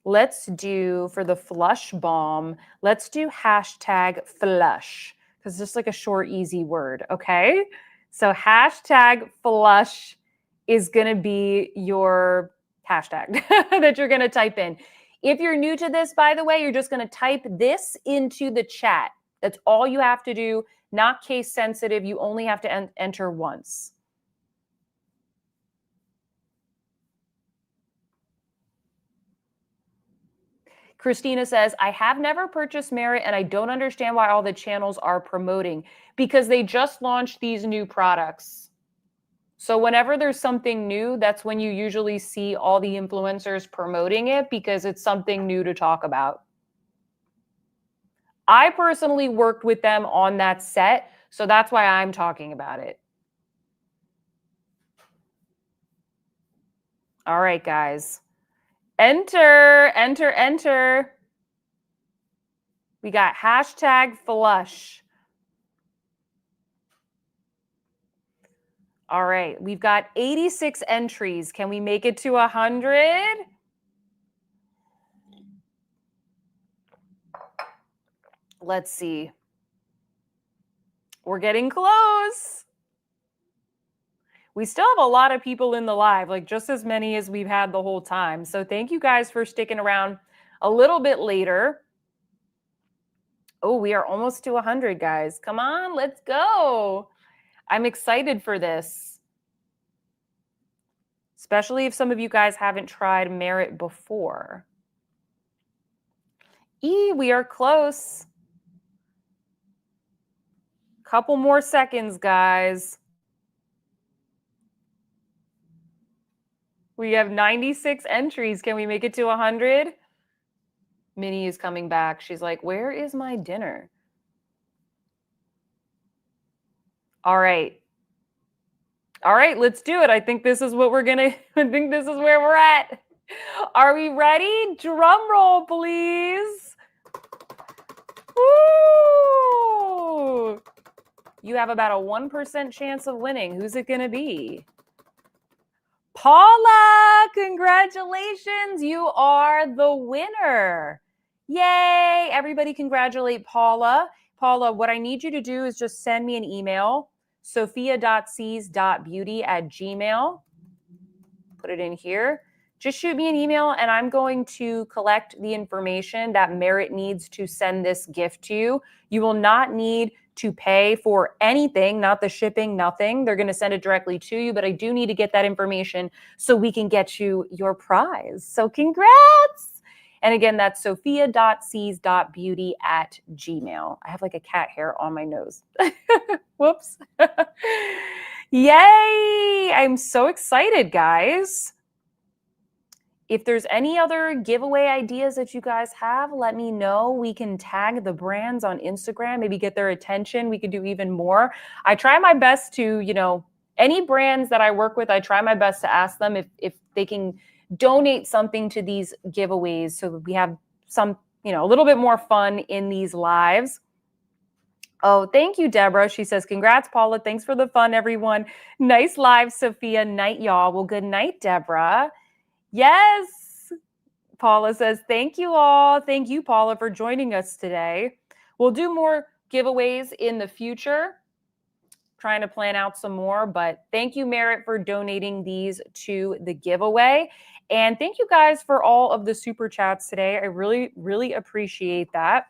Let's do, for the Flush Balm, let's do hashtag flush, because it's just like a short, easy word, okay? So hashtag flush is going to be your hashtag that you're going to type in. If you're new to this, by the way, you're just going to type this into the chat. That's all you have to do, not case sensitive. You only have to enter once. Christina says, I have never purchased Merit and I don't understand why all the channels are promoting, because they just launched these new products. So whenever there's something new, that's when you usually see all the influencers promoting it, because it's something new to talk about. I personally worked with them on that set, so that's why I'm talking about it. All right, guys. Enter, enter, enter. We got hashtag flush. All right, we've got 86 entries. Can we make it to 100? Let's see. We're getting close. We still have a lot of people in the live, like just as many as we've had the whole time. So thank you guys for sticking around a little bit later. Oh, we are almost to 100, guys. Come on, let's go. I'm excited for this, especially if some of you guys haven't tried Merit before. We are close. Couple more seconds, guys. We have 96 entries. Can we make it to 100? Minnie is coming back. She's like, where is my dinner? All right. All right, let's do it. I think this is what we're going to, I think this is where we're at. Are we ready? Drum roll, please. Woo! You have about a 1% chance of winning. Who's it going to be? Paula, congratulations. You are the winner. Yay. Everybody congratulate Paula. Paula, what I need you to do is just send me an email, sophia.sees.beauty@gmail. Put it in here. Just shoot me an email and I'm going to collect the information that Merit needs to send this gift to you. You will not need to pay for anything, not the shipping, nothing. They're going to send it directly to you, but I do need to get that information so we can get you your prize. So congrats. And again, that's sophia.sees.beauty@gmail. I have like a cat hair on my nose. Whoops. Yay. I'm so excited, guys. If there's any other giveaway ideas that you guys have, let me know. We can tag the brands on Instagram, maybe get their attention. We could do even more. I try my best to, any brands that I work with, I try my best to ask them if they can donate something to these giveaways so that we have some, a little bit more fun in these lives. Oh, thank you, Deborah. She says, congrats, Paula. Thanks for the fun, everyone. Nice live, Sophia. Night, y'all. Well, good night, Deborah. Yes. Paula says, thank you all. Thank you, Paula, for joining us today. We'll do more giveaways in the future. Trying to plan out some more, but thank you, Merit, for donating these to the giveaway. And thank you guys for all of the super chats today. I really, really appreciate that.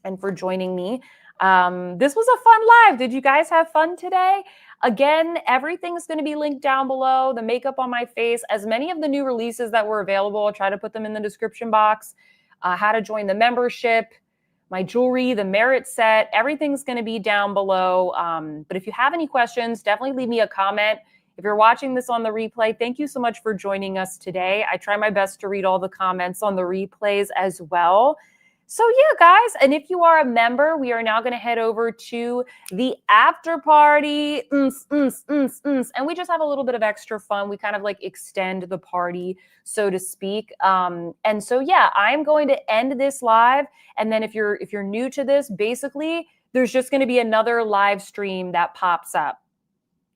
And for joining me. This was a fun live. Did you guys have fun today? Again, everything's going to be linked down below. The makeup on my face, as many of the new releases that were available, I'll try to put them in the description box. How to join the membership, my jewelry, the Merit set, everything's going to be down below. But if you have any questions, definitely leave me a comment. If you're watching this on the replay, thank you so much for joining us today. I try my best to read all the comments on the replays as well. So yeah, guys, and if you are a member, we are now going to head over to the after party. And we just have a little bit of extra fun. We kind of like extend the party, so to speak. And so yeah, I'm going to end this live. And then if you're new to this, basically, there's just going to be another live stream that pops up.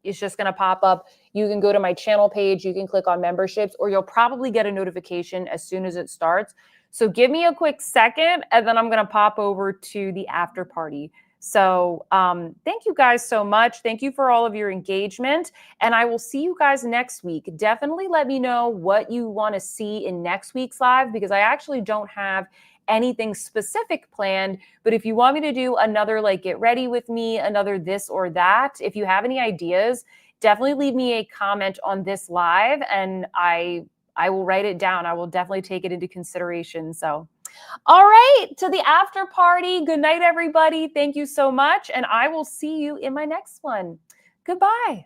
It's just going to pop up. You can go to my channel page. You can click on memberships, or you'll probably get a notification as soon as it starts. So give me a quick second, and then I'm going to pop over to the after party. So thank you guys so much. Thank you for all of your engagement, and I will see you guys next week. Definitely let me know what you want to see in next week's live, because I actually don't have anything specific planned. But if you want me to do another, like, get ready with me, another this or that, if you have any ideas, definitely leave me a comment on this live, and I will write it down. I will definitely take it into consideration. So, all right, to the after party. Good night, everybody. Thank you so much. And I will see you in my next one. Goodbye.